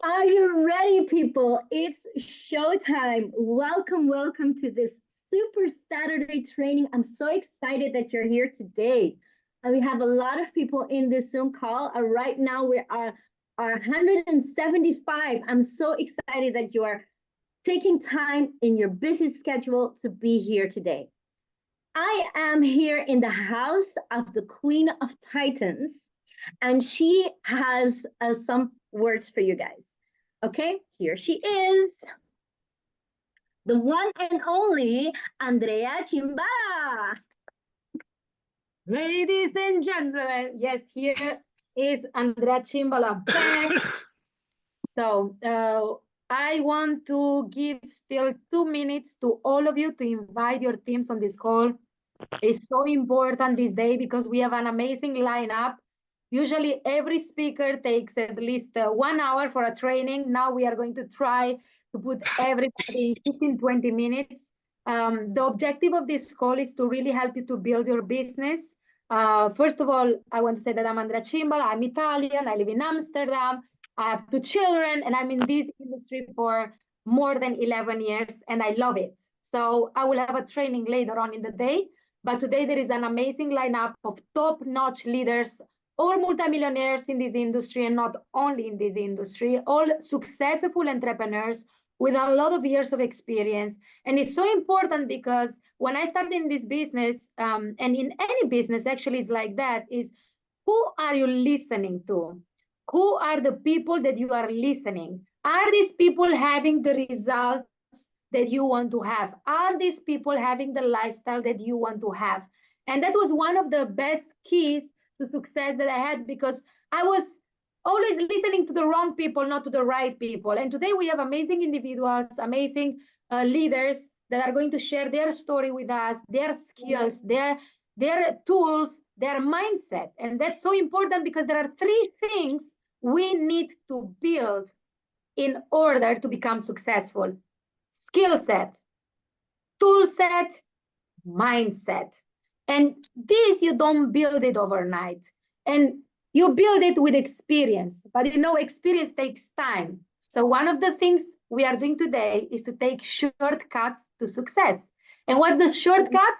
Are you ready, people? It's showtime. Welcome, welcome to this Super Saturday training. I'm so excited that you're here today. And we have a lot of people in this Zoom call. Right now, we are 175. I'm so excited that you are taking time in your busy schedule to be here today. I am here in the house of the Queen of Titans, and she has some words for you guys. Okay, here she is, the one and only Andrea Chimba. Ladies and gentlemen, yes, here is Andrea Chimbala back. So I want to give still 2 minutes to all of you to invite your teams on this call. It's so important this day because we have an amazing lineup. Usually every speaker takes at least 1 hour for a training. Now we are going to try to put everybody in 15, 20 minutes. The objective of this call is to really help you to build your business. First of all, I want to say that I'm Andrea Cimbala. I'm Italian. I live in Amsterdam. I have 2 children, and I'm in this industry for more than 11 years, and I love it. So I will have a training later on in the day. But today there is an amazing lineup of top-notch leaders, all multimillionaires in this industry, and not only in this industry, all successful entrepreneurs with a lot of years of experience. And it's so important because when I started in this business, and in any business, actually, it's like that, is who are you listening to? Who are the people that you are listening? Are these people having the results that you want to have? Are these people having the lifestyle that you want to have? And that was one of the best keys to success that I had because I was always listening to the wrong people, not to the right people. And today we have amazing individuals, amazing leaders that are going to share their story with us, their skills, their tools, their mindset. And that's so important because there are 3 things we need to build in order to become successful: skill set, tool set, mindset. And this, you don't build it overnight. And you build it with experience. But you know, experience takes time. So one of the things we are doing today is to take shortcuts to success. And what's the shortcut?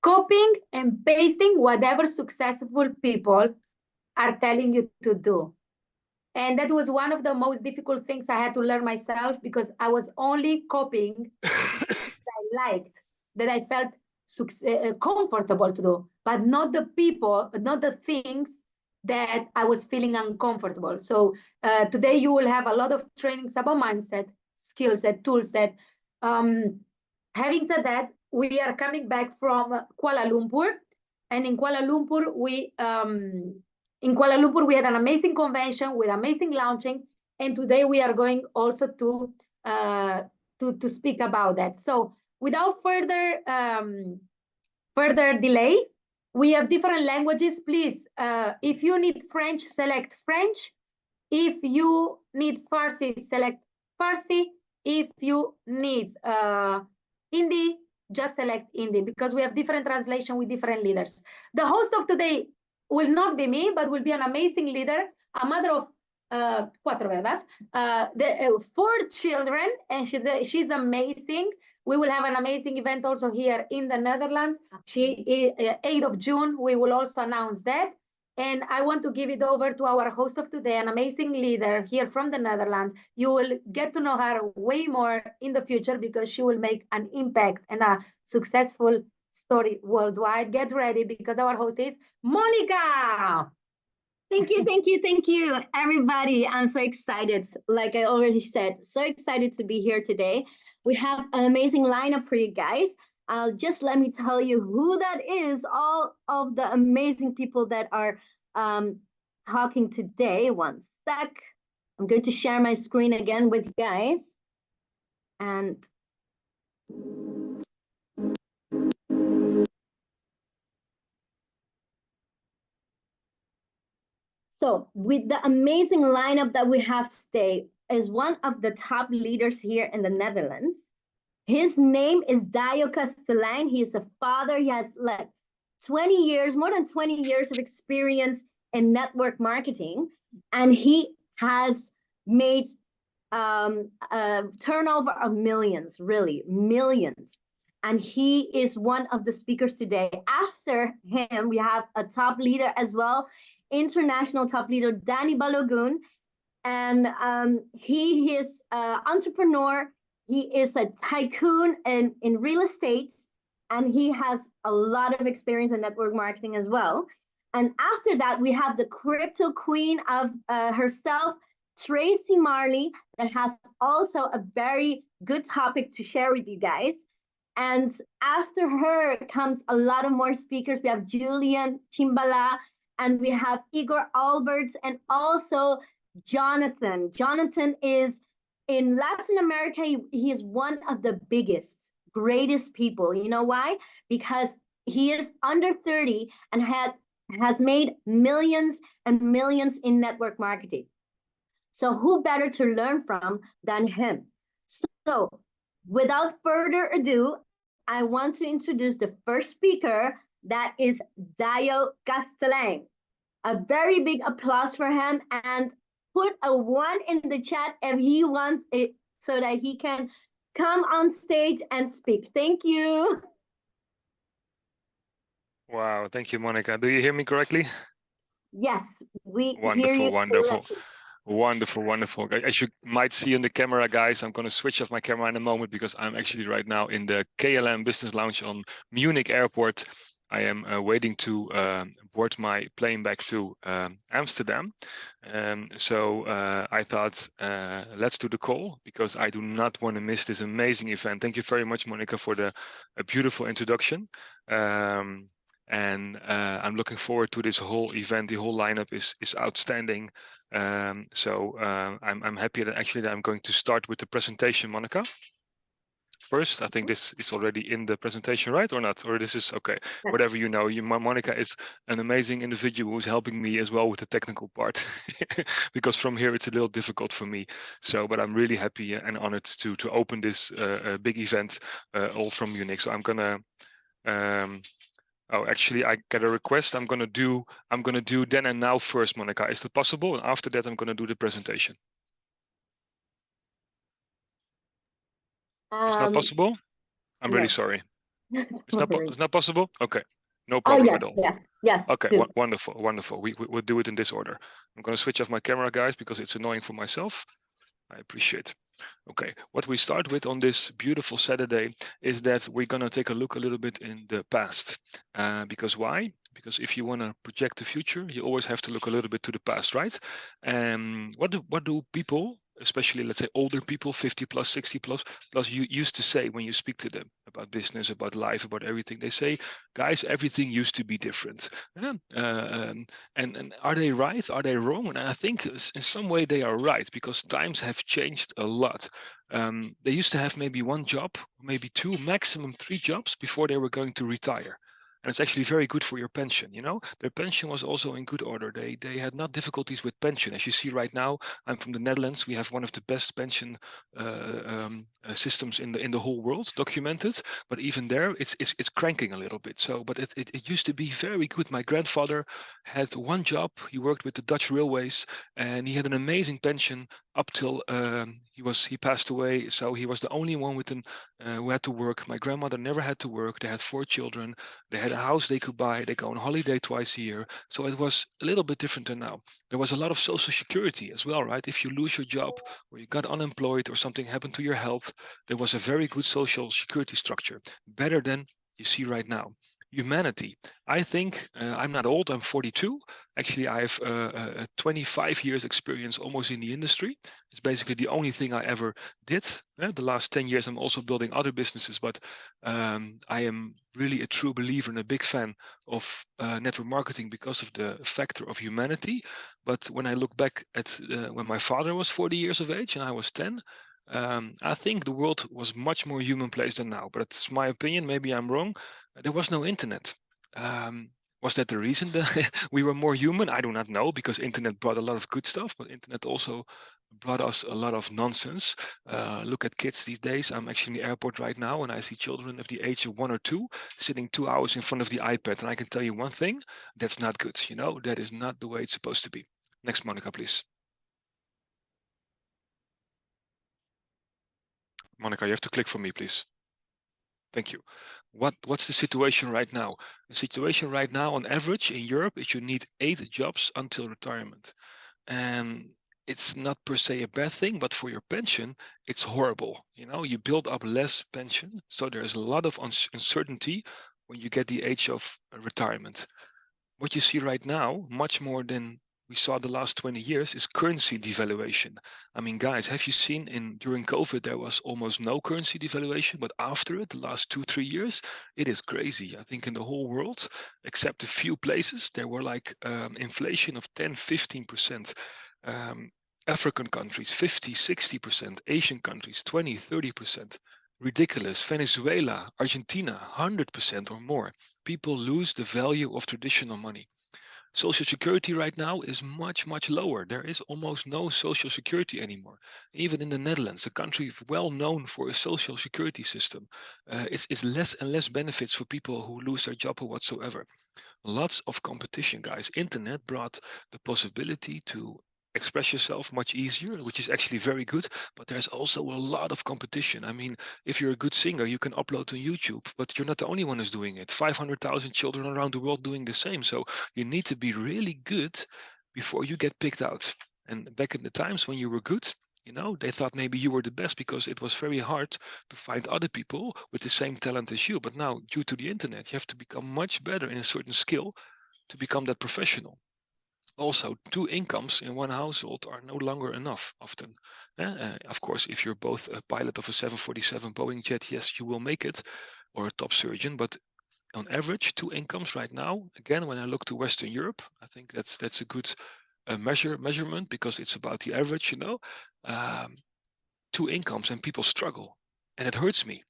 Copying and pasting whatever successful people are telling you to do. And that was one of the most difficult things I had to learn myself because I was only copying I liked, that I felt comfortable to do, but not the people, not the things that I was feeling uncomfortable. So today you will have a lot of trainings about mindset, skill set, tool set. Having said that, we are coming back from Kuala Lumpur, and in Kuala Lumpur we had an amazing convention with amazing launching, and today we are going also to speak about that. So without further delay, we have different languages. Please, if you need French, select French. If you need Farsi, select Farsi. If you need Hindi, just select Hindi, because we have different translation with different leaders. The host of today will not be me, but will be an amazing leader, a mother of cuatro, ¿verdad? 4 children, and she's amazing. We will have an amazing event also here in the Netherlands. 8th of June, we will also announce that. And I want to give it over to our host of today, an amazing leader here from the Netherlands. You will get to know her way more in the future because she will make an impact and a successful story worldwide. Get ready because our host is Monica. Thank you, everybody. I'm so excited. Like I already said, so excited to be here today. We have an amazing lineup for you guys. Just let me tell you who that is. All of the amazing people that are talking today. One sec. I'm going to share my screen again with you guys. And so with the amazing lineup that we have today is one of the top leaders here in the Netherlands. His name is Dio Castellijn. He is a father. He has like 20 years, more than 20 years of experience in network marketing. And he has made a turnover of millions, really millions. And he is one of the speakers today. After him, we have a top leader as well, international top leader, Danny Balogun. And he is an entrepreneur. He is a tycoon in real estate, and he has a lot of experience in network marketing as well. And after that, we have the crypto queen of herself, Tracy Marley, that has also a very good topic to share with you guys. And after her comes a lot of more speakers. We have Julian Chimbala, and we have Igor Alberts, and also Jonathan. Jonathan is in Latin America. He is one of the biggest, greatest people. You know why? Because he is under 30 and has made millions and millions in network marketing. So who better to learn from than him? So without further ado, I want to introduce the first speaker, that is Dio Castellan. A very big applause for him, and put a 1 in the chat if he wants it so that he can come on stage and speak. Thank you. Wow, thank you, Monica. Do you hear me correctly? Yes, we hear Wonderful, you wonderful. correctly. Wonderful, wonderful. As you might see on the camera, guys, I'm going to switch off my camera in a moment because I'm actually right now in the KLM Business Lounge on Munich Airport. I am waiting to board my plane back to Amsterdam. So I thought, let's do the call because I do not want to miss this amazing event. Thank you very much, Monica, for the beautiful introduction. And I'm looking forward to this whole event. The whole lineup is outstanding. So I'm happy that actually I'm going to start with the presentation, Monica. First, I think this is already in the presentation, right, or not? Or this is okay. Yes. Whatever you know. Monica is an amazing individual who's helping me as well with the technical part, because from here it's a little difficult for me. So, but I'm really happy and honored to open this big event, all from Munich. So I'm gonna. Oh, actually, I get a request. I'm gonna do then and now first, Monica. Is that possible? And after that, I'm gonna do the presentation. It's not possible. I'm really sorry. It's not possible. Okay, no problem at all. Yes. Okay, wonderful, wonderful. We'll do it in this order. I'm gonna switch off my camera, guys, because it's annoying for myself. I appreciate. Okay, what we start with on this beautiful Saturday is that we're gonna take a look a little bit in the past. Because why? Because if you wanna project the future, you always have to look a little bit to the past, right? What do people, especially let's say older people, 50 plus, 60 plus, you used to say when you speak to them about business, about life, about everything? They say, guys, everything used to be different. And are they right? Are they wrong? And I think in some way they are right, because times have changed a lot. They used to have maybe one job, maybe two, maximum 3 jobs before they were going to retire. And it's actually very good for your pension. You know, their pension was also in good order. They had not difficulties with pension. As you see right now, I'm from the Netherlands. We have one of the best pension systems in the whole world documented. But even there, it's cranking a little bit. So, but it used to be very good. My grandfather had one job. He worked with the Dutch railways, and he had an amazing pension up till he passed away. So he was the only one who had to work. My grandmother never had to work. They had 4 children. They had a house they could buy. They go on holiday twice a year. So it was a little bit different than now. There was a lot of social security as well, right? If you lose your job or you got unemployed or something happened to your health, there was a very good social security structure, better than you see right now. Humanity. I think I'm not old. I'm 42. Actually, I have 25 years experience almost in the industry. It's basically the only thing I ever did. The last 10 years, I'm also building other businesses, but I am really a true believer and a big fan of network marketing because of the factor of humanity. But when I look back at when my father was 40 years of age and I was 10, I think the world was much more human place than now, but it's my opinion. Maybe I'm wrong. There was no internet. Was that the reason that we were more human? I do not know, because internet brought a lot of good stuff, but internet also brought us a lot of nonsense. Look at kids these days. I'm actually in the airport right now, and I see children of the age of 1 or 2 sitting 2 hours in front of the iPad. And I can tell you one thing, that's not good. You know, that is not the way it's supposed to be. Next, Monica, please. Monica, you have to click for me, please. Thank you. What's the situation right now? The situation right now, on average in Europe, is you need 8 jobs until retirement. And it's not per se a bad thing, but for your pension, it's horrible. You know, you build up less pension, so there's a lot of uncertainty when you get the age of retirement. What you see right now, much more than we saw the last 20 years, is currency devaluation. I mean, guys, have you seen during COVID, there was almost no currency devaluation, but after it, the last 2-3 years, it is crazy. I think in the whole world, except a few places, there were like inflation of 10-15%. African countries, 50-60%, Asian countries, 20-30%. Ridiculous. Venezuela, Argentina, 100% or more. People lose the value of traditional money. Social security right now is much, much lower. There is almost no social security anymore. Even in the Netherlands, a country well known for a social security system, it's less and less benefits for people who lose their job or whatsoever. Lots of competition, guys. Internet brought the possibility to express yourself much easier, which is actually very good, but there's also a lot of competition. I mean, if you're a good singer, you can upload on YouTube, but you're not the only one who's doing it. 500,000 children around the world doing the same. So you need to be really good before you get picked out. And back in the times when you were good, you know, they thought maybe you were the best because it was very hard to find other people with the same talent as you. But now, due to the internet, you have to become much better in a certain skill to become that professional. Also, 2 incomes in one household are no longer enough often. Of course, if you're both a pilot of a 747 Boeing jet, yes, you will make it, or a top surgeon. But on average, 2 incomes right now. Again, when I look to Western Europe, I think that's a good measurement because it's about the average. You know, 2 incomes, and people struggle, and it hurts me.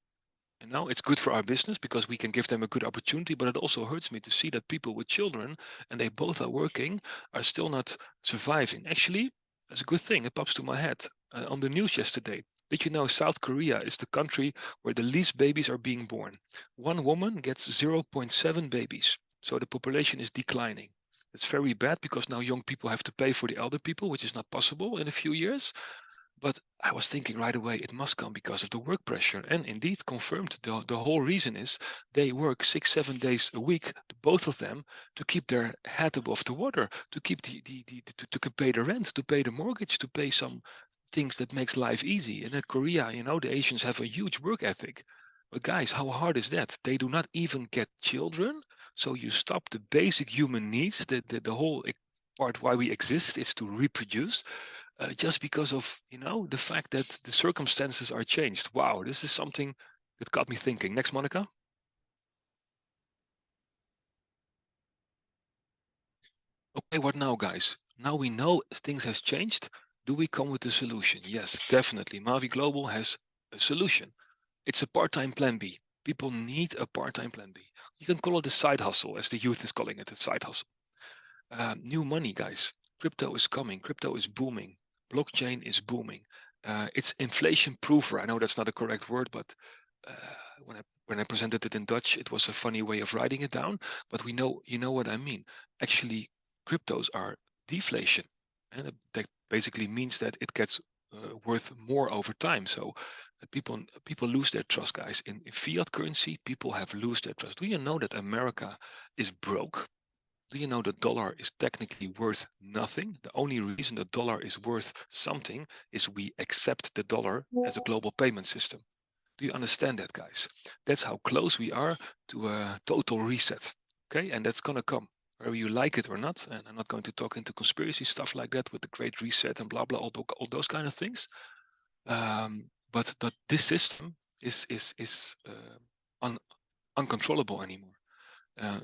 And now it's good for our business because we can give them a good opportunity, but it also hurts me to see that people with children and they both are working are still not surviving. Actually, that's a good thing. It pops to my head on the news yesterday. Did you know South Korea is the country where the least babies are being born? One woman gets 0.7 babies. So the population is declining. It's very bad because now young people have to pay for the elder people, which is not possible in a few years. But I was thinking right away, it must come because of the work pressure. And indeed confirmed the whole reason is they work 6-7 days a week, both of them, to keep their head above the water, to keep to pay the rent, to pay the mortgage, to pay some things that makes life easy. And in Korea, you know, the Asians have a huge work ethic. But guys, how hard is that? They do not even get children. So you stop the basic human needs, the whole part why we exist is to reproduce, just because of, you know, the fact that the circumstances are changed. Wow, this is something that got me thinking. Next, Monica. Okay, what now, guys? Now we know things has changed. Do we come with a solution? Yes, definitely. Mavi Global has a solution. It's a part-time plan B. People need a part-time plan B. You can call it a side hustle, as the youth is calling it, a side hustle. New money, guys. Crypto is coming. Crypto is booming. Blockchain is booming. It's inflation proofer. I know that's not a correct word, but when I presented it in Dutch, it was a funny way of writing it down. But we know, you know what I mean. Actually, cryptos are deflation, and that basically means that it gets worth more over time. So people lose their trust, guys. In fiat currency, people have lose their trust. Do you know that America is broke? Do you know the dollar is technically worth nothing? The only reason the dollar is worth something is we accept the dollar as a global payment system. Do you understand that, guys? That's how close we are to a total reset. Okay, and that's gonna come whether you like it or not. And I'm not going to talk into conspiracy stuff like that with the Great Reset and blah blah, all those kind of things. But that this system is uncontrollable anymore.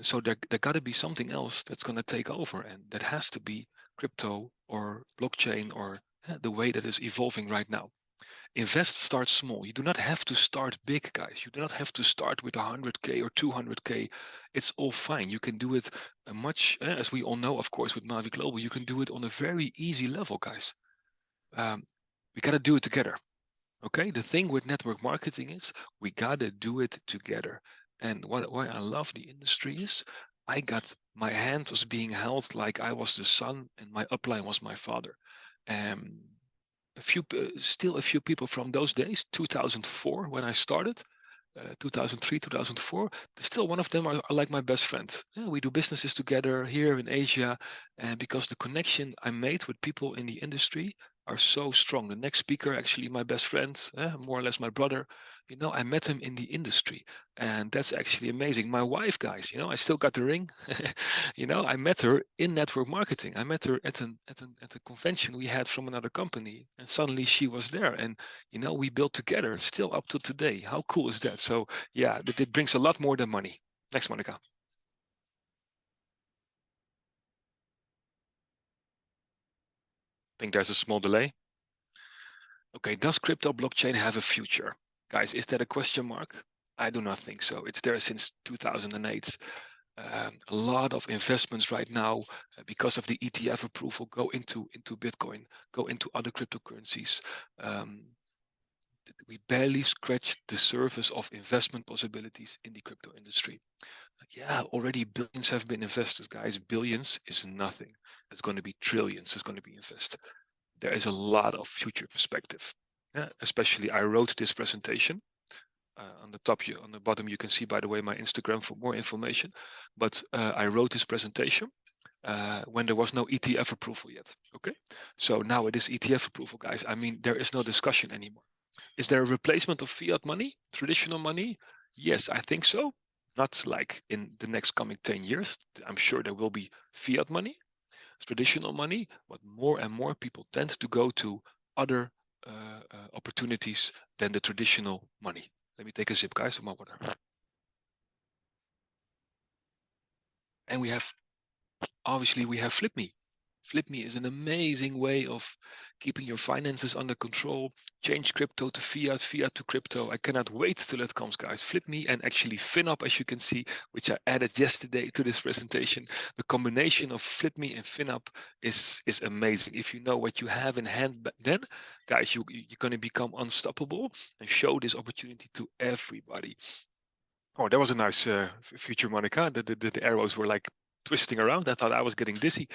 So there got to be something else that's going to take over, and that has to be crypto or blockchain or the way that is evolving right now. Invest, start small. You do not have to start big, guys. You do not have to start with 100K or 200K. It's all fine. You can do it much, as we all know, of course, with Mavi Global, you can do it on a very easy level, guys. We got to do it together. Okay, the thing with network marketing is we got to do it together. And why I love the industry is I got my hand was being held like I was the son and my upline was my father. still a few people from those days, 2004 when I started. 2003, 2004, still one of them are like my best friends. Yeah, we do businesses together here in Asia, and because the connection I made with people in the industry are so strong. The next speaker, actually my best friend, more or less my brother, you know, I met him in the industry, and that's actually amazing. My wife, guys, you know, I still got the ring. You know, I met her in network marketing. I met her at a convention we had from another company, and suddenly she was there, and you know, we built together still up to today. How cool is that? So yeah, it brings a lot more than money. Next, Monica. I think there's a small delay. Okay, does crypto blockchain have a future? Guys, is that a question mark? I do not think so. It's there since 2008. A lot of investments right now, because of the ETF approval, go into Bitcoin, go into other cryptocurrencies. We barely scratched the surface of investment possibilities in the crypto industry. Yeah, already billions have been invested, guys. Billions is nothing. It's going to be trillions. It's going to be invested. There is a lot of future perspective. Yeah, especially I wrote this presentation. On the top, on the bottom, you can see, by the way, my Instagram for more information. But I wrote this presentation when there was no ETF approval yet. Okay, so now it is ETF approval, guys. I mean, there is no discussion anymore. Is there a replacement of fiat money, traditional money? Yes, I think so. Not like in the next coming 10 years. I'm sure there will be fiat money, traditional money, but more and more people tend to go to other opportunities than the traditional money. Let me take a sip, guys, of my water. And we have, obviously, we have FlipMe. FlipMe is an amazing way of keeping your finances under control. Change crypto to fiat, fiat to crypto. I cannot wait till it comes, guys. FlipMe and actually FinUp, as you can see, which I added yesterday to this presentation. The combination of FlipMe and FinUp is amazing. If you know what you have in hand, then, guys, you're going to become unstoppable and show this opportunity to everybody. Oh, that was a nice future, Monica. The arrows were like twisting around. I thought I was getting dizzy.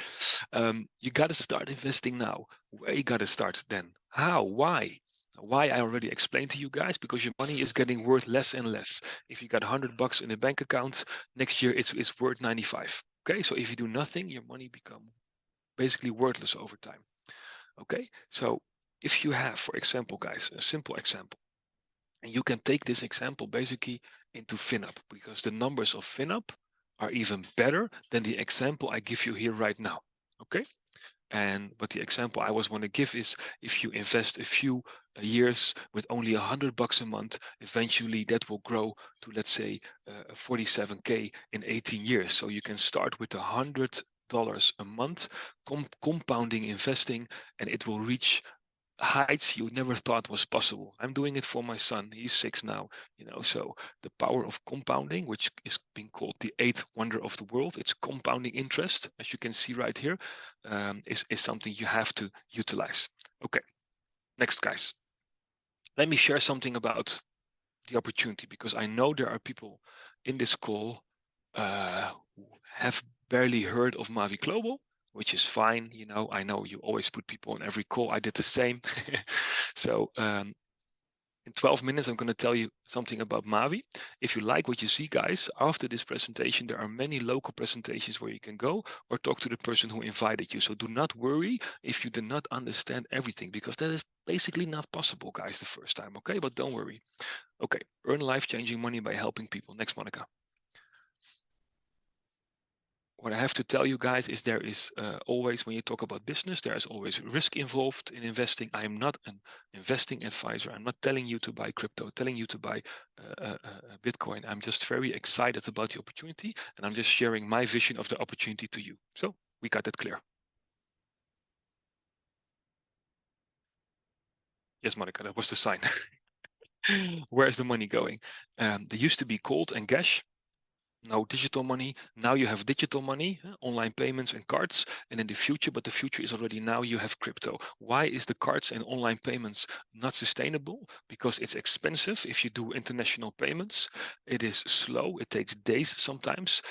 You got to start investing now. Where you got to start then? How? Why? Why I already explained to you guys, because your money is getting worth less and less. If you got $100 in a bank account, next year it's worth 95. Okay, so if you do nothing, your money become basically worthless over time. Okay, so if you have, for example, guys, a simple example, and you can take this example basically into FinUp, because the numbers of FinUp are even better than the example I give you here right now. Okay. But the example I was want to give is, if you invest a few years with only $100 a month, eventually that will grow to, let's say, 47K in 18 years. So you can start with $100 a month, compounding investing, and it will reach heights you never thought was possible. I'm doing it for my son. He's 6 now, you know, so the power of compounding, which is being called the 8th wonder of the world, it's compounding interest, as you can see right here, is something you have to utilize. Okay, next, guys. Let me share something about the opportunity, because I know there are people in this call who have barely heard of Mavi Global, which is fine. You know, I know you always put people on every call. I did the same. So in 12 minutes, I'm going to tell you something about Mavi. If you like what you see, guys, after this presentation, there are many local presentations where you can go or talk to the person who invited you. So do not worry if you do not understand everything, because that is basically not possible, guys, the first time. Okay, but don't worry. Okay, earn life-changing money by helping people. Next, Monica. What I have to tell you guys is there is always, when you talk about business, there is always risk involved in investing. I am not an investing advisor. I'm not telling you to buy crypto, telling you to buy Bitcoin. I'm just very excited about the opportunity, and I'm just sharing my vision of the opportunity to you. So we got that clear. Yes, Monica, that was the sign. Where is the money going? They used to be Cold and Cash. no digital money. Now you have digital money, online payments and cards, and in the future, but the future is already now, you have crypto. Why is the cards and online payments not sustainable? Because it's expensive. If you do international payments, it is slow. It takes days sometimes.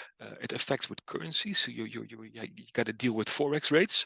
It affects with currency. So you got to deal with Forex rates.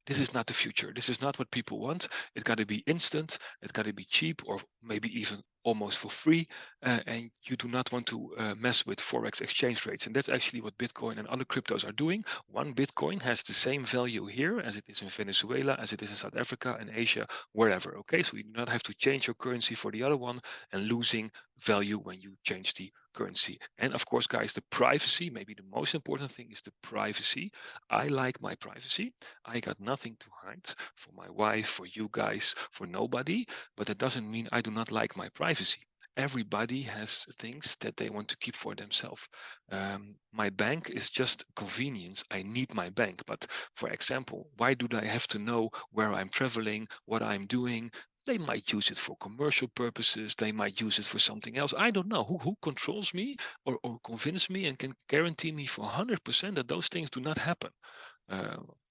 This is not the future. This is not what people want. It's got to be instant. It's got to be cheap, or maybe even almost for free, and you do not want to mess with Forex exchange rates. And that's actually what Bitcoin and other cryptos are doing. One Bitcoin has the same value here as it is in Venezuela, as it is in South Africa and Asia, wherever. Okay, so you do not have to change your currency for the other one and losing value when you change the currency. And of course, guys, the privacy, maybe the most important thing is the privacy. I like my privacy. I got nothing to hide for my wife, for you guys, for nobody, but that doesn't mean I do not like my privacy. Everybody has things that they want to keep for themselves. My bank is just convenience. I need my bank. But for example, why do I have to know where I'm traveling, what I'm doing? They might use it for commercial purposes. They might use it for something else. I don't know. Who controls me or convince me and can guarantee me for 100% that those things do not happen?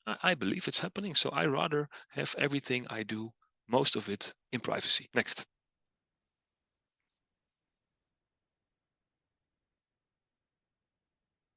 I believe it's happening. So I rather have everything I do, most of it, in privacy. Next.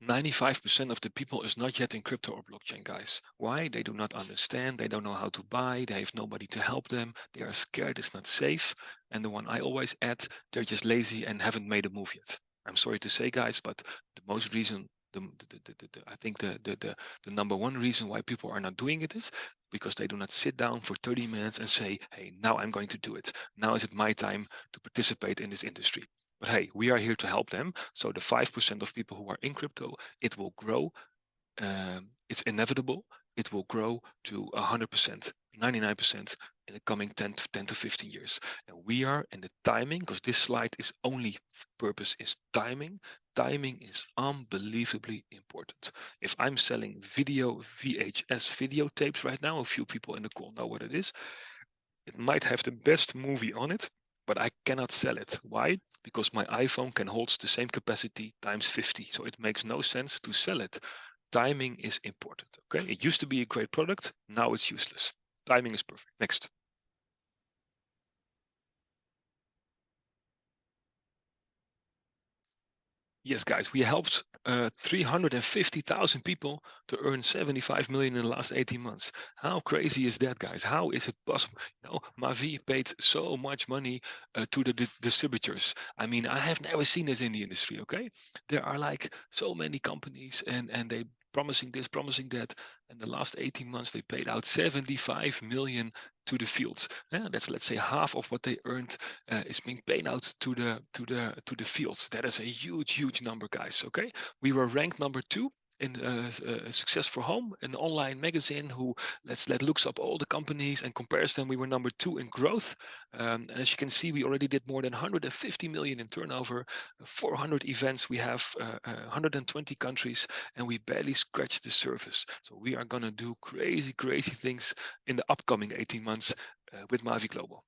95% of the people is not yet in crypto or blockchain, guys. Why? They do not understand. They don't know how to buy. They have nobody to help them. They are scared it's not safe. And the one I always add, they're just lazy and haven't made a move yet. I'm sorry to say, guys, but the most reason, I think the number one reason why people are not doing it is because they do not sit down for 30 minutes and say, hey, now I'm going to do it. Now is it my time to participate in this industry. But hey, we are here to help them. So the 5% of people who are in crypto, it will grow. It's inevitable. It will grow to 100%, 99% in the coming 10 to 15 years. And we are in the timing, because this slide is only purpose is timing. Timing is unbelievably important. If I'm selling video, VHS videotapes right now, a few people in the call know what it is. It might have the best movie on it, but I cannot sell it. Why? Because my iPhone can hold the same capacity times 50. So it makes no sense to sell it. Timing is important. Okay. It used to be a great product. Now it's useless. Timing is perfect. Next. Yes, guys, we helped 350,000 people to earn 75 million in the last 18 months. How crazy is that, guys? How is it possible? You know, Mavi paid so much money to the distributors. I mean, I have never seen this in the industry, okay? There are like so many companies and they promising this, promising that. And the last 18 months, they paid out 75 million to the fields. Yeah, that's, let's say, half of what they earned is being paid out to the fields. That is a huge number, guys. Okay, we were ranked number 2 in Success for Home, an online magazine who looks up all the companies and compares them. We were number 2 in growth, and as you can see, we already did more than 150 million in turnover, 400 events. We have 120 countries, and we barely scratched the surface. So we are gonna do crazy things in the upcoming 18 months with Mavi Global.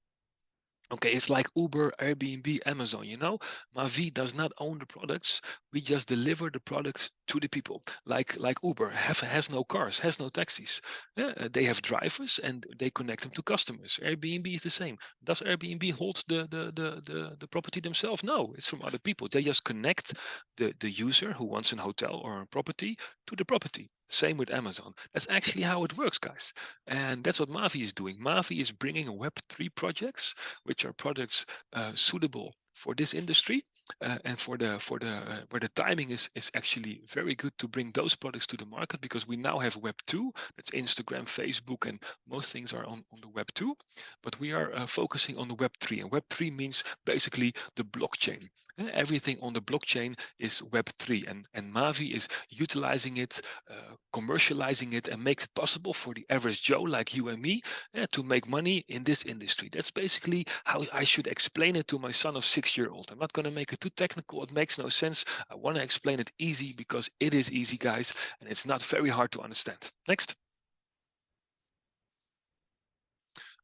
Okay, it's like Uber, Airbnb, Amazon, you know? Mavi does not own the products. We just deliver the products to the people. Like Uber has no cars, has no taxis. Yeah, they have drivers and they connect them to customers. Airbnb is the same. Does Airbnb hold the property themselves? No, it's from other people. They just connect the user who wants a hotel or a property to the property. Same with Amazon. That's actually how it works, guys. And that's what Mavi is doing. Mavi is bringing Web3 projects, which are products suitable for this industry and for the where the timing is actually very good to bring those products to the market, because we now have Web 2. That's Instagram, Facebook, and most things are on the Web 2. But we are focusing on the Web 3, and Web 3 means basically the blockchain. Everything on the blockchain is Web 3, and Mavi is utilizing it, commercializing it, and makes it possible for the average Joe like you and me to make money in this industry. That's basically how I should explain it to my son of 6-year-old. I'm not going to make it too technical. It makes no sense. I want to explain it easy because it is easy, guys, and it's not very hard to understand. Next.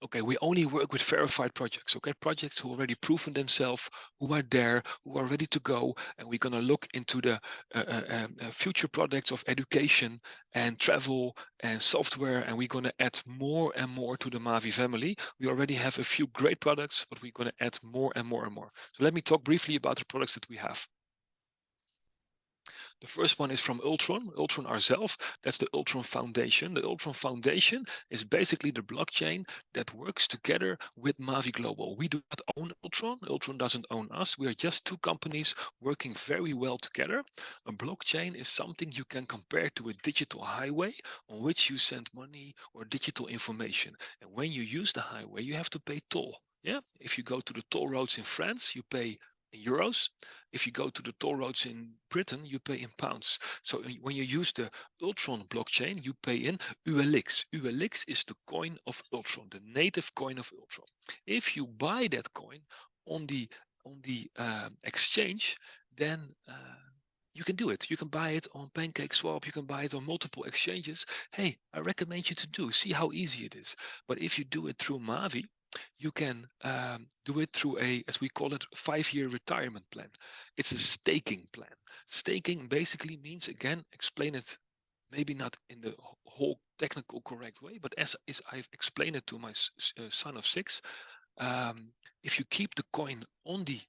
Okay, we only work with verified projects, okay? Projects who already proven themselves, who are there, who are ready to go. And we're gonna look into the future products of education and travel and software. And we're gonna add more and more to the Mavi family. We already have a few great products, but we're gonna add more and more and more. So let me talk briefly about the products that we have. The first one is from Ultron ourselves. That's the Ultron Foundation. The Ultron Foundation is basically the blockchain that works together with Mavi Global. We do not own Ultron. Ultron doesn't own us. We are just two companies working very well together. A blockchain is something you can compare to a digital highway on which you send money or digital information. And when you use the highway, you have to pay toll. Yeah, if you go to the toll roads in France, you pay in euros. If you go to the toll roads in Britain, you pay in pounds. So when you use the Ultron blockchain, you pay in ULX. ULX is the coin of Ultron, the native coin of Ultron. If you buy that coin on the exchange, then you can do it. You can buy it on PancakeSwap. You can buy it on multiple exchanges. Hey, I recommend you to do. See how easy it is. But if you do it through Mavi, you can do it through a, as we call it, 5-year retirement plan. It's a staking plan. Staking basically means, again, explain it maybe not in the whole technical correct way, but as I've explained it to my son of 6, if you keep the coin on the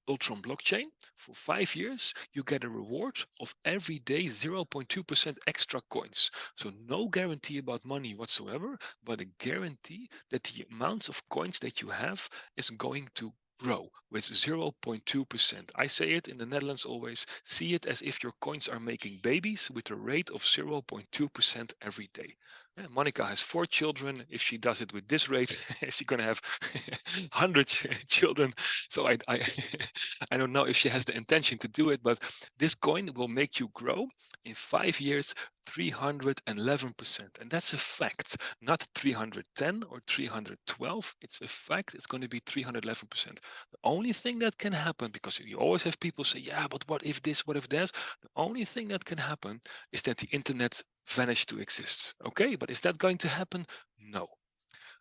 Ultron blockchain for 5 years, you get a reward of every day 0.2% extra coins. So no guarantee about money whatsoever, but a guarantee that the amount of coins that you have is going to grow with 0.2%. I say it in the Netherlands always, see it as if your coins are making babies with a rate of 0.2% every day. Yeah, Monica has 4 children. If she does it with this rate, she's going to have 100 children. So I I don't know if she has the intention to do it, but this coin will make you grow in 5 years 311%. And that's a fact, not 310 or 312. It's a fact. It's going to be 311%. The only thing that can happen, because you always have people say, yeah, but what if this, what if that? The only thing that can happen is that the internet vanished to exist. Okay, but is that going to happen? No.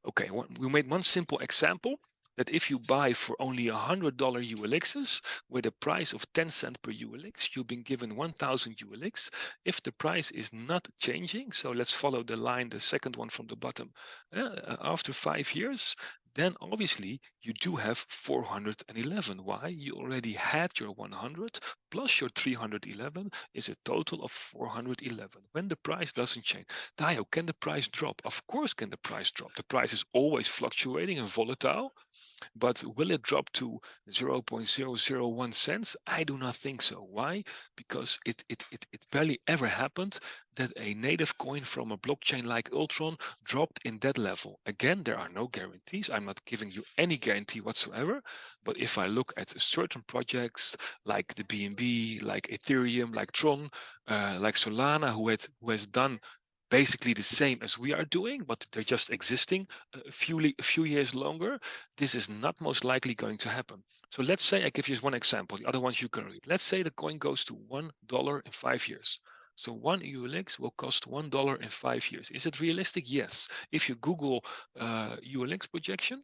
Okay, we made one simple example that if you buy for only $100 ULXs with a price of 10 cents per ULX, you've been given 1,000 ULX. If the price is not changing, so let's follow the line, the second one from the bottom, after 5 years, then obviously you do have 411. Why? You already had your 100 plus your 311 is a total of 411. When the price doesn't change, Dio, can the price drop? Of course, can the price drop? The price is always fluctuating and volatile. But will it drop to 0.001 cents? I do not think so. Why? Because it barely ever happened that a native coin from a blockchain like Ultron dropped in that level. Again, there are no guarantees. I'm not giving you any guarantee whatsoever. But if I look at certain projects like the BNB, like Ethereum, like Tron, like Solana, who has done basically the same as we are doing, but they're just existing a few years longer, this is not most likely going to happen. So let's say I give you one example, the other ones you can read. Let's say the coin goes to $1 in 5 years. So 1 ULX will cost $1 in 5 years. Is it realistic? Yes. If you Google ULX projection,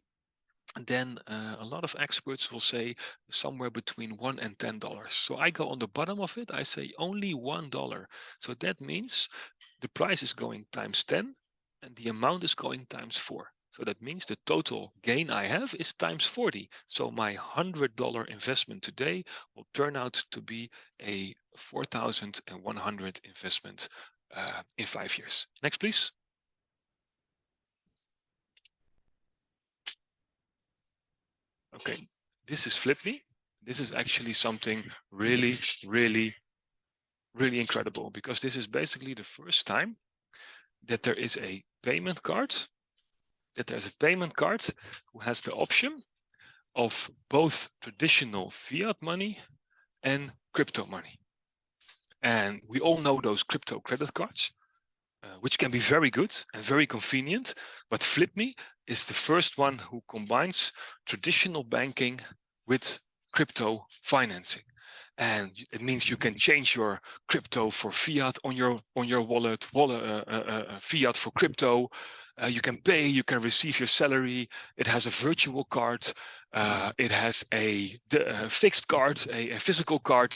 then a lot of experts will say somewhere between $1 and $10. So I go on the bottom of it, I say only $1. So that means the price is going times 10 and the amount is going times 4. So that means the total gain I have is times 40. So my $100 investment today will turn out to be a 4,100 investment in 5 years. Next, please. Okay, this is FlipMe. This is actually something really, really, really incredible, because this is basically the first time that there is a payment card, who has the option of both traditional fiat money and crypto money. And we all know those crypto credit cards, which can be very good and very convenient, but FlipMe is the first one who combines traditional banking with crypto financing. And it means you can change your crypto for fiat on your wallet, fiat for crypto. You can pay, you can receive your salary. It has a virtual card. It has a fixed card, a physical card.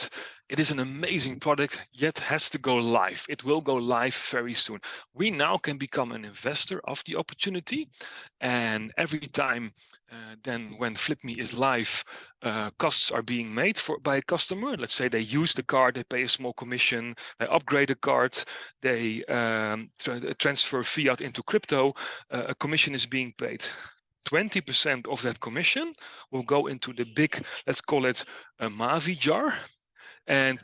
It is an amazing product, yet has to go live. It will go live very soon. We now can become an investor of the opportunity. And every time then when FlipMe is live, costs are being made by a customer. Let's say they use the card, they pay a small commission, they upgrade the card, they transfer fiat into crypto, a commission is being paid. 20% of that commission will go into the big, let's call it a Mavi jar, and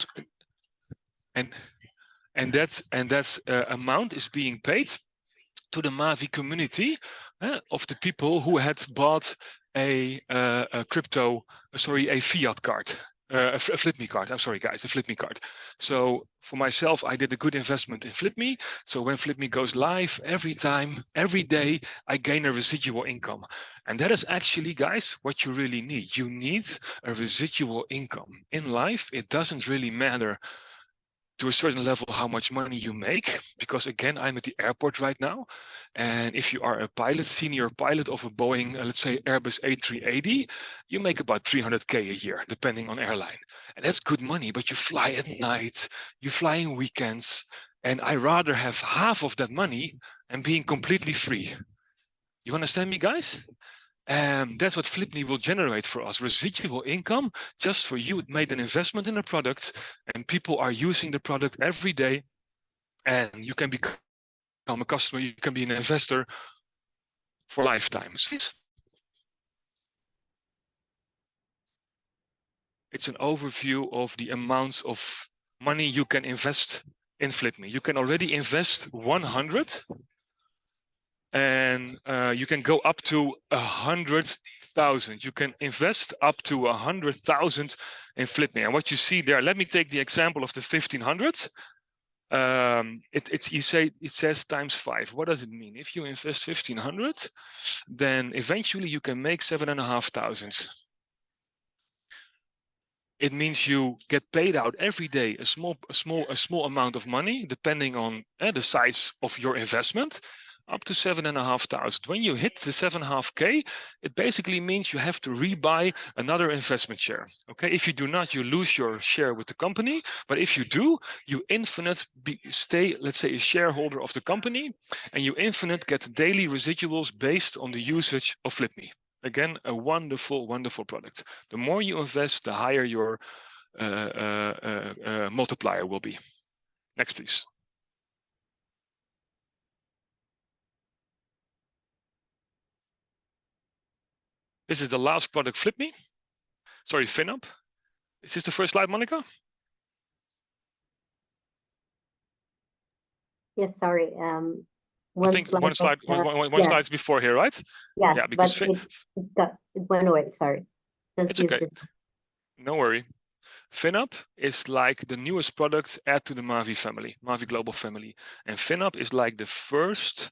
that amount is being paid to the Mavi community of the people who had bought a fiat card. A FlipMe card. I'm sorry, guys, a FlipMe card. So for myself, I did a good investment in FlipMe. So when FlipMe goes live, every time, every day, I gain a residual income. And that is actually, guys, what you really need. You need a residual income. In life, it doesn't really matter to a certain level how much money you make, because again, I'm at the airport right now, and if you are a pilot, senior pilot of a Boeing, let's say Airbus A380, you make about 300K a year, depending on airline. And that's good money, but you fly at night, you fly in weekends, and I rather have half of that money and being completely free. You understand me, guys? And that's what FlipMe will generate for us, residual income just for you. It made an investment in a product and people are using the product every day, and you can become a customer, you can be an investor for lifetimes. It's an overview of the amounts of money you can invest in FlipMe. You can already invest 100 and you can go up to 100,000. You can invest up to 100,000 in FlipMe. And what you see there, let me take the example of the 1,500. It says times 5. What does it mean? If you invest 1,500, then eventually you can make 7,500. It means you get paid out every day a small amount of money, depending on the size of your investment, up to 7,500. When you hit the 7.5K, it basically means you have to rebuy another investment share. Okay, if you do not, you lose your share with the company. But if you do, you stay, let's say, a shareholder of the company, and you get daily residuals based on the usage of FlipMe. Again, a wonderful, wonderful product. The more you invest, the higher your multiplier will be. Next, please. This is the last product, FlipMe. Sorry, FinUp. Is this the first slide, Monica? Yes, sorry. I think one slide before here, right? Yes, yeah, because it went away. Sorry. It's okay. No worry. FinUp is like the newest product add to the Mavi family, Mavi Global family. And FinUp is like the first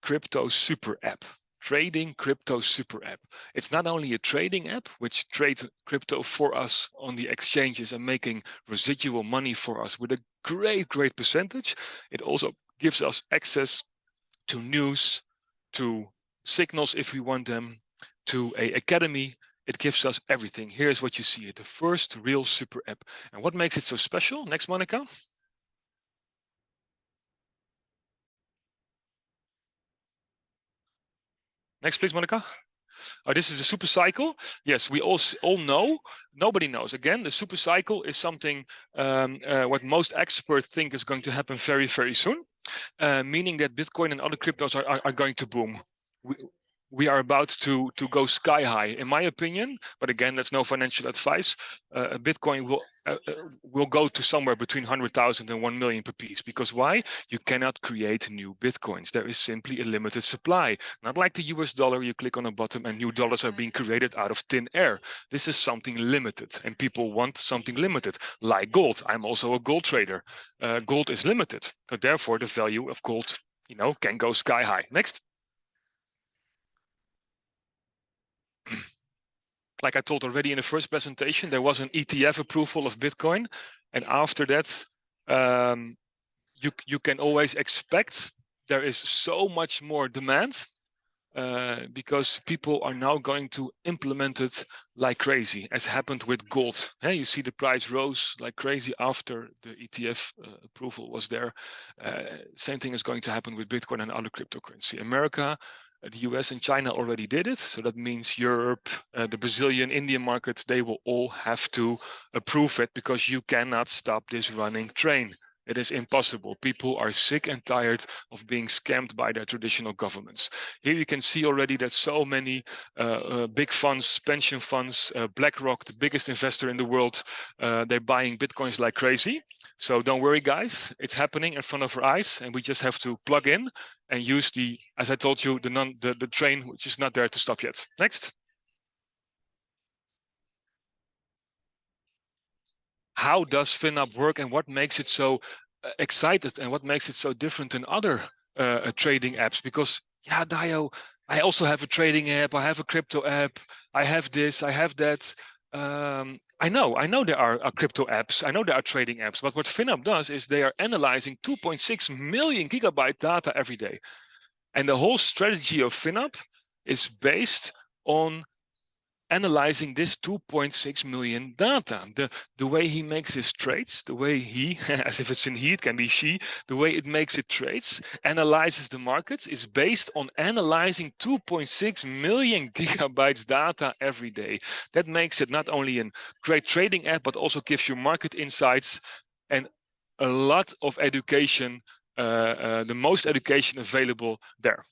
crypto super app, trading crypto super app. It's not only a trading app, which trades crypto for us on the exchanges and making residual money for us with a great, great percentage. It also gives us access to news, to signals if we want them, to an academy. It gives us everything. Here's what you see, the first real super app. And what makes it so special? Next, Monica. Next, please, Monica. Oh, this is the super cycle. Yes, we all know. Nobody knows. Again, the super cycle is something what most experts think is going to happen very, very soon, meaning that Bitcoin and other cryptos are going to boom. We are about to go sky high, in my opinion. But again, that's no financial advice. Bitcoin will go to somewhere between 100,000 and 1 million per piece. Because why? You cannot create new Bitcoins. There is simply a limited supply. Not like the US dollar, you click on a button and new dollars are being created out of thin air. This is something limited, and people want something limited, like gold. I'm also a gold trader. Gold is limited, so therefore the value of gold, can go sky high. Next. Like I told already in the first presentation, there was an ETF approval of Bitcoin. And after that, you can always expect there is so much more demand because people are now going to implement it like crazy, as happened with gold. Hey, you see the price rose like crazy after the ETF approval was there. Same thing is going to happen with Bitcoin and other cryptocurrency. America, the US and China already did it. So that means Europe, the Brazilian, Indian markets, they will all have to approve it because you cannot stop this running train. It is impossible. People are sick and tired of being scammed by their traditional governments. Here you can see already that so many big funds, pension funds, BlackRock, the biggest investor in the world, they're buying Bitcoins like crazy. So don't worry, guys. It's happening in front of our eyes, and we just have to plug in and use the, as I told you, the train, which is not there to stop yet. Next. How does FinUp work, and what makes it so excited, and what makes it so different than other trading apps? Because yeah, Dio, I also have a trading app, I have a crypto app, I have this, I have that. I know there are crypto apps, I know there are trading apps, but what FinUp does is they are analyzing 2.6 million gigabyte data every day. And the whole strategy of FinUp is based on analyzing this 2.6 million data. The way he makes his trades, the way he, as if it's in he, it can be she, the way it makes it trades, analyzes the markets is based on analyzing 2.6 million gigabytes data every day. That makes it not only a great trading app, but also gives you market insights and a lot of education, the most education available there.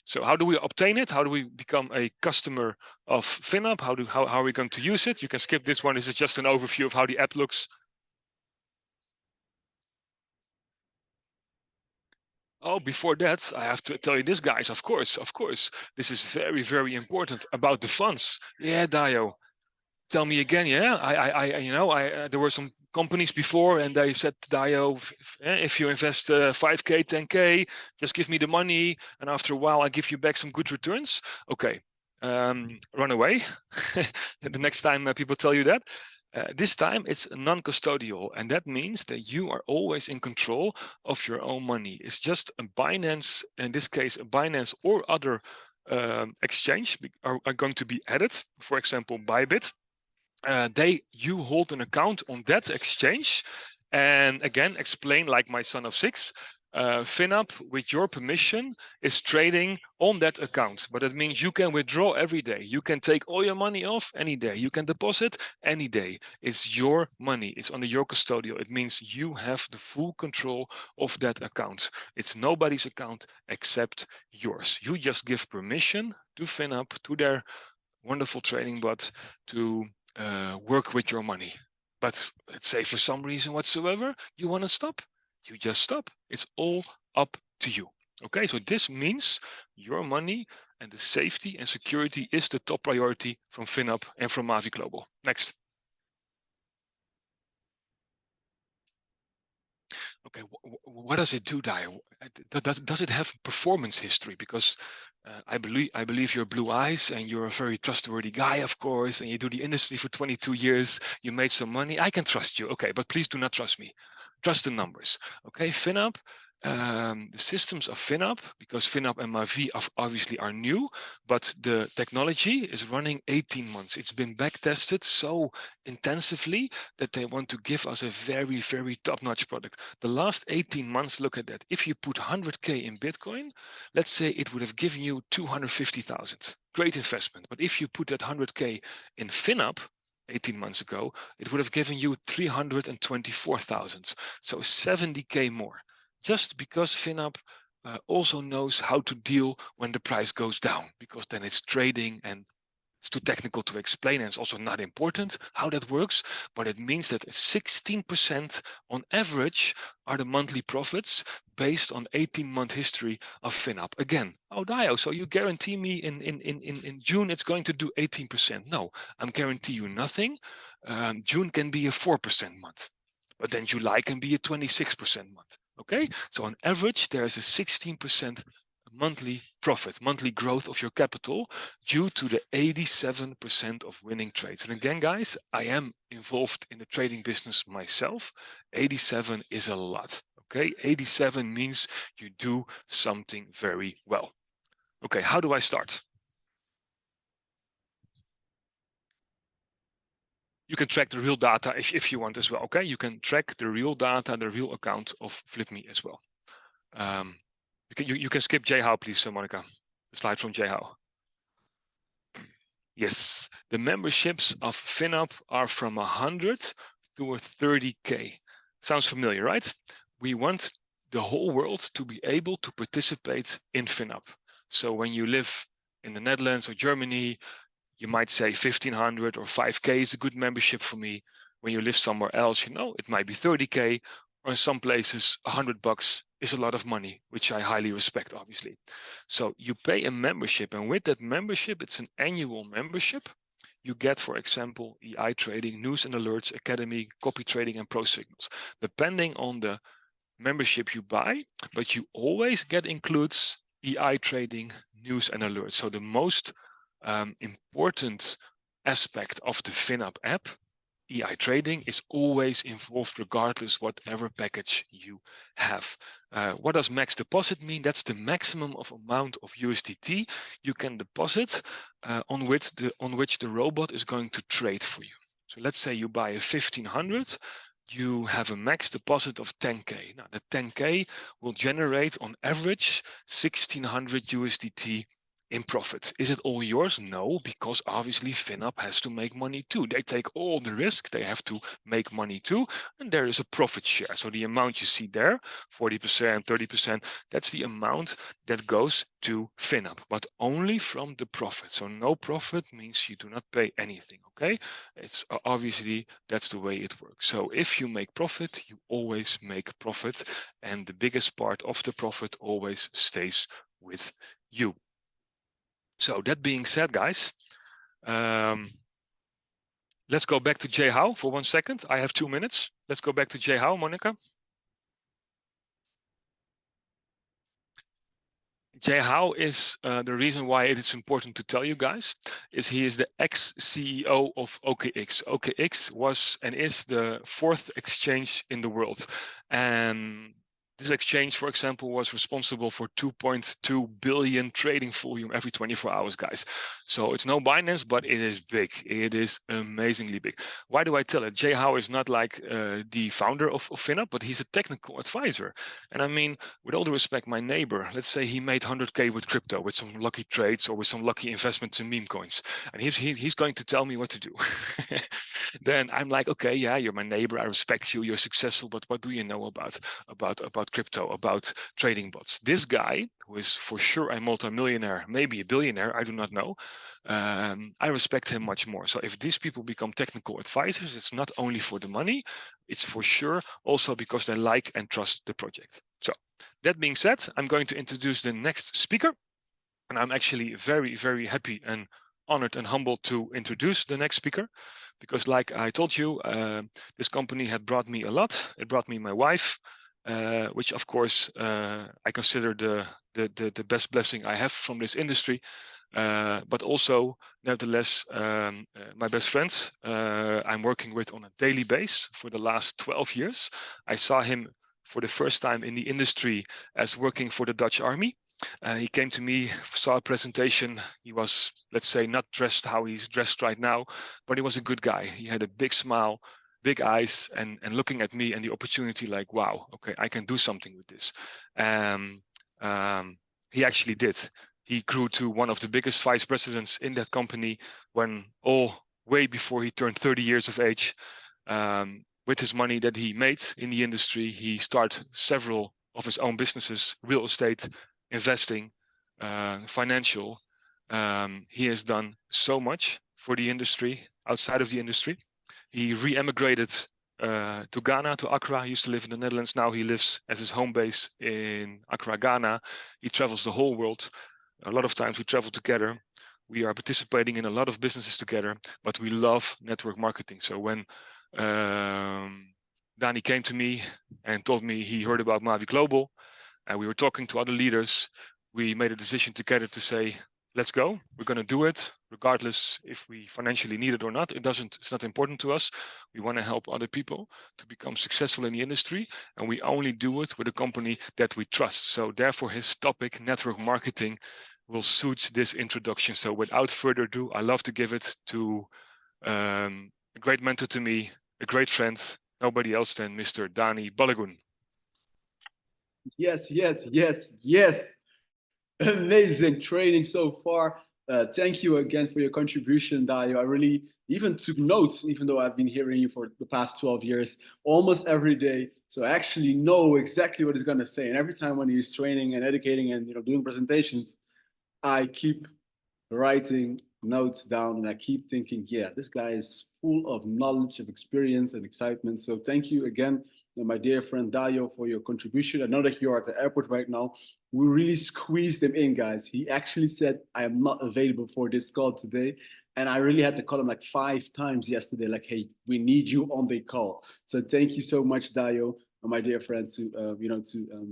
So how do we obtain it? How do we become a customer of FinUp? How are we going to use it? You can skip this one. This is just an overview of how the app looks. Oh, before that, I have to tell you this, guys. Of course, this is very, very important about the funds. Yeah, Dio. Tell me again. Yeah, there were some companies before, and they said, Dio, if you invest 5K, 10K, just give me the money, and after a while, I give you back some good returns. Okay, run away. The next time people tell you that. This time it's non-custodial, and that means that you are always in control of your own money. It's just a Binance, in this case, a Binance or other exchange are going to be added. For example, Bybit. You hold an account on that exchange, and again, explain like my son of 6. FinUp, with your permission, is trading on that account, but it means you can withdraw every day. You can take all your money off any day. You can deposit any day. It's your money. It's under your custodial. It means you have the full control of that account. It's nobody's account except yours. You just give permission to FinUp, to their wonderful trading bot, to work with your money. But let's say for some reason whatsoever you want to stop, you just stop. It's all up to you. Okay, so this means your money and the safety and security is the top priority from FinUp and from Mavi Global. Next. Okay, what does it do, Dio? Does it have performance history? Because I believe your blue eyes, and you're a very trustworthy guy, of course, and you do the industry for 22 years. You made some money. I can trust you. Okay, but please do not trust me. Trust the numbers. Okay, FinUp. The systems of FinUp, because FinUp and Mavi obviously are new, but the technology is running 18 months. It's been back tested so intensively that they want to give us a very, very top-notch product. The last 18 months, look at that. If you put 100K in Bitcoin, let's say it would have given you 250,000. Great investment. But if you put that 100K in FinUp 18 months ago, it would have given you 324,000. So 70K more. Just because FinUp also knows how to deal when the price goes down, because then it's trading and it's too technical to explain, and it's also not important how that works, but it means that 16% on average are the monthly profits based on 18-month history of FinUp. Again, oh, Dio, so you guarantee me in June it's going to do 18%. No, I'm guarantee you nothing. June can be a 4% month, but then July can be a 26% month. Okay, so on average, there is a 16% monthly profit, monthly growth of your capital due to the 87% of winning trades. And again, guys, I am involved in the trading business myself. 87 is a lot. Okay, 87 means you do something very well. Okay, how do I start? You can track the real data if you want as well. Okay, you can track the real data, the real account of FlipMe as well. You can skip Jehao, please, Monica. The slide from Jehao. Yes, the memberships of FinUp are from 100 to 30K. Sounds familiar, right? We want the whole world to be able to participate in FinUp. So when you live in the Netherlands or Germany, you might say 1500 or 5K is a good membership for me. When you live somewhere else, you know, it might be 30K, or in some places, $100 is a lot of money, which I highly respect, obviously. So you pay a membership, and with that membership, it's an annual membership. You get, for example, EI Trading, News and Alerts, Academy, Copy Trading, and Pro Signals, depending on the membership you buy, but you always get includes EI Trading, News and Alerts. So the most important aspect of the FinUp app, EI Trading, is always involved regardless whatever package you have. What does max deposit mean? That's the maximum of amount of USDT you can deposit on which the robot is going to trade for you. So let's say you buy a 1500, you have a max deposit of 10K. Now the 10K will generate on average 1600 USDT in profit. Is it all yours? No, because obviously FinUp has to make money too. They take all the risk, they have to make money too, and there is a profit share. So the amount you see there, 40%, 30%, that's the amount that goes to FinUp, but only from the profit. So no profit means you do not pay anything, okay? It's obviously, that's the way it works. So if you make profit, you always make profit, and the biggest part of the profit always stays with you. So that being said, guys, let's go back to Jehao for 1 second. I have 2 minutes. Let's go back to Jehao, Monica. Jehao is the reason why it is important to tell you guys is he is the ex-CEO of OKX. OKX was and is the 4th exchange in the world. And this exchange, for example, was responsible for 2.2 billion trading volume every 24 hours, guys. So it's no Binance, but it is big. It is amazingly big. Why do I tell it? Jehao is not like the founder of FinUp, but he's a technical advisor. And I mean, with all due respect, my neighbor, let's say he made 100K with crypto, with some lucky trades or with some lucky investments in meme coins, and he's going to tell me what to do. Then I'm like, okay, yeah, you're my neighbor, I respect you, you're successful, but what do you know about crypto, about trading bots? This guy, who is for sure a multimillionaire, maybe a billionaire, I do not know, I respect him much more. So if these people become technical advisors, it's not only for the money, it's for sure also because they like and trust the project. So that being said, I'm going to introduce the next speaker, and I'm actually very, very happy and honored and humbled to introduce the next speaker, because like I told you, this company had brought me a lot. It brought me my wife, which of course I consider the best blessing I have from this industry. But also, nevertheless, my best friends I'm working with on a daily basis for the last 12 years. I saw him for the first time in the industry as working for the Dutch Army. He came to me, saw a presentation. He was, let's say, not dressed how he's dressed right now, but he was a good guy. He had a big smile, big eyes, and looking at me and the opportunity like, wow, okay, I can do something with this. He actually did. He grew to one of the biggest vice presidents in that company when way before he turned 30 years of age. With his money that he made in the industry, he started several of his own businesses, real estate, investing, financial. He has done so much for the industry, outside of the industry. He re-emigrated to Ghana, to Accra. He used to live in the Netherlands. Now he lives as his home base in Accra, Ghana. He travels the whole world. A lot of times we travel together. We are participating in a lot of businesses together, but we love network marketing. So when Danny came to me and told me he heard about Mavi Global, and we were talking to other leaders, we made a decision together to say, let's go. We're going to do it regardless if we financially need it or not. It's not important to us. We want to help other people to become successful in the industry, and we only do it with a company that we trust. So therefore his topic, network marketing, will suit this introduction. So without further ado, I love to give it to a great mentor to me, a great friend, nobody else than Mr. Dani Balagun. Yes, yes, yes, yes. Amazing training so far. Thank you again for your contribution, Dayo. I really even took notes, even though I've been hearing you for the past 12 years, almost every day. So I actually know exactly what he's going to say. And every time when he's training and educating and doing presentations, I keep writing notes down and I keep thinking, yeah, this guy is full of knowledge, of experience and excitement. So thank you again, my dear friend Dayo, for your contribution. I know that you're at the airport right now. We really squeezed him in, guys. He actually said, I am not available for this call today. And I really had to call him like 5 times yesterday, like, hey, we need you on the call. So thank you so much, Dayo, my dear friend, to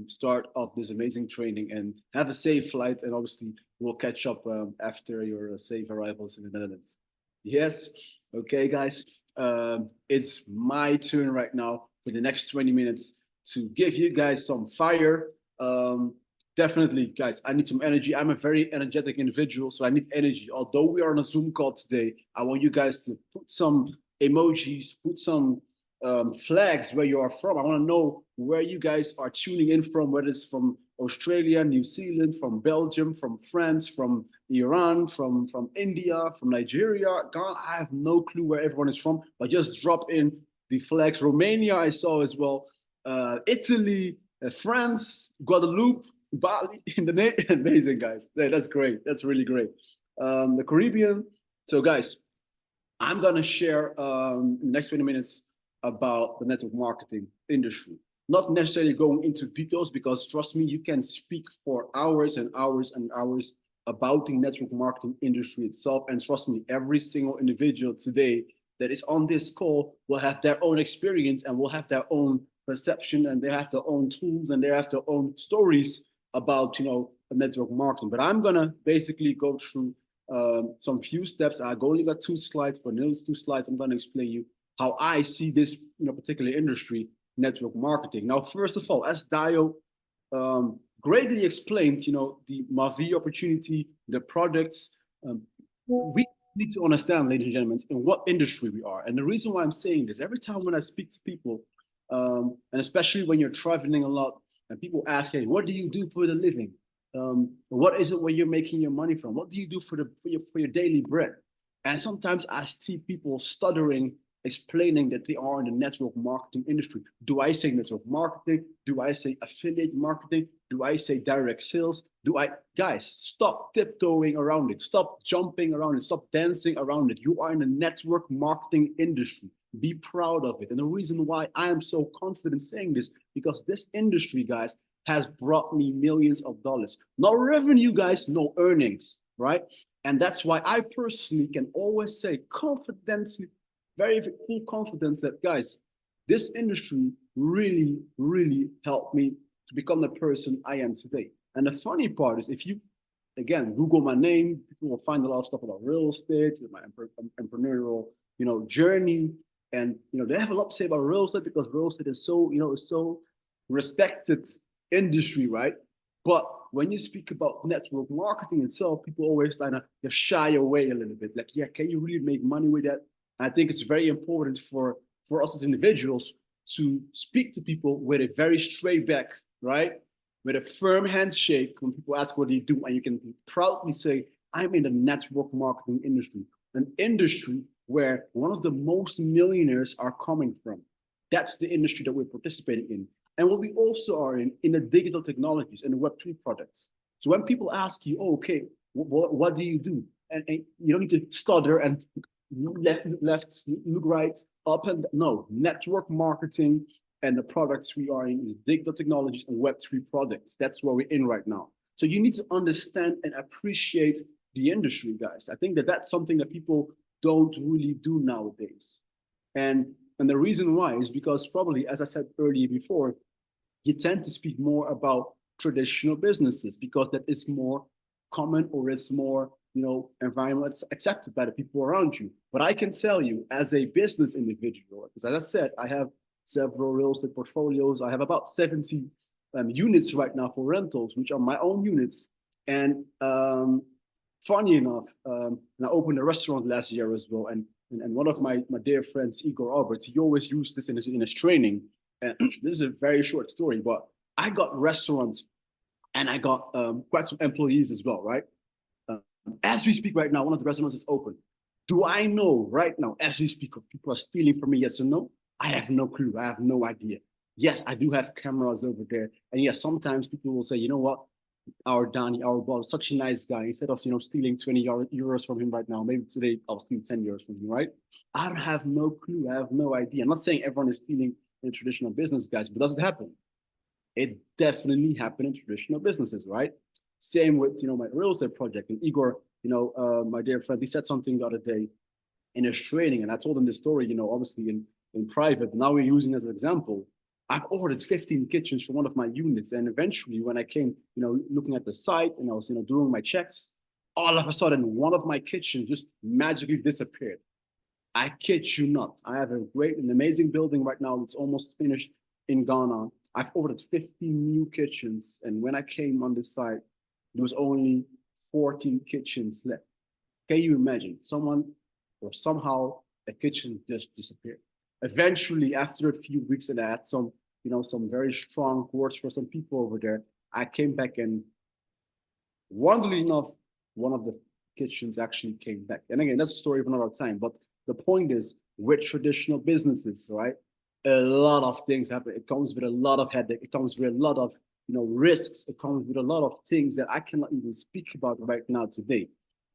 start off this amazing training, and have a safe flight. And obviously we'll catch up after your safe arrivals in the Netherlands. Yes. Okay, guys. It's my turn right now for the next 20 minutes to give you guys some fire. Definitely, guys, I need some energy. I'm a very energetic individual, so I need energy. Although we are on a Zoom call today, I want you guys to put some emojis, put some flags where you are from. I want to know where you guys are tuning in from, whether it's from Australia, New Zealand, from Belgium, from France, from Iran, from India, from Nigeria. God, I have no clue where everyone is from, but just drop in the flags. Romania, I saw as well. Italy, France, Guadeloupe, Bali, amazing, guys. Yeah, that's great. That's really great. The Caribbean. So, guys, I'm gonna share in the next 20 minutes about the network marketing industry. Not necessarily going into details, because trust me, you can speak for hours and hours and hours about the network marketing industry itself. And trust me, every single individual today that is on this call will have their own experience and will have their own perception, and they have their own tools and they have their own stories about network marketing. But I'm gonna basically go through some few steps. I've only got 2 slides, but in those 2 slides, I'm gonna explain you how I see this particular industry, network marketing. Now, first of all, as Dayo greatly explained, the Mavi opportunity, the products, we need to understand, ladies and gentlemen, in what industry we are. And the reason why I'm saying this, every time when I speak to people, and especially when you're traveling a lot, and people ask, hey, what do you do for the living? What is it where you're making your money from? What do you do for your daily bread? And sometimes I see people stuttering, explaining that they are in the network marketing industry. Do I say network marketing? Do I say affiliate marketing? Do I say direct sales? Guys, stop tiptoeing around it. Stop jumping around it. Stop dancing around it. You are in the network marketing industry. Be proud of it. And the reason why I am so confident saying this, because this industry, guys, has brought me millions of dollars. No revenue, guys, no earnings, right? And that's why I personally can always say confidently, very full confidence, that, guys, this industry really, really helped me to become the person I am today. And the funny part is, if you, again, Google my name, people will find a lot of stuff about real estate, my entrepreneurial, journey. And, they have a lot to say about real estate, because real estate is so, is so respected industry, right? But when you speak about network marketing itself, people always kind of shy away a little bit. Like, yeah, can you really make money with that? I think it's very important for us as individuals to speak to people with a very straight back, right? With a firm handshake when people ask what do you do, and you can proudly say, I'm in the network marketing industry, an industry where one of the most millionaires are coming from. That's the industry that we're participating in. And what we also are in the digital technologies and the Web3 products. So when people ask you, oh, okay, what do you do? And you don't need to stutter and left, look right, up and no, network marketing and the products we are in is digital technologies and Web3 products. That's where we're in right now. So you need to understand and appreciate the industry, guys. I think that that's something that people don't really do nowadays. And the reason why is because probably, as I said earlier before, you tend to speak more about traditional businesses because that is more common or it's more, environment accepted by the people around you. But I can tell you, as a business individual, because as I said, I have several real estate portfolios. I have about 70 units right now for rentals, which are my own units. And funny enough, and I opened a restaurant last year as well. And one of my dear friends, Igor Albert, he always used this in his training. And this is a very short story, but I got restaurants and I got quite some employees as well, right? As we speak right now, one of the restaurants is open. Do I know right now, as we speak, if people are stealing from me, yes or no? I have no clue. I have no idea. Yes, I do have cameras over there. And yes, sometimes people will say, you know what? Our Danny, our boss, such a nice guy. Instead of, stealing 20 euros from him right now, maybe today I'll steal 10 euros from him, right? I have no clue. I have no idea. I'm not saying everyone is stealing in traditional business, guys, but does it happen? It definitely happened in traditional businesses, right? Same with, my real estate project. And Igor, my dear friend, he said something the other day in his training, and I told him this story, obviously in private. Now we're using as an example. I've ordered 15 kitchens for one of my units, and eventually, when I came, looking at the site and I was, doing my checks, all of a sudden, one of my kitchens just magically disappeared. I kid you not. I have an amazing building right now that's almost finished in Ghana. I've ordered 50 new kitchens, and when I came on this site, there was only 14 kitchens left. Can you imagine? Someone or somehow a kitchen just disappeared. Eventually, after a few weeks, and I had some very strong words for some people over there, I came back, and wonderfully enough, one of the kitchens actually came back. And again, that's a story of another time. But the point is, with traditional businesses, right? A lot of things happen. It comes with a lot of headache. It comes with a lot of risks. It comes with a lot of things that I cannot even speak about right now today.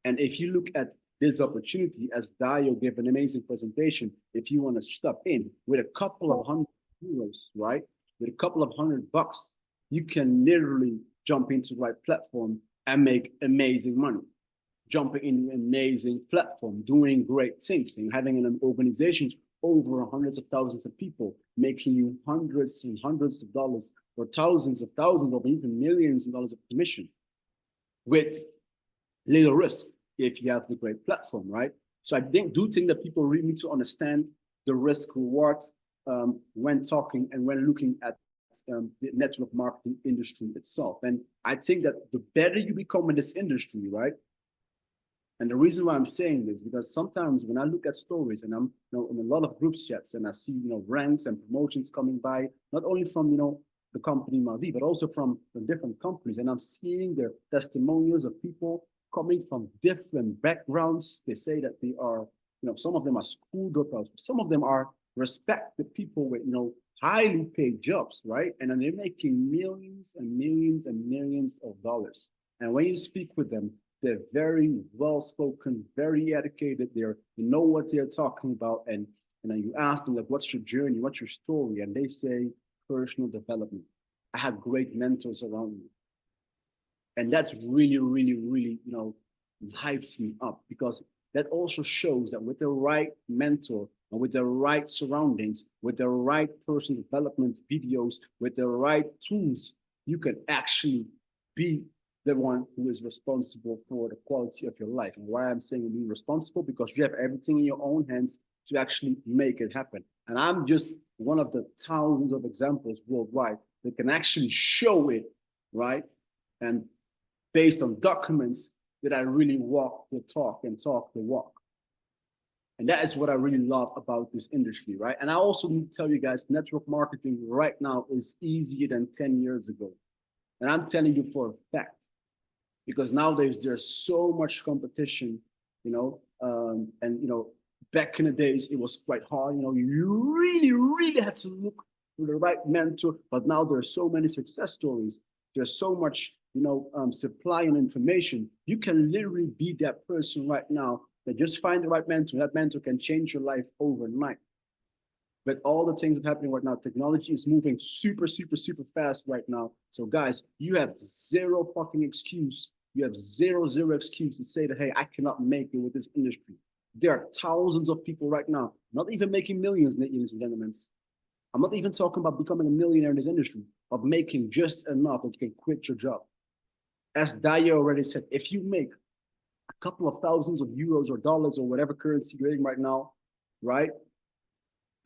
And if you look at this opportunity, as Dayo gave an amazing presentation, if you want to step in with a couple of €100, right? With a couple of $100, you can literally jump into the right platform and make amazing money. Jumping in an amazing platform, doing great things, and having an organization over hundreds of thousands of people, making you hundreds and hundreds of dollars, or thousands of thousands, or even millions of dollars of commission, with little risk if you have the great platform, right? So I do think that people really need to understand the risk reward when talking and when looking at the network marketing industry itself. And I think that the better you become in this industry, right? And the reason why I'm saying this, because sometimes when I look at stories, and I'm in a lot of groups chats, and I see ranks and promotions coming by, not only from the company Maldi, but also from different companies, and I'm seeing the testimonials of people coming from different backgrounds. They say that they are, some of them are school dropouts, some of them are respected people with highly paid jobs, right? And then they're making millions and millions and millions of dollars. And when you speak with them, they're very well-spoken, very educated. They know what they're talking about. And then you ask them, like, what's your journey? What's your story? And they say, personal development. I had great mentors around me. And that's really, really, really, hypes me up, because that also shows that with the right mentor and with the right surroundings, with the right personal development videos, with the right tools, you can actually be the one who is responsible for the quality of your life. And why I'm saying being responsible, because you have everything in your own hands to actually make it happen. And I'm just one of the thousands of examples worldwide that can actually show it, right? And based on documents that I really walk the talk and talk the walk. And that is what I really love about this industry, right? And I also need to tell you guys, network marketing right now is easier than 10 years ago. And I'm telling you for a fact, because nowadays there's so much competition, back in the days, it was quite hard. You really, really had to look for the right mentor, but now there's so many success stories. There's so much, supply and information. You can literally be that person right now that just find the right mentor. That mentor can change your life overnight. But all the things that are happening right now, technology is moving super, super, super fast right now. So guys, you have zero fucking excuse. You have zero excuse to say that, hey, I cannot make it with this industry. There are thousands of people right now, not even making millions, ladies and gentlemen. I'm not even talking about becoming a millionaire in this industry, of making just enough that you can quit your job as Daya already said, if you make a couple of thousands of euros or dollars or whatever currency you're in right now, right?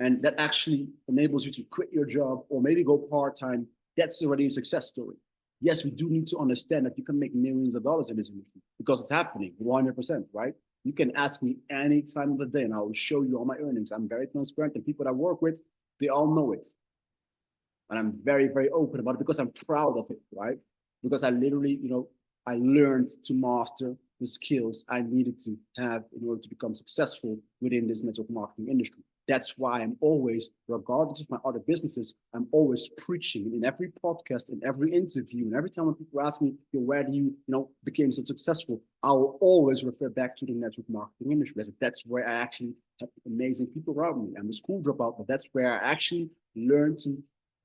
And that actually enables you to quit your job or maybe go part-time, that's already a success story. Yes, we do need to understand that you can make millions of dollars in this industry because it's happening 100%, right? You can ask me any time of the day and I will show you all my earnings. I'm very transparent and people that I work with, they all know it. And I'm very, very open about it because I'm proud of it, right? Because I literally, I learned to master the skills I needed to have in order to become successful within this network marketing industry. That's why I'm always, regardless of my other businesses, I'm always preaching in every podcast, in every interview, and every time when people ask me, where do you, became so successful, I will always refer back to the network marketing industry. That's where I actually have amazing people around me. I'm a school dropout, but that's where I actually learned to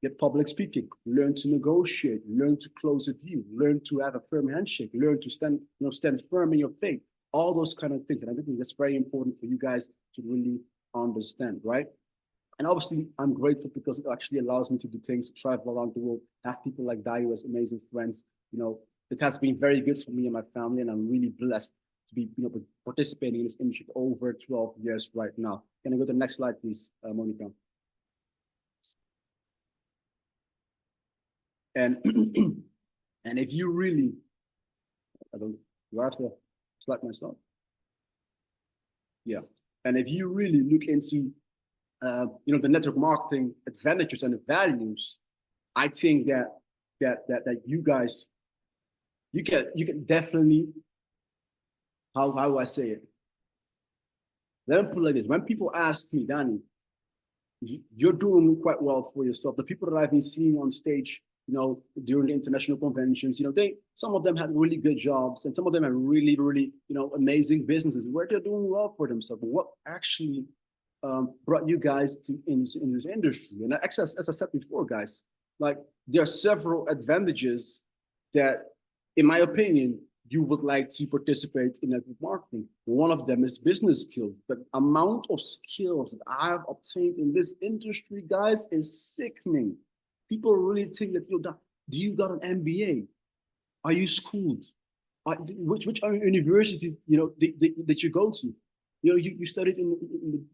get public speaking, learn to negotiate, learn to close a deal, learn to have a firm handshake, learn to stand firm in your faith, all those kind of things. And I think that's very important for you guys to really understand, right? And obviously, I'm grateful because it actually allows me to do things, travel around the world, have people like Dayo as amazing friends. It has been very good for me and my family, and I'm really blessed to be participating in this industry over 12 years right now. Can I go to the next slide, please, Monica? And and if you really, do I have to slide myself? Yeah. And if you really look into, the network marketing advantages and the values, I think that you guys, you can definitely, how do I say it? Let me put it like this. When people ask me, Danny, you're doing quite well for yourself. The people that I've been seeing on stage, during the international conventions, some of them had really good jobs and some of them have really, really, amazing businesses where they're doing well for themselves. But what actually brought you guys in this industry? And as I said before, guys, like there are several advantages that, in my opinion, you would like to participate in network marketing. One of them is business skills. The amount of skills that I have obtained in this industry, guys, is sickening. People really think that, do you got an MBA? Are you schooled? Which university, that you go to? You studied in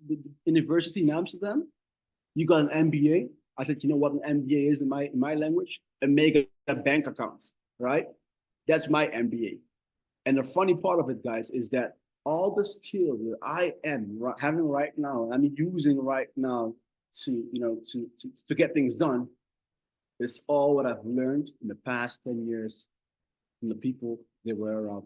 the university in Amsterdam? You got an MBA? I said, you know what an MBA is in my language? A mega bank account, right? That's my MBA. And the funny part of it, guys, is that all the skills that I am having right now, I'm using right now to get things done, it's all what I've learned in the past 10 years from the people that were around.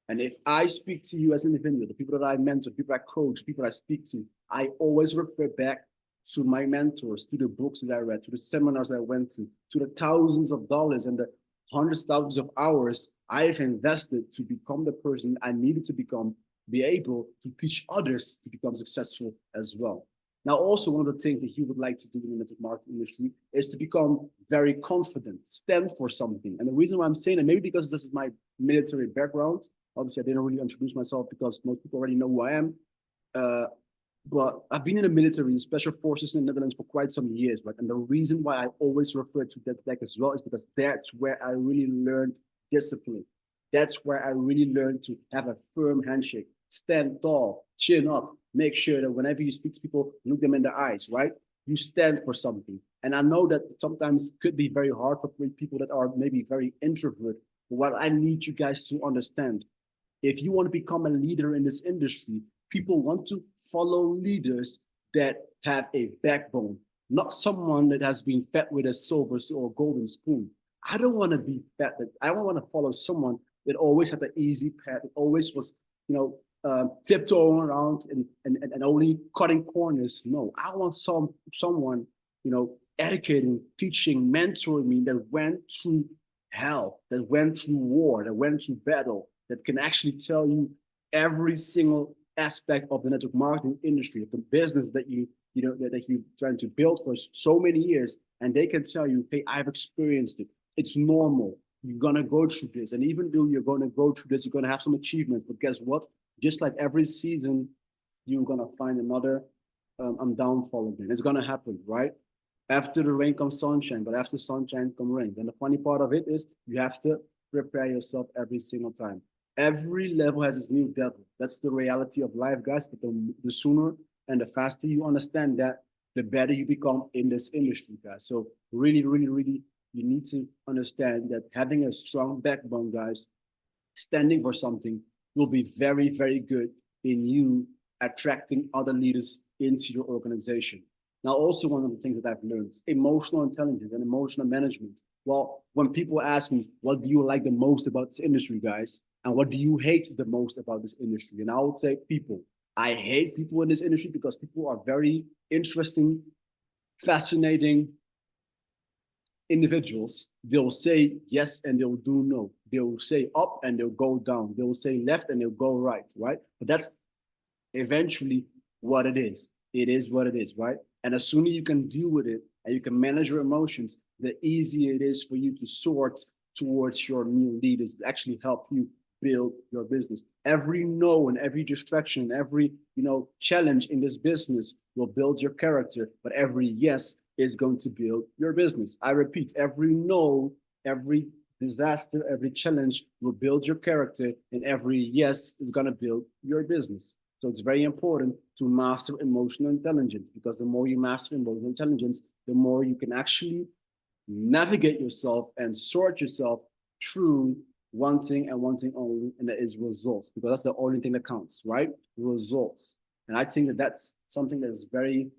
And if I speak to you as an individual, the people that I mentor, people I coach, people I speak to, I always refer back to my mentors, to the books that I read, to the seminars I went to the thousands of dollars and the hundreds of thousands of hours I've invested to become the person I needed to become, be able to teach others to become successful as well. Now, also one of the things that he would like to do in the network marketing industry is to become very confident, stand for something. And the reason why I'm saying that, maybe because this is my military background, obviously I didn't really introduce myself because most people already know who I am. But I've been in the military, in special forces in the Netherlands for quite some years, right? And the reason why I always refer to that as well is because that's where I really learned discipline. That's where I really learned to have a firm handshake, stand tall, chin up, make sure that whenever you speak to people, look them in the eyes, right? You stand for something. And I know that sometimes it could be very hard for people that are maybe very introvert. But what I need you guys to understand, if you want to become a leader in this industry, people want to follow leaders that have a backbone, not someone that has been fed with a silver or golden spoon. I don't want to be fed. I don't want to follow someone that always had the easy path, that always was, tiptoeing around and only cutting corners. No, I want someone, educating, teaching, mentoring me that went through hell, that went through war, that went through battle, that can actually tell you every single aspect of the network marketing industry, of the business that that you're trying to build for so many years, and they can tell you, hey, I've experienced it. It's normal. You're gonna go through this, and even though you're gonna go through this, you're gonna have some achievements. But guess what? Just like every season, you're gonna find another downfall again. It's gonna happen, right? After the rain comes sunshine, but after sunshine comes rain. And the funny part of it is you have to prepare yourself every single time. Every level has its new devil. That's the reality of life, guys. But the sooner and the faster you understand that, the better you become in this industry, guys. So really, really, really, you need to understand that having a strong backbone, guys, standing for something will be very, very good in you attracting other leaders into your organization. Now, also one of the things that I've learned, emotional intelligence and emotional management. Well, when people ask me, what do you like the most about this industry, guys? And what do you hate the most about this industry? And I would say people. I hate people in this industry because people are very interesting, fascinating individuals. They'll say yes and they'll do no. They'll say up and they'll go down. They'll say left and they'll go right, right? But that's eventually what it is. It is what it is, right? And as soon as you can deal with it and you can manage your emotions, the easier it is for you to sort towards your new leaders that actually help you build your business. Every no and every distraction, every challenge in this business will build your character, but every yes is going to build your business. I repeat, every no, every disaster, every challenge will build your character, and every yes is going to build your business. So it's very important to master emotional intelligence, because the more you master emotional intelligence, the more you can actually navigate yourself and sort yourself through one thing and one thing only, and that is results, because that's the only thing that counts, right? Results. And I think that that's something that is very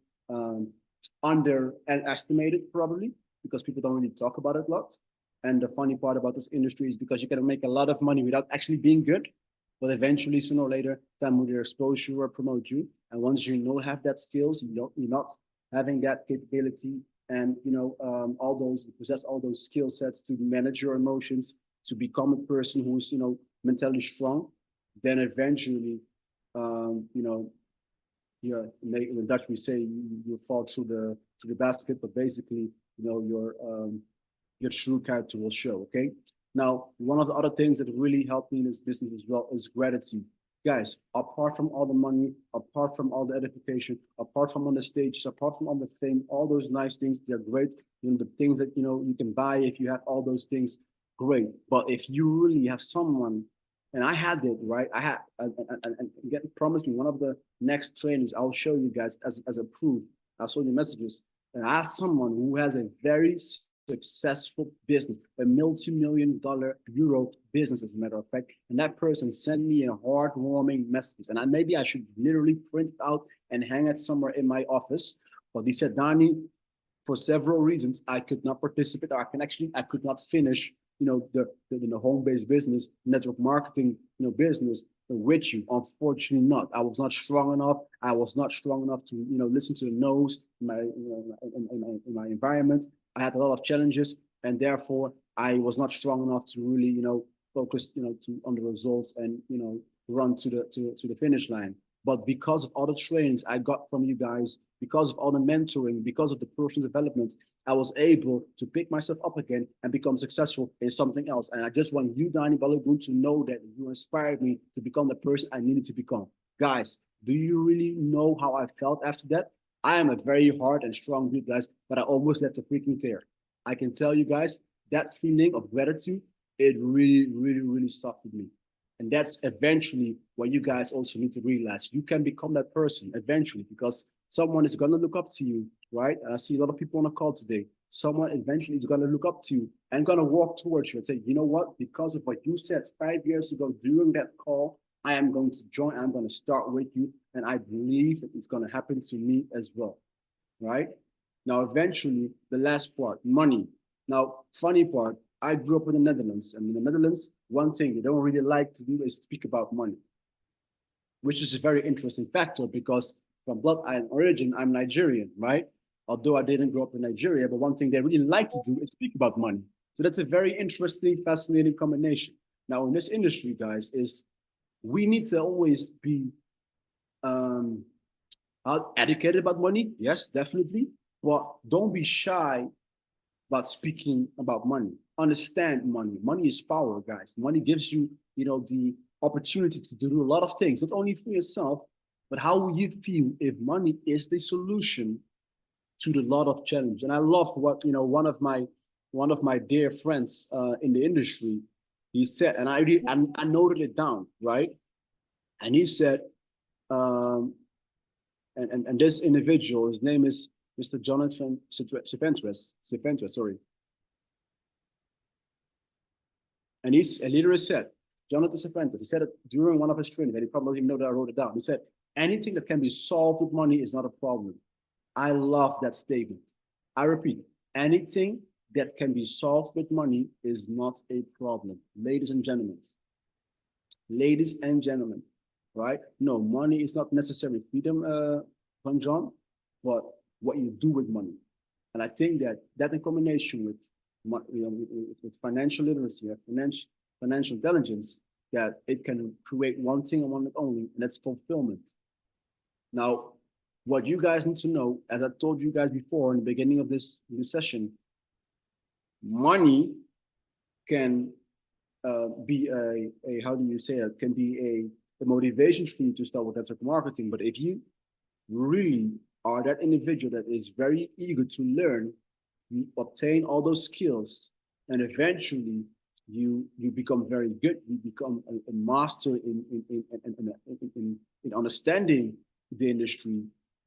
underestimated, probably, because people don't really talk about it a lot. And the funny part about this industry is because you can make a lot of money without actually being good, but eventually, sooner or later, time will either expose you or promote you. And once you don't have that skills, you're not having that capability, and all those, possess all those skill sets to manage your emotions, to become a person who's mentally strong, then eventually, in Dutch we say you fall through the basket, but basically, your true character will show. Okay. Now, one of the other things that really helped me in this business as well is gratitude. Guys, apart from all the money, apart from all the edification, apart from on the stages, apart from all the fame, all those nice things, they're great. The things that you can buy, if you have all those things, great. But if you really have someone, and I had it, right? I had, and get promised me one of the next trainings, I'll show you guys as a proof. I'll show you messages. And I asked someone who has a very successful business, a multi-million-dollar euro business, as a matter of fact. And that person sent me a heartwarming message. And maybe I should literally print it out and hang it somewhere in my office. But he said, Danny, for several reasons, I could not participate, or I could not finish, the home-based business, network marketing, business with you. Unfortunately not. I was not strong enough. I was not strong enough to, listen to the no's in my environment. I had a lot of challenges, and therefore I was not strong enough to really, focus, on the results and, run to the finish line. But because of all the trainings I got from you guys, because of all the mentoring, because of the personal development, I was able to pick myself up again and become successful in something else. And I just want you, Danny Balogun, to know that you inspired me to become the person I needed to become. Guys, do you really know how I felt after that? I am a very hard and strong dude, guys, but I almost left a freaking tear. I can tell you guys, that feeling of gratitude, it really, really, really softened me. And that's eventually what you guys also need to realize. You can become that person eventually, because someone is going to look up to you, right? And I see a lot of people on the call today. Someone eventually is going to look up to you and going to walk towards you and say, you know what? Because of what you said 5 years ago during that call, I am going to join. I'm going to start with you. And I believe that it's going to happen to me as well, right? Now, eventually, the last part, money. Now, funny part, I grew up in the Netherlands. And in the Netherlands, one thing they don't really like to do is speak about money, which is a very interesting factor, because from blood and origin, I'm Nigerian, right? Although I didn't grow up in Nigeria, but one thing they really like to do is speak about money. So that's a very interesting, fascinating combination. Now, in this industry, guys, is we need to always be educated about money. Yes, definitely. But don't be shy about speaking about money. Understand money. Money is power, guys. Money gives you, the opportunity to do a lot of things, not only for yourself, but how will you feel if money is the solution to the lot of challenge? And I love what, one of my dear friends in the industry, He said, and I noted it down, right? And he said, and this individual, his name is Mr. Jonathan Cifuentes, sorry. And he literally said, Jonathan Cifuentes, he said it during one of his trainings, and he probably didn't know that I wrote it down. He said, anything that can be solved with money is not a problem. I love that statement. I repeat, anything that can be solved with money is not a problem. Ladies and gentlemen, right? No, money is not necessarily freedom, Van John, but what you do with money. And I think that in combination with, with financial literacy, financial intelligence, that it can create one thing and one only, and that's fulfillment. Now, what you guys need to know, as I told you guys before in the beginning of this session, money can be a how do you say it? Can be a motivation for you to start with network marketing. But if you really are that individual that is very eager to learn, you obtain all those skills, and eventually you become very good. You become a master in understanding the industry.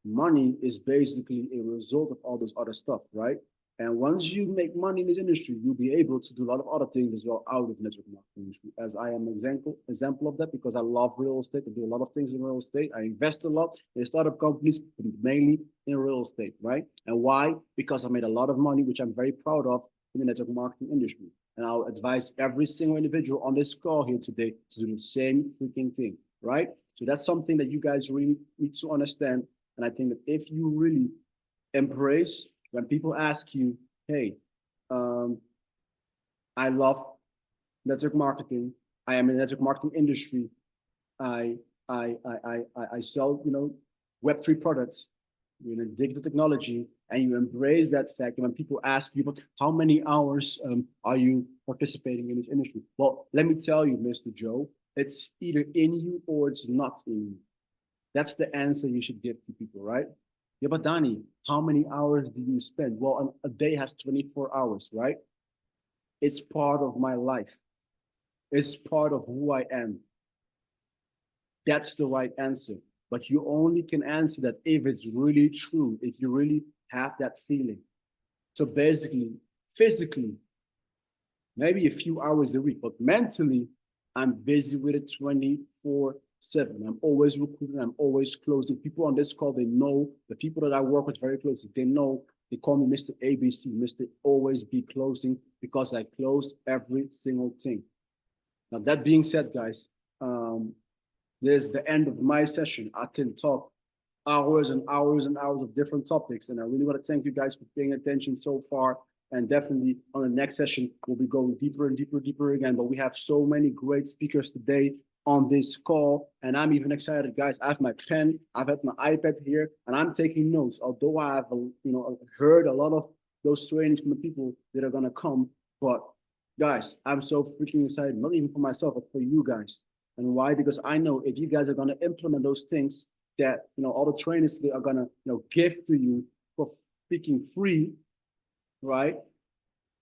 Money is basically a result of all this other stuff, right? And once you make money in this industry, you'll be able to do a lot of other things as well out of network marketing industry. As I am an example of that, because I love real estate. I do a lot of things in real estate. I invest a lot in startup companies, mainly in real estate, right? And why? Because I made a lot of money, which I'm very proud of in the network marketing industry. And I'll advise every single individual on this call here today to do the same freaking thing, right? So that's something that you guys really need to understand. And I think that if you really embrace, when people ask you, hey, I love network marketing. I am in the network marketing industry. I sell, Web3 products, digital technology, and you embrace that fact. And when people ask you, but how many hours are you participating in this industry? Well, let me tell you, Mr. Joe, it's either in you or it's not in you. That's the answer you should give to people, right? Yeah, but Danny, how many hours do you spend? Well, a day has 24 hours, right? It's part of my life. It's part of who I am. That's the right answer. But you only can answer that if it's really true, if you really have that feeling. So basically, physically, maybe a few hours a week, but mentally, I'm busy with it 24/7. I'm always recruiting, I'm always closing. People on this call, they know, the people that I work with very closely, they know, they call me Mr. ABC, Mr. Always Be Closing, because I close every single thing. Now, that being said, guys, there's the end of my session. I can talk hours and hours and hours of different topics, and I really want to thank you guys for paying attention so far. And definitely on the next session, we'll be going deeper and deeper again. But we have so many great speakers today on this call, and I'm even excited, guys. I have my pen, I've had my iPad here, and I'm taking notes. Although I have, heard a lot of those trainings from the people that are gonna come, but guys, I'm so freaking excited. Not even for myself, but for you guys. And why? Because I know if you guys are gonna implement those things that all the trainers they are gonna give to you for freaking free, right?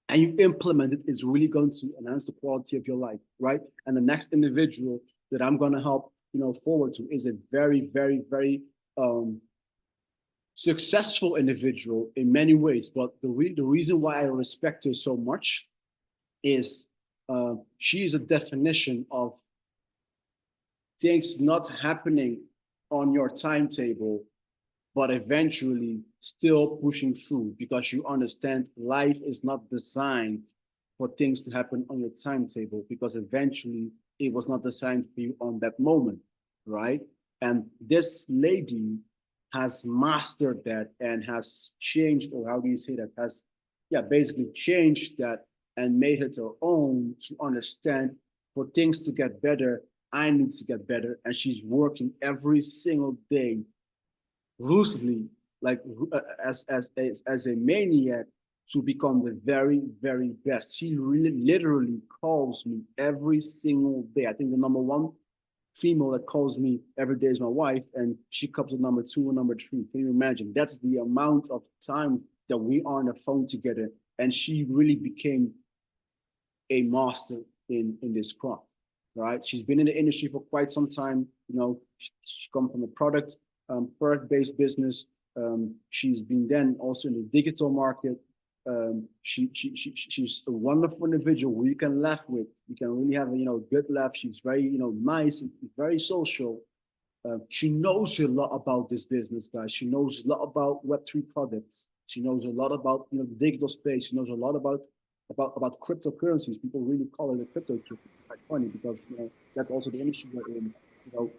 And you implement it, it's really going to enhance the quality of your life, right? And the next individual that I'm going to help, forward to is a very, very, very successful individual in many ways. But the reason why I respect her so much is she is a definition of things not happening on your timetable, but eventually still pushing through, because you understand life is not designed for things to happen on your timetable, because eventually it was not designed for you on that moment, right? And this lady has mastered that and has changed, or how do you say that, has basically changed that and made it her own to understand for things to get better, I need to get better. And she's working every single day ruthlessly, like as a maniac, to become the very, very best. She really literally calls me every single day. I think the #1 female that calls me every day is my wife, and she comes at #2 and #3. Can you imagine? That's the amount of time that we are on the phone together. And she really became a master in this craft, right? She's been in the industry for quite some time. You know, she comes from a product-based business. She's been then also in the digital market. She's a wonderful individual who you can laugh with. You can really have a, you know, good laugh. She's very, you know, nice and very social. She knows a lot about this business, guys. She knows a lot about Web3 products. She knows a lot about, you know, the digital space. She knows a lot about cryptocurrencies. People really call it a crypto. It's quite funny because, you know, that's also the industry we're in. You know,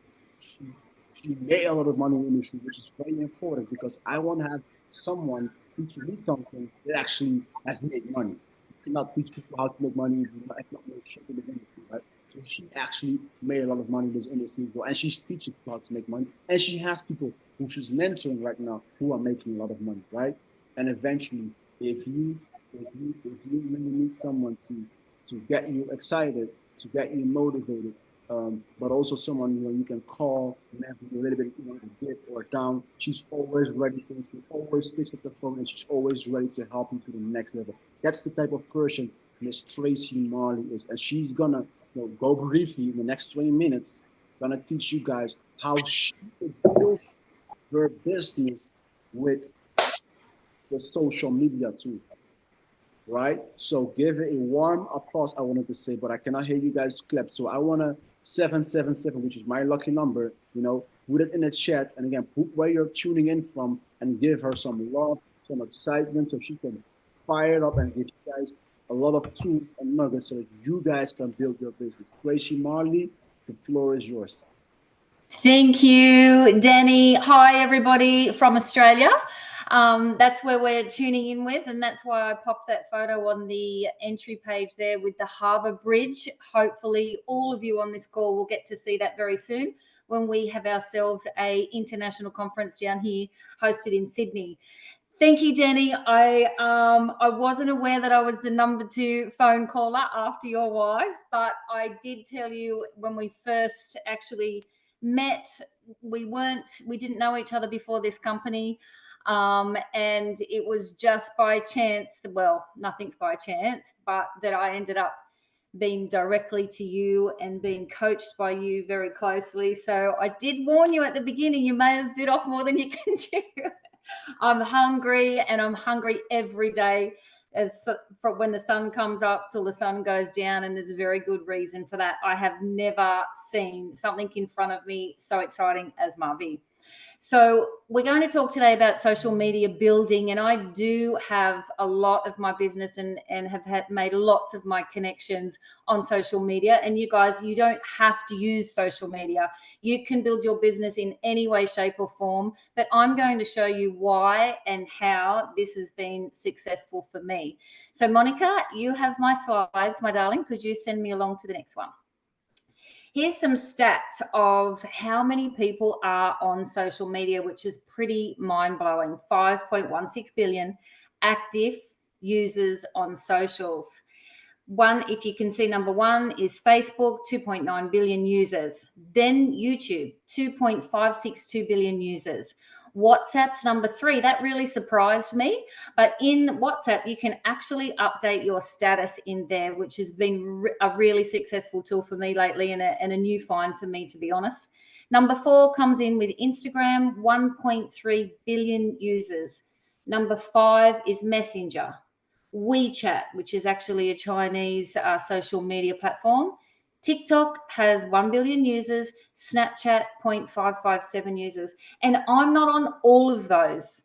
she made a lot of money in the industry, which is very important because I want to have someone teaching me something that actually has made money. You cannot teach people how to make money if you not make shit in this industry, right? So she actually made a lot of money in this industry as well, and she's teaching people how to make money. And she has people who she's mentoring right now who are making a lot of money, right? And eventually, if you really need someone to get you excited, to get you motivated, but also someone, you know, you can call whenever you're a little bit, you know, a dip or down. She's always ready for you. She always picks up the phone and she's always ready to help you to the next level. That's the type of person Miss Tracy Marley is, and she's gonna, you know, go briefly in the next 20 minutes, gonna teach you guys how she is building her business with the social media too, right? So give it a warm applause, I wanted to say, but I cannot hear you guys clap. So I want to 777, which is my lucky number, you know, put it in the chat. And again, put where you're tuning in from and give her some love, some excitement so she can fire it up and give you guys a lot of tools and nuggets so that you guys can build your business. Tracy Marley, the floor is yours. Thank you, Danny. Hi, everybody from Australia. That's where we're tuning in with, and that's why I popped that photo on the entry page there with the Harbour Bridge. Hopefully all of you on this call will get to see that very soon when we have ourselves a international conference down here hosted in Sydney. Thank you, Danny. I wasn't aware that I was the number 2 phone caller after your wife, but I did tell you when we first actually met, we didn't know each other before this company. And it was just by chance, well, nothing's by chance, but that I ended up being directly to you and being coached by you very closely. So I did warn you at the beginning, you may have bit off more than you can chew. I'm hungry, and I'm hungry every day from when the sun comes up till the sun goes down, and there's a very good reason for that. I have never seen something in front of me so exciting as Marvi. So we're going to talk today about social media building, and I do have a lot of my business and have made lots of my connections on social media. And you guys, you don't have to use social media. You can build your business in any way, shape or form, but I'm going to show you why and how this has been successful for me. So Monica, you have my slides, my darling. Could you send me along to the next one? Here's some stats of how many people are on social media, which is pretty mind-blowing. 5.16 billion active users on socials. If you can see, number 1 is Facebook, 2.9 billion users. Then YouTube, 2.562 billion users. WhatsApp's number 3. That really surprised me. But in WhatsApp, you can actually update your status in there, which has been a really successful tool for me lately and a new find for me, to be honest. Number 4 comes in with Instagram, 1.3 billion users. Number 5 is Messenger. WeChat, which is actually a Chinese social media platform. TikTok has 1 billion users, Snapchat 0.557 users. And I'm not on all of those.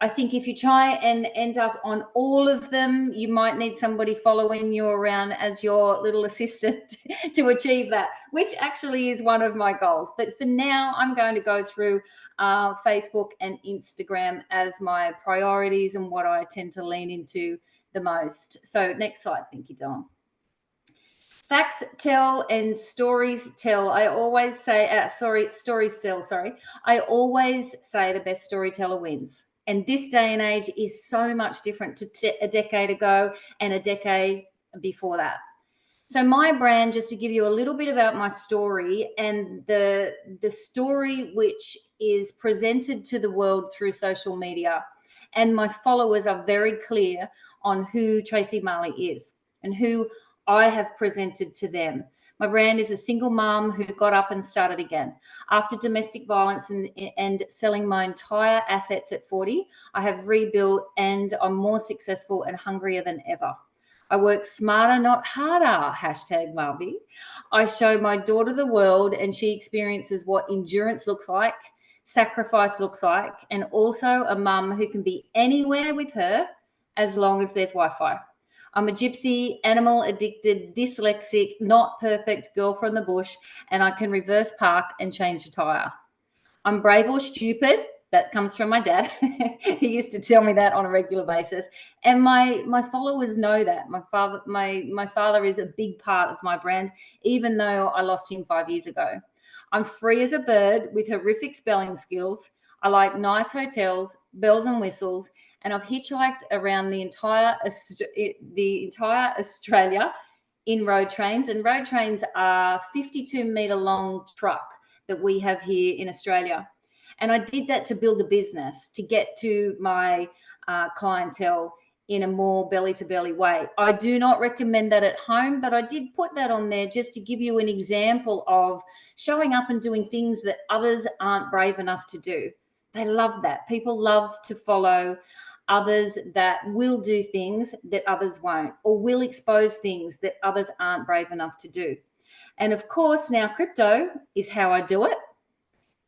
I think if you try and end up on all of them, you might need somebody following you around as your little assistant to achieve that, which actually is one of my goals. But for now, I'm going to go through Facebook and Instagram as my priorities and what I tend to lean into the most. So next slide. Thank you, Don. Facts tell and stories tell. I always say, stories tell, sorry. I always say the best storyteller wins. And this day and age is so much different to a decade ago and a decade before that. So my brand, just to give you a little bit about my story and the story which is presented to the world through social media. And my followers are very clear on who Tracy Marley is and who I have presented to them. My brand is a single mum who got up and started again. After domestic violence and selling my entire assets at 40, I have rebuilt and I'm more successful and hungrier than ever. I work smarter, not harder, hashtag Marby. I show my daughter the world and she experiences what endurance looks like, sacrifice looks like, and also a mum who can be anywhere with her as long as there's Wi-Fi. I'm a gypsy, animal addicted, dyslexic, not perfect girl from the bush, and I can reverse park and change a tire. I'm brave or stupid. That comes from my dad. He used to tell me that on a regular basis. And my followers know that. My father is a big part of my brand, even though I lost him 5 years ago. I'm free as a bird with horrific spelling skills. I like nice hotels, bells and whistles, and I've hitchhiked around the entire Australia in road trains. And road trains are 52-meter long truck that we have here in Australia. And I did that to build a business, to get to my clientele in a more belly-to-belly way. I do not recommend that at home, but I did put that on there just to give you an example of showing up and doing things that others aren't brave enough to do. They love that. People love to follow others that will do things that others won't, or will expose things that others aren't brave enough to do. And of course, now crypto is how I do it.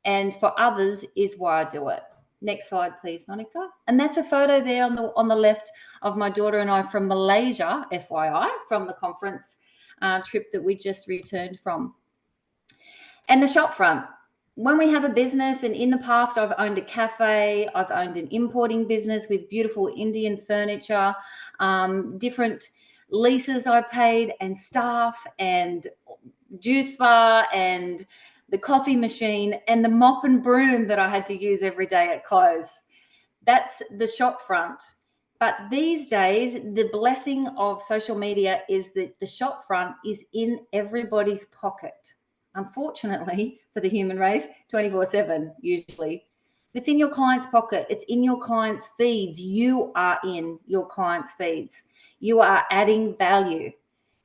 And for others is why I do it. Next slide, please, Monica. And that's a photo there on the left of my daughter and I from Malaysia, FYI, from the conference trip that we just returned from. And the shop front. When we have a business, and in the past I've owned a cafe, I've owned an importing business with beautiful Indian furniture, different leases I paid, and staff, and juice bar, and the coffee machine, and the mop and broom that I had to use every day at close. That's the shop front. But these days, the blessing of social media is that the shop front is in everybody's pocket. Unfortunately, for the human race, 24/7 usually. It's in your client's pocket. It's in your client's feeds. You are in your client's feeds. You are adding value.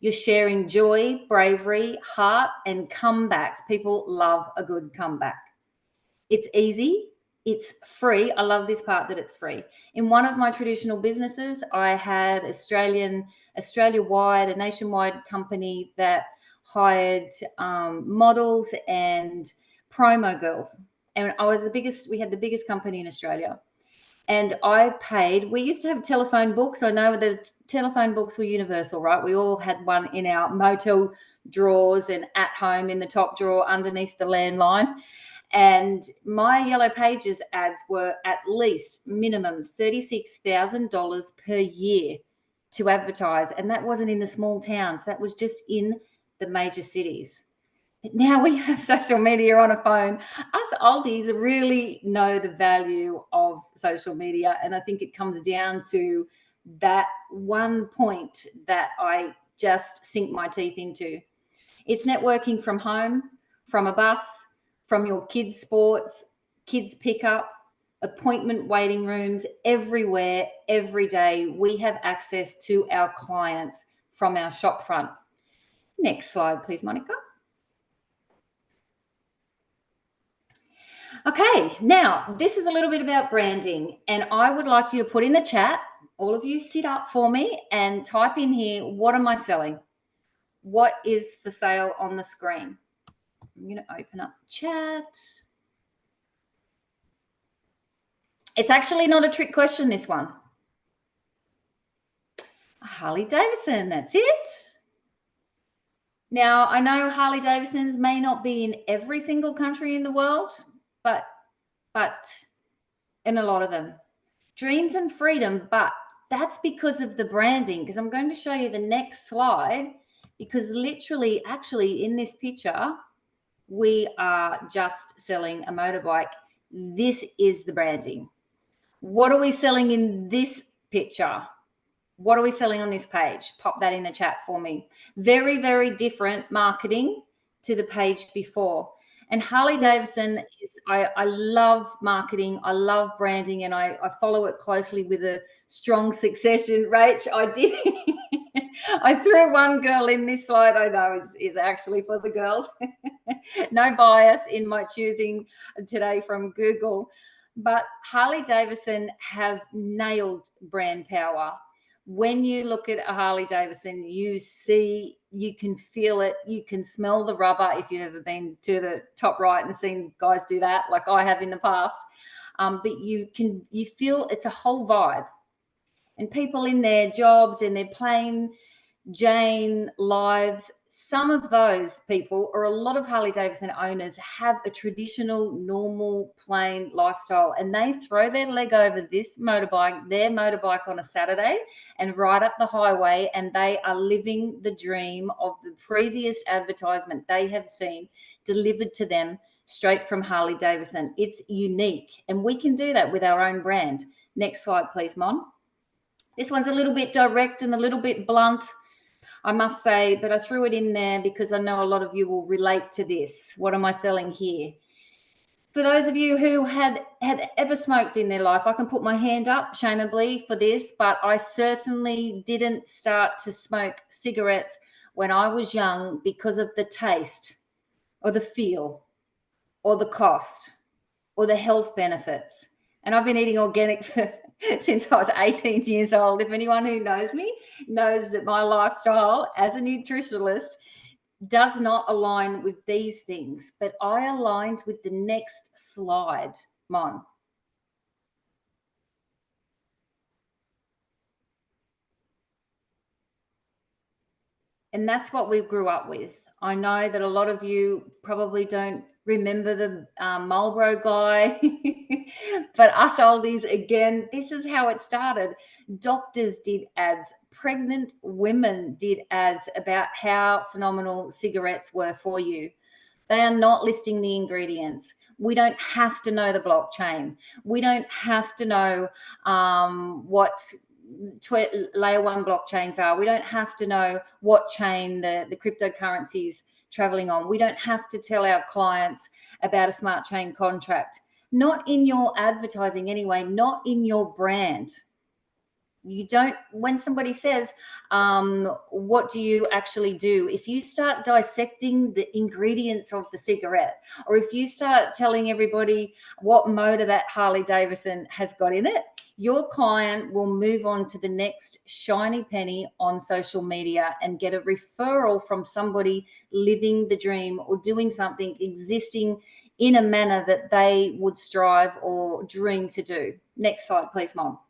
You're sharing joy, bravery, heart, and comebacks. People love a good comeback. It's easy. It's free. I love this part that it's free. In one of my traditional businesses, I had Australia-wide, a nationwide company that hired models and promo girls. And we had the biggest company in Australia. And I paid, we used to have telephone books. I know the telephone books were universal, right? We all had one in our motel drawers and at home in the top drawer underneath the landline. And my Yellow Pages ads were at least minimum $36,000 per year to advertise. And that wasn't in the small towns. That was just in the major cities. But now we have social media on a phone. Us oldies really know the value of social media. And I think it comes down to that one point that I just sink my teeth into. It's networking from home, from a bus, from your kids' sports, kids' pickup, appointment waiting rooms, everywhere, every day. We have access to our clients from our shop front. Next slide, please, Monica. Okay, now this is a little bit about branding, and I would like you to put in the chat, all of you sit up for me and type in here, what am I selling? What is for sale on the screen? I'm going to open up chat. It's actually not a trick question, this one. Harley Davidson, that's it. Now, I know Harley Davidsons may not be in every single country in the world, but in a lot of them. Dreams and freedom, but that's because of the branding, because I'm going to show you the next slide, because literally, actually, in this picture, we are just selling a motorbike. This is the branding. What are we selling in this picture? What are we selling on this page? Pop that in the chat for me. Very, very different marketing to the page before. And Harley Davidson is, I love marketing, I love branding, and I follow it closely with a strong succession. Rach, I did I threw one girl in. This slide I know is actually for the girls. No bias in my choosing today from Google. But Harley Davidson have nailed brand power. When you look at a Harley Davidson, you see, you can feel it, you can smell the rubber if you've ever been to the top right and seen guys do that like I have in the past. But you feel it's a whole vibe. And people in their jobs and their plain Jane lives, some of those people, or a lot of Harley Davidson owners, have a traditional, normal, plain lifestyle, and they throw their leg over their motorbike on a Saturday and ride up the highway, and they are living the dream of the previous advertisement they have seen delivered to them straight from Harley Davidson. It's unique, and we can do that with our own brand. Next slide, please, Mon. This one's a little bit direct and a little bit blunt, I must say, but I threw it in there because I know a lot of you will relate to this. What am I selling here? For those of you who had ever smoked in their life, I can put my hand up shameably for this, but I certainly didn't start to smoke cigarettes when I was young because of the taste or the feel or the cost or the health benefits. And I've been eating organic since I was 18 years old. If anyone who knows me knows that my lifestyle as a nutritionalist does not align with these things, but I aligned with the next slide, Mon. And that's what we grew up with. I know that a lot of you probably don't remember the Marlboro guy, but us oldies, again, this is how it started. Doctors did ads, pregnant women did ads about how phenomenal cigarettes were for you. They are not listing the ingredients. We don't have to know the blockchain. We don't have to know what layer one blockchains are. We don't have to know what chain the cryptocurrencies traveling on. We don't have to tell our clients about a smart chain contract. Not in your advertising anyway, not in your brand. You don't, when somebody says, what do you actually do? If you start dissecting the ingredients of the cigarette, or if you start telling everybody what motor that Harley Davidson has got in it, your client will move on to the next shiny penny on social media and get a referral from somebody living the dream or doing something, existing in a manner that they would strive or dream to do. Next slide, please, Mom.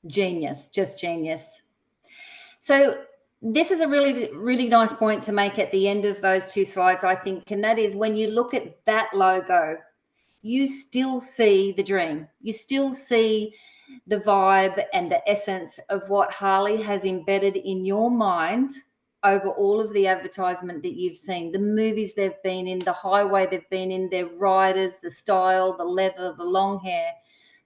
Genius, just genius. So this is a really, really nice point to make at the end of those two slides, I think, and that is when you look at that logo, you still see the dream. You still see the vibe and the essence of what Harley has embedded in your mind over all of the advertisement that you've seen, the movies they've been in, the highway they've been in, their riders, the style, the leather, the long hair.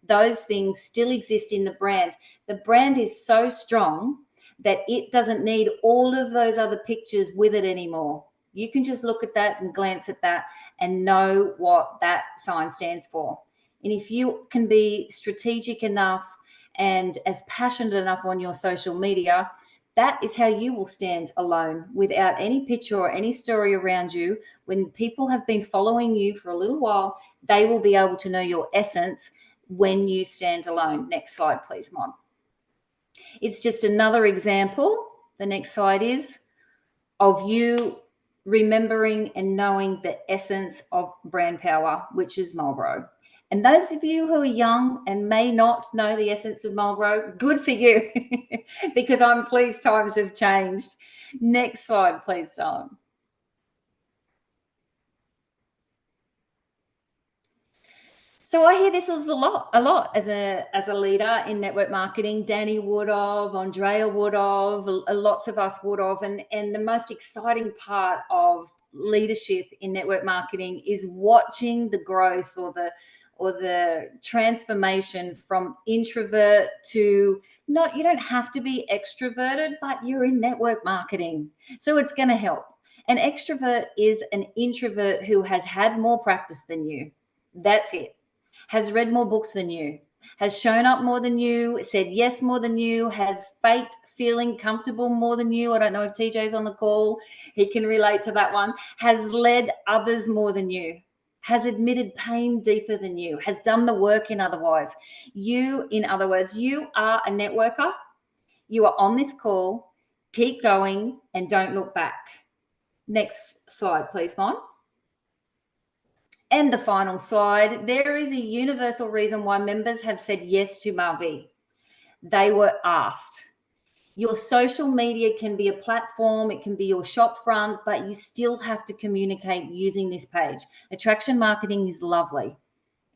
Those things still exist in the brand. The brand is so strong that it doesn't need all of those other pictures with it anymore. You can just look at that and glance at that and know what that sign stands for. And if you can be strategic enough and as passionate enough on your social media, that is how you will stand alone without any picture or any story around you. When people have been following you for a little while, they will be able to know your essence when you stand alone. Next slide, please, Mon. It's just another example. The next slide is of you remembering and knowing the essence of brand power, which is Marlboro. And those of you who are young and may not know the essence of Marlboro, good for you, because I'm pleased times have changed. Next slide, please, darling. So I hear this a lot as a leader in network marketing. Danny Woodov, Andrea Woodov, lots of us Woodov, and the most exciting part of leadership in network marketing is watching the growth or the transformation from introvert to not. You don't have to be extroverted, but you're in network marketing, so it's going to help. An extrovert is an introvert who has had more practice than you. That's it. Has read more books than you, has shown up more than you, said yes more than you, has faked feeling comfortable more than you. I don't know if TJ's on the call. He can relate to that one. Has led others more than you, has admitted pain deeper than you, has done the work in other words. In other words, you are a networker. You are on this call. Keep going and don't look back. Next slide, please, Mon. And the final slide, there is a universal reason why members have said yes to Mavi. They were asked. Your social media can be a platform, it can be your shop front, but you still have to communicate using this page. Attraction marketing is lovely.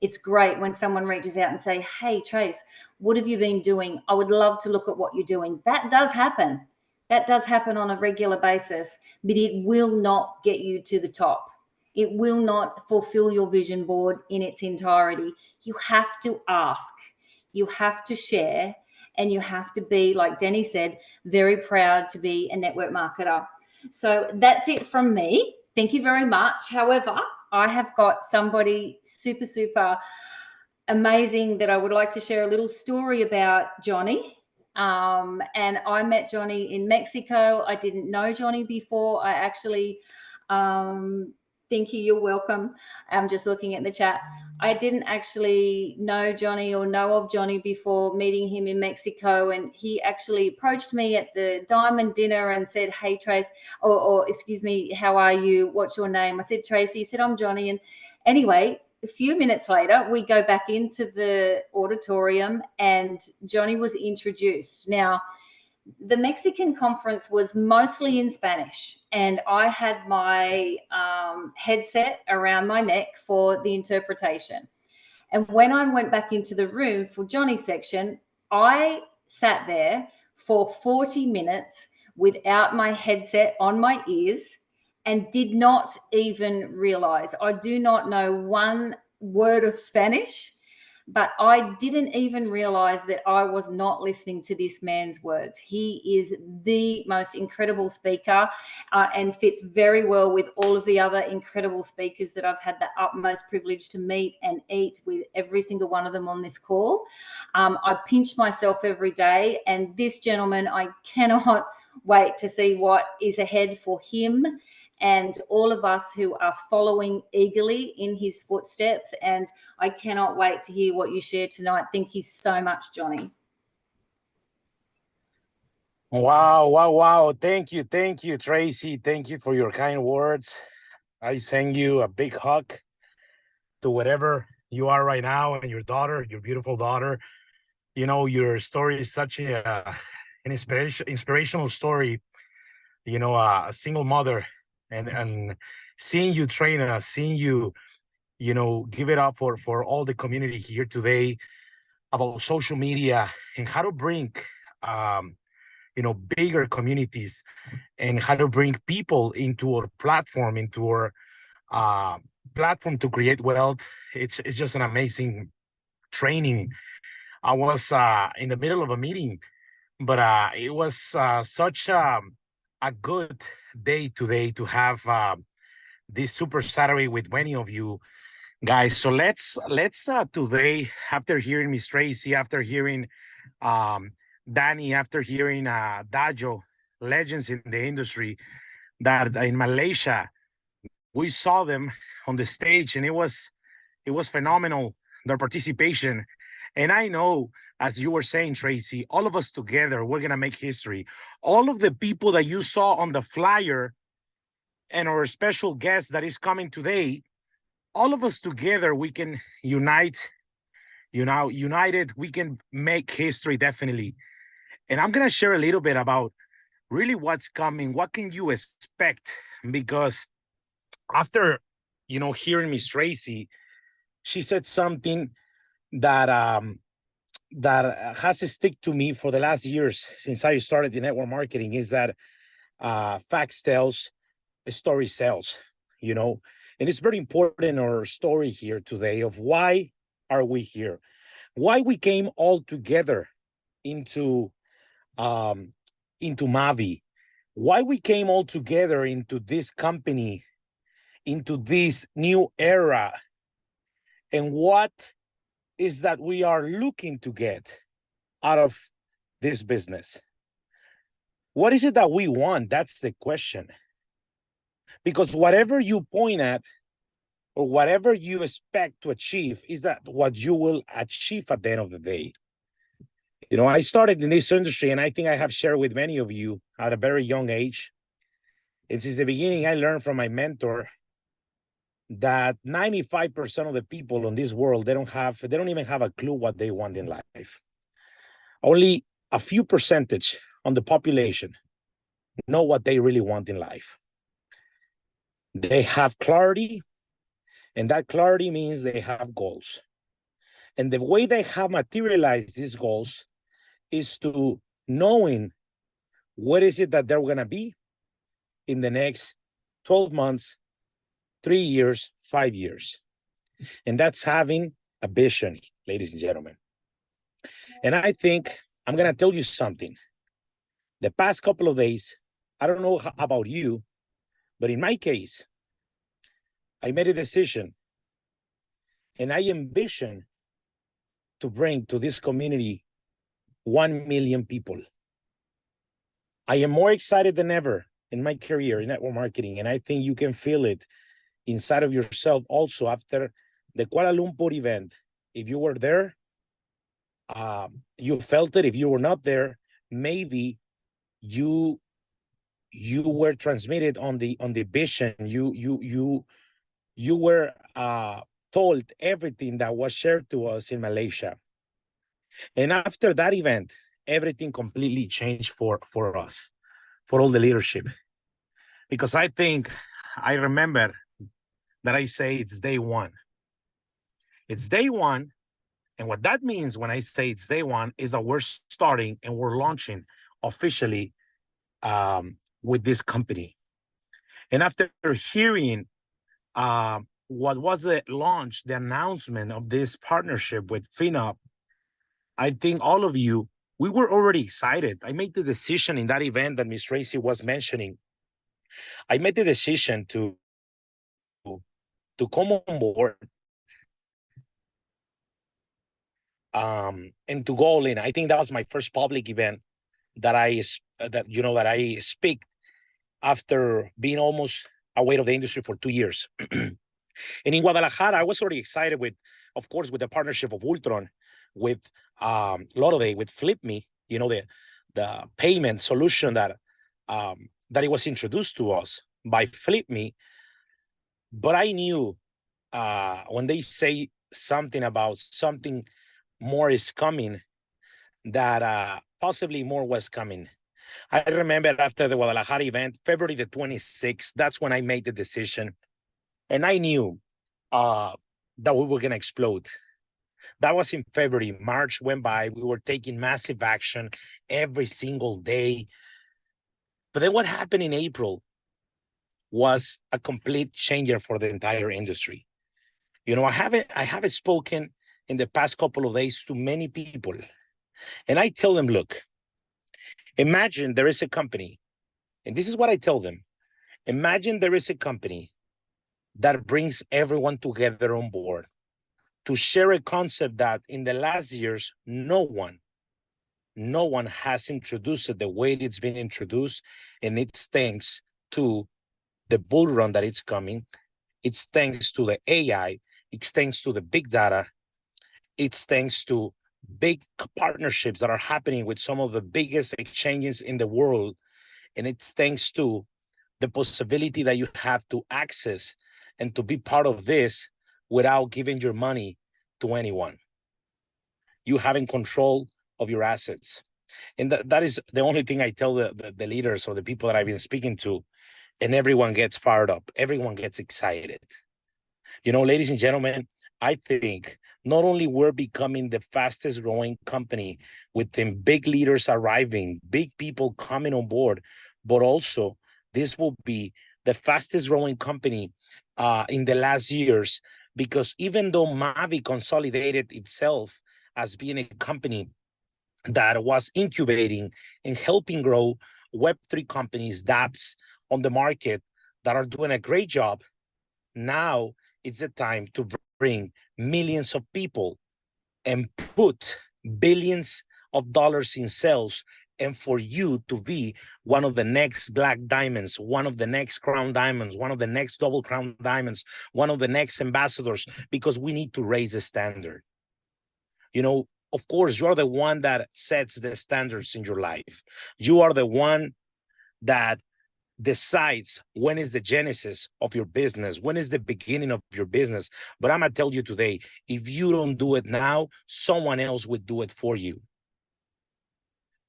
It's great when someone reaches out and say, hey, Trace, what have you been doing? I would love to look at what you're doing. That does happen. That does happen on a regular basis, but it will not get you to the top. It will not fulfill your vision board in its entirety. You have to ask, you have to share, and you have to be, like Denny said, very proud to be a network marketer. So that's it from me. Thank you very much. However, I have got somebody super, super amazing that I would like to share a little story about Johnny. And I met Johnny in Mexico. I didn't know Johnny before. I actually, thank you, you're welcome. I'm just looking at the chat. I didn't actually know Johnny or know of Johnny before meeting him in Mexico. And he actually approached me at the Diamond dinner and said, hey, Trace, or excuse me, how are you? What's your name? I said, Tracy. He said, I'm Johnny. And anyway, a few minutes later, we go back into the auditorium and Johnny was introduced. Now, the Mexican conference was mostly in Spanish, and I had my headset around my neck for the interpretation. And when I went back into the room for Johnny's section, I sat there for 40 minutes without my headset on my ears and did not even realize. I do not know one word of Spanish, but I didn't even realize that I was not listening to this man's words. He is the most incredible speaker and fits very well with all of the other incredible speakers that I've had the utmost privilege to meet and eat with, every single one of them on this call. I pinch myself every day, and this gentleman, I cannot wait to see what is ahead for him and all of us who are following eagerly in his footsteps. And I cannot wait to hear what you share tonight. Thank you so much, Johnny. Wow. Thank you, Tracy. Thank you for your kind words. I send you a big hug to wherever you are right now, and your daughter, your beautiful daughter. You know, your story is such an inspirational story. You know, a single mother, and seeing you train us, seeing you, you know, give it up for all the community here today about social media and how to bring, you know, bigger communities and how to bring people into our platform, platform to create wealth. It's just an amazing training. I was in the middle of a meeting, but it was such a good day today to have this Super Saturday with many of you guys. So let's today, after hearing Miss Tracy, after hearing Danny, after hearing Dajo, legends in the industry, that in Malaysia we saw them on the stage, and it was phenomenal, their participation. And I know, as you were saying, Tracy, all of us together, we're going to make history. All of the people that you saw on the flyer and our special guest that is coming today, all of us together, we can unite, united, we can make history, definitely. And I'm going to share a little bit about really what's coming. What can you expect? Because after, you know, hearing Miss Tracy, she said something that has stick to me for the last years since I started in network marketing, is that facts tells, story sells, you know. And it's very important, our story here today, of why are we here, why we came all together into Mavi, why we came all together into this company, into this new era, and what is that we are looking to get out of this business? What is it that we want? That's the question. Because whatever you point at or whatever you expect to achieve is that what you will achieve at the end of the day. You know, I started in this industry, and I think I have shared with many of you at a very young age. And since the beginning, I learned from my mentor that 95% of the people in this world, they don't even have a clue what they want in life. Only a few percentage on the population know what they really want in life. They have clarity, and that clarity means they have goals. And the way they have materialized these goals is to knowing what is it that they're going to be in the next 12 months, 3 years, 5 years. And that's having a vision, ladies and gentlemen. And I think I'm going to tell you something. The past couple of days, I don't know about you, but in my case, I made a decision, and I envision to bring to this community 1 million people. I am more excited than ever in my career in network marketing, and I think you can feel it inside of yourself also after the Kuala Lumpur event. If you were there, you felt it. If you were not there, maybe you were transmitted on the vision. You were told everything that was shared to us in Malaysia. And after that event, everything completely changed for us, for all the leadership. Because I remember that I say it's day one. It's day one. And what that means when I say it's day one is that we're starting and we're launching officially with this company. And after hearing what was the launch, the announcement of this partnership with FinUp, I think all of you, we were already excited. I made the decision in that event that Ms. Tracy was mentioning. I made the decision to come on board and to go all in. I think that was my first public event that I speak after being almost away of the industry for 2 years. And in Guadalajara, I was already excited with, of course, with the partnership of Ultron, with Lottoday, with FlipMe, the payment solution that it was introduced to us by FlipMe. But I knew when they say something about something more is coming, that possibly more was coming. I remember after the Guadalajara event, February the 26th, that's when I made the decision. And I knew that we were going to explode. That was in February. March went by. We were taking massive action every single day. But then what happened in April was a complete changer for the entire industry. I haven't spoken in the past couple of days to many people. And I tell them, look, imagine there is a company, and this is what I tell them. Imagine there is a company that brings everyone together on board to share a concept that in the last years, no one has introduced it the way it's been introduced. And it's thanks to the bull run that it's coming. It's thanks to the AI. It's thanks to the big data. It's thanks to big partnerships that are happening with some of the biggest exchanges in the world. And it's thanks to the possibility that you have to access and to be part of this without giving your money to anyone. You having control of your assets. And that is the only thing I tell the leaders or the people that I've been speaking to, and everyone gets fired up. Everyone gets excited. Ladies and gentlemen, I think not only we're becoming the fastest growing company with them big leaders arriving, big people coming on board, but also this will be the fastest growing company in the last years, because even though Mavi consolidated itself as being a company that was incubating and helping grow Web3 companies, dApps on the market that are doing a great job, now it's the time to bring millions of people and put billions of dollars in sales, and for you to be one of the next Black Diamonds, one of the next Crown Diamonds, one of the next Double Crown Diamonds, one of the next ambassadors, because we need to raise the standard. You know, of course, you're the one that sets the standards in your life. You are the one that decides when is the genesis of your business, when is the beginning of your business. But I'm gonna tell you today, if you don't do it now, someone else would do it for you.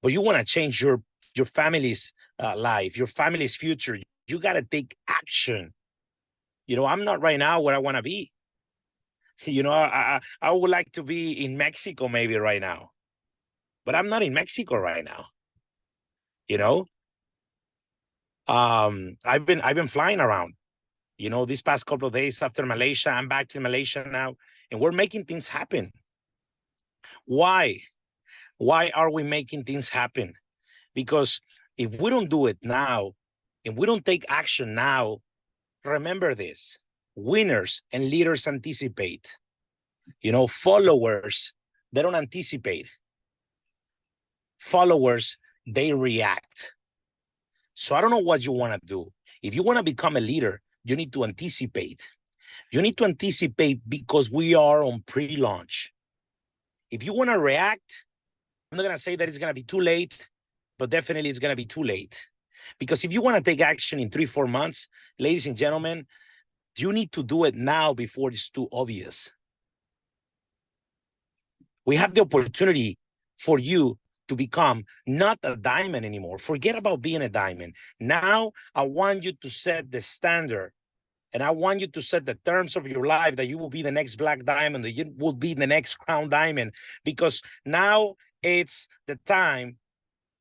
But you want to change your family's life, your family's future. You got to take action. You know, I'm not right now where I want to be. You know, I would like to be in Mexico maybe right now, but I'm not in Mexico right now. You know, I've been flying around. You know, these past couple of days after Malaysia, I'm back in Malaysia now, and we're making things happen. Why? Why are we making things happen? Because if we don't do it now, and we don't take action now, remember this: winners and leaders anticipate. You know, followers, they don't anticipate. Followers, they react. So I don't know what you want to do. If you want to become a leader, you need to anticipate. You need to anticipate because we are on pre-launch. If you want to react, I'm not going to say that it's going to be too late, but definitely it's going to be too late. Because if you want to take action in 3-4 months, ladies and gentlemen, you need to do it now before it's too obvious. We have the opportunity for you to become not a diamond anymore. Forget about being a diamond. Now, I want you to set the standard, and I want you to set the terms of your life that you will be the next Black Diamond, that you will be the next Crown Diamond, because now it's the time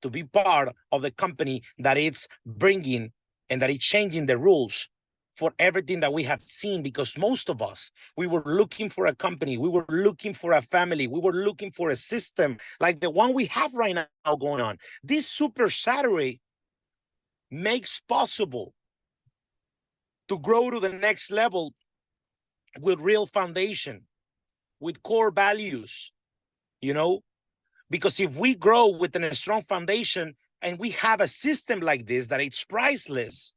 to be part of the company that it's bringing and that it's changing the rules for everything that we have seen. Because most of us, we were looking for a company, we were looking for a family, we were looking for a system like the one we have right now going on. This Super Saturday makes possible to grow to the next level with real foundation, with core values, you know, because if we grow with a strong foundation and we have a system like this that it's priceless,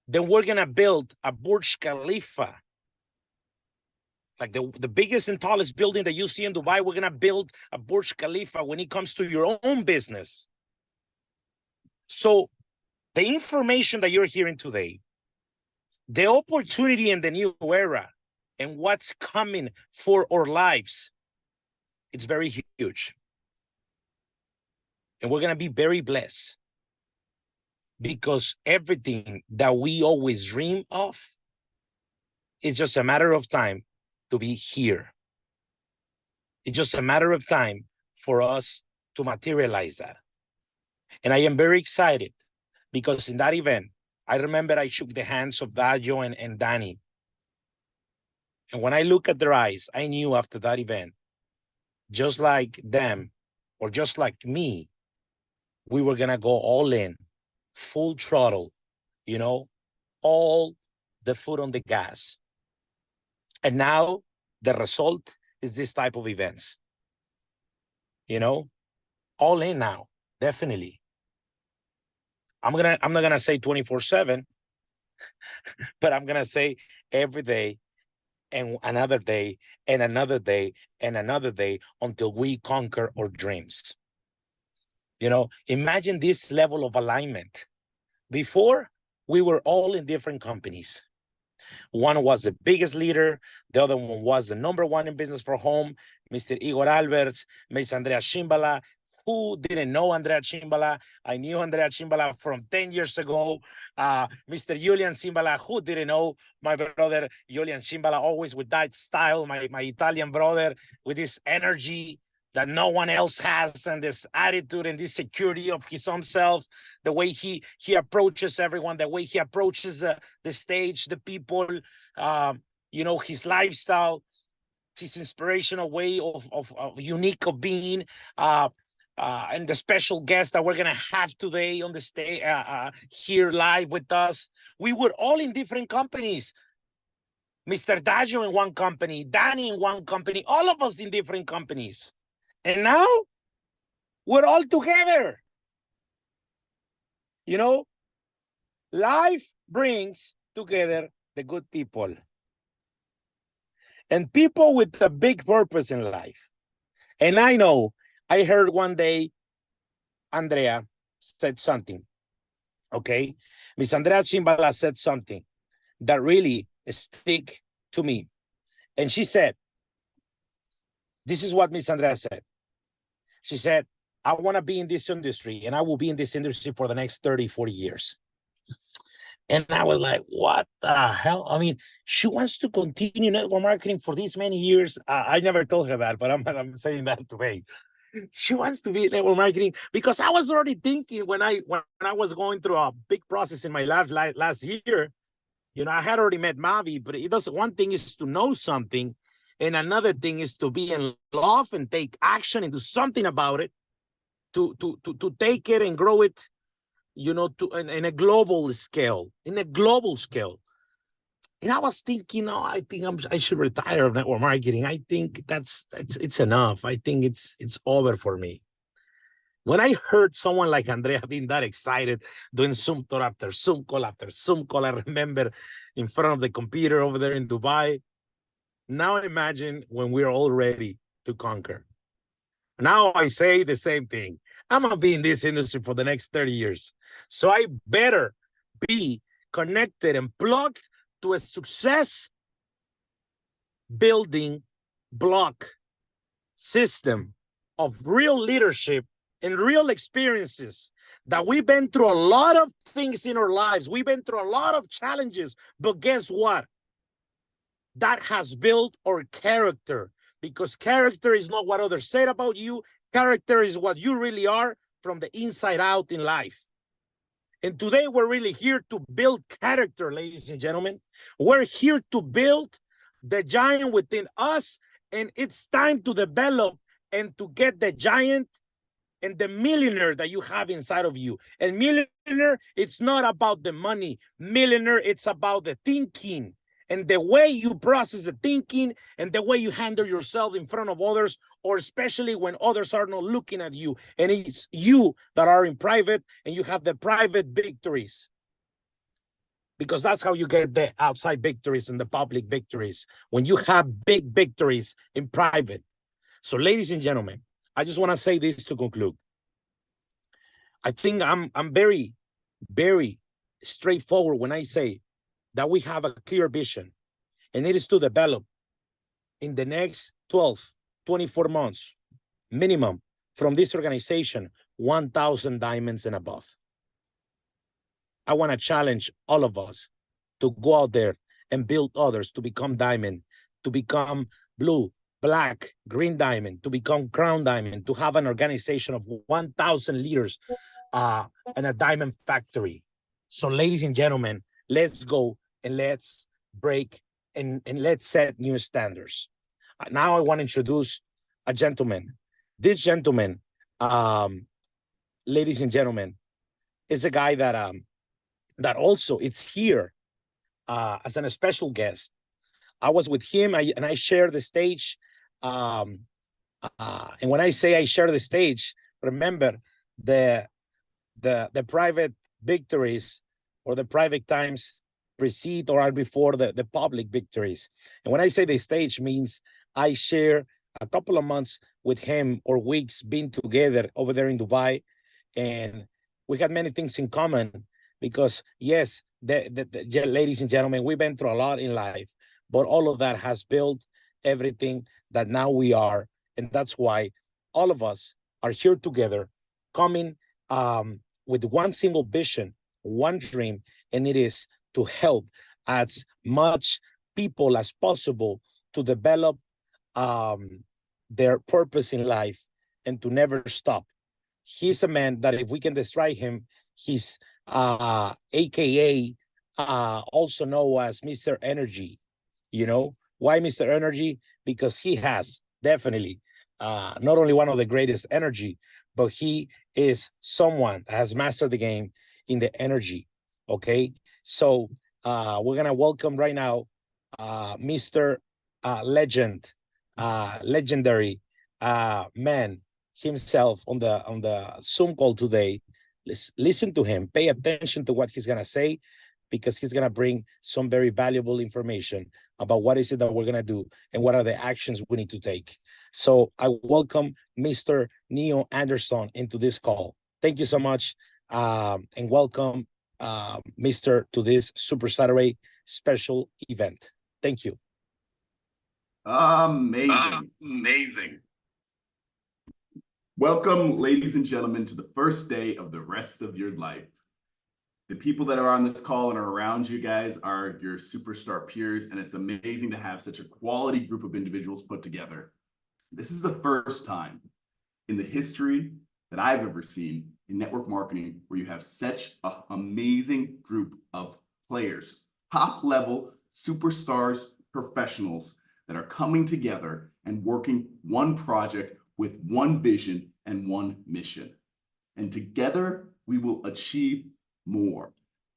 then we're going to build a Burj Khalifa, like the biggest and tallest building that you see in Dubai. We're going to build a Burj Khalifa when it comes to your own business. So the information that you're hearing today, the opportunity in the new era and what's coming for our lives, it's very huge. And we're going to be very blessed, because everything that we always dream of is just a matter of time to be here. It's just a matter of time for us to materialize that. And I am very excited because in that event, I remember I shook the hands of Dayo and Danny. And when I look at their eyes, I knew after that event, just like them or just like me, we were going to go all in, full throttle, you know, all the foot on the gas. And now the result is this type of events, you know, all in now, definitely. I'm not gonna say 24/7, but I'm gonna say every day and another day and another day and another day until we conquer our dreams. You know, imagine this level of alignment. Before, we were all in different companies. One was the biggest leader. The other one was the #1 in business for home, Mr. Igor Alberts, Ms. Andrea Cimbala. Who didn't know Andrea Cimbala? I knew Andrea Cimbala from 10 years ago. Mr. Julian Cimbala, who didn't know my brother Julian Cimbala, always with that style, my Italian brother, with this energy that no one else has, and this attitude and this security of his own self, the way he approaches everyone, the way he approaches the stage, the people, you know, his lifestyle, his inspirational way of unique of being, and the special guest that we're gonna have today on the stage here live with us. We were all in different companies. Mr. Dajo in one company, Danny in one company, all of us in different companies. And now we're all together. You know, life brings together the good people and people with a big purpose in life. And I know, I heard one day, Andrea said something, okay? Miss Andrea Chimbala said something that really stick to me. And she said, this is what Miss Andrea said. She said, I want to be in this industry and I will be in this industry for the next 30, 40 years. And I was like, what the hell? I mean, she wants to continue network marketing for these many years. I never told her that, but I'm saying that today. She wants to be network marketing because I was already thinking when I was going through a big process in my last year, you know, I had already met Mavi, but it does. One thing is to know something, and another thing is to be in love and take action and do something about it, to take it and grow it, you know, in a global scale, And I was thinking, oh, I think I should retire of network marketing. I think it's enough. I think it's over for me. When I heard someone like Andrea being that excited, doing Zoom call after Zoom call after Zoom call, I remember in front of the computer over there in Dubai. Now imagine when we're all ready to conquer. Now I say the same thing. I'm going to be in this industry for the next 30 years. So I better be connected and plugged to a success building block system of real leadership and real experiences that we've been through a lot of things in our lives. We've been through a lot of challenges, but guess what? That has built our character, because character is not what others said about you. Character is what you really are from the inside out in life. And today we're really here to build character, ladies and gentlemen. We're here to build the giant within us, and it's time to develop and to get the giant and the millionaire that you have inside of you. And millionaire, it's not about the money. Millionaire, it's about the thinking and the way you process the thinking and the way you handle yourself in front of others, or especially when others are not looking at you. And it's you that are in private and you have the private victories. Because that's how you get the outside victories and the public victories, when you have big victories in private. So ladies and gentlemen, I just want to say this to conclude. I think I'm very, very straightforward when I say that we have a clear vision, and it is to develop in the next 12, 24 months, minimum, from this organization, 1,000 diamonds and above. I want to challenge all of us to go out there and build others to become diamond, to become blue, black, green diamond, to become crown diamond, to have an organization of 1,000 leaders and a diamond factory. So ladies and gentlemen, let's go and let's break and let's set new standards. Now I want to introduce a gentleman. This gentleman, ladies and gentlemen, is a guy that that also it's here as a special guest. I was with him and I shared the stage. And when I say I share the stage, remember the private victories or the private times precede or are before the public victories. And when I say the stage, means I share a couple of months with him or weeks being together over there in Dubai. And we had many things in common because yes, ladies and gentlemen, we've been through a lot in life, but all of that has built everything that now we are. And that's why all of us are here together, coming with one single vision, one dream, and it is to help as much people as possible to develop their purpose in life and to never stop. He's a man that if we can destroy him, he's AKA also known as Mr. Energy. You know, why Mr. Energy? Because he has definitely not only one of the greatest energy, but he is someone that has mastered the game in the energy. Okay, so we're gonna welcome right now Mr. Legendary man himself on the Zoom call today. Listen to him, pay attention to what he's gonna say, because he's gonna bring some very valuable information about what is it that we're gonna do and what are the actions we need to take. So I welcome Mr. Neo Anderson into this call. Thank you so much, and welcome, Mr. to this Super Saturday special event. Thank you. Amazing. Welcome, ladies and gentlemen, to the first day of the rest of your life. The people that are on this call and are around you guys are your superstar peers, and it's amazing to have such a quality group of individuals put together. This is the first time in the history that I've ever seen in network marketing where you have such an amazing group of players, top-level superstars, professionals that are coming together and working one project with one vision and one mission. And together we will achieve more.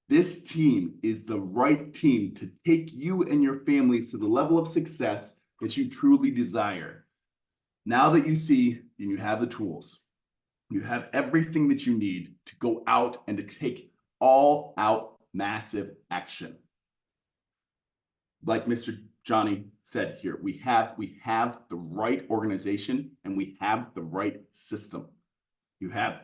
This team is the right team to take you and your families to the level of success that you truly desire. Now that you see and you have the tools, you have everything that you need to go out and to take all out massive action. Like Mr. Johnny said here, we have the right organization and we have the right system. You have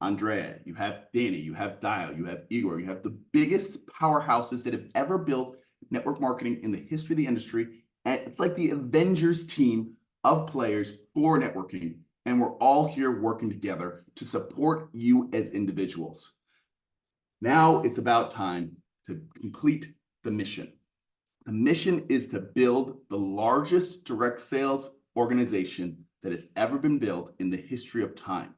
Andrea, you have Danny, you have Dial, you have Igor, you have the biggest powerhouses that have ever built network marketing in the history of the industry. And it's like the Avengers team of players for networking. And we're all here working together to support you as individuals. Now it's about time to complete the mission. The mission is to build the largest direct sales organization that has ever been built in the history of time.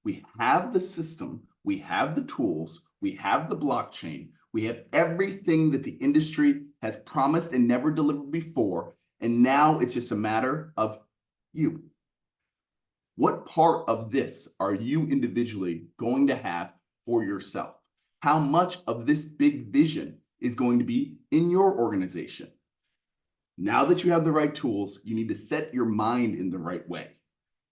We have the system, we have the tools, we have the blockchain, we have everything that the industry has promised and never delivered before. And now it's just a matter of you. What part of this are you individually going to have for yourself? How much of this big vision is going to be in your organization? Now that you have the right tools, you need to set your mind in the right way.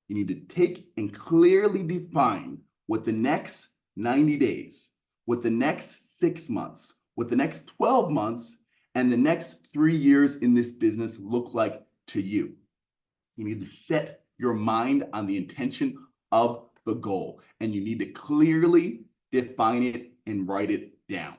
You need to take and clearly define what the next 90 days, what the next 6 months, what the next 12 months, and the next 3 years in this business look like to you. You need to set your mind on the intention of the goal, and you need to clearly define it and write it down.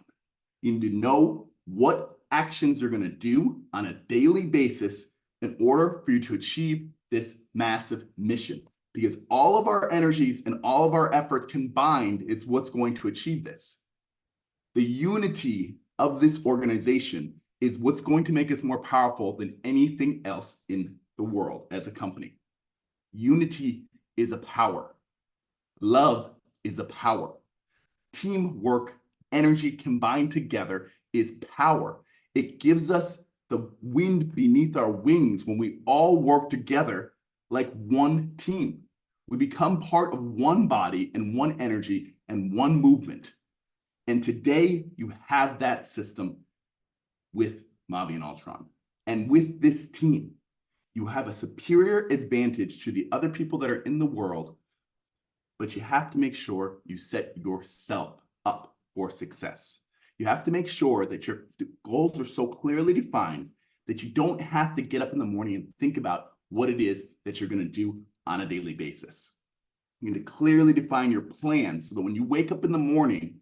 You need to know what actions you're going to do on a daily basis in order for you to achieve this massive mission. Because all of our energies and all of our effort combined is what's going to achieve this. The unity of this organization is what's going to make us more powerful than anything else in the world as a company. Unity is a power. Love is a power. Teamwork, energy combined together is power. It gives us the wind beneath our wings when we all work together like one team. We become part of one body and one energy and one movement. And today you have that system with Mavi and Altron. And with this team, you have a superior advantage to the other people that are in the world, but you have to make sure you set yourself up for success. You have to make sure that your goals are so clearly defined that you don't have to get up in the morning and think about what it is that you're going to do on a daily basis. You need to clearly define your plan so that when you wake up in the morning,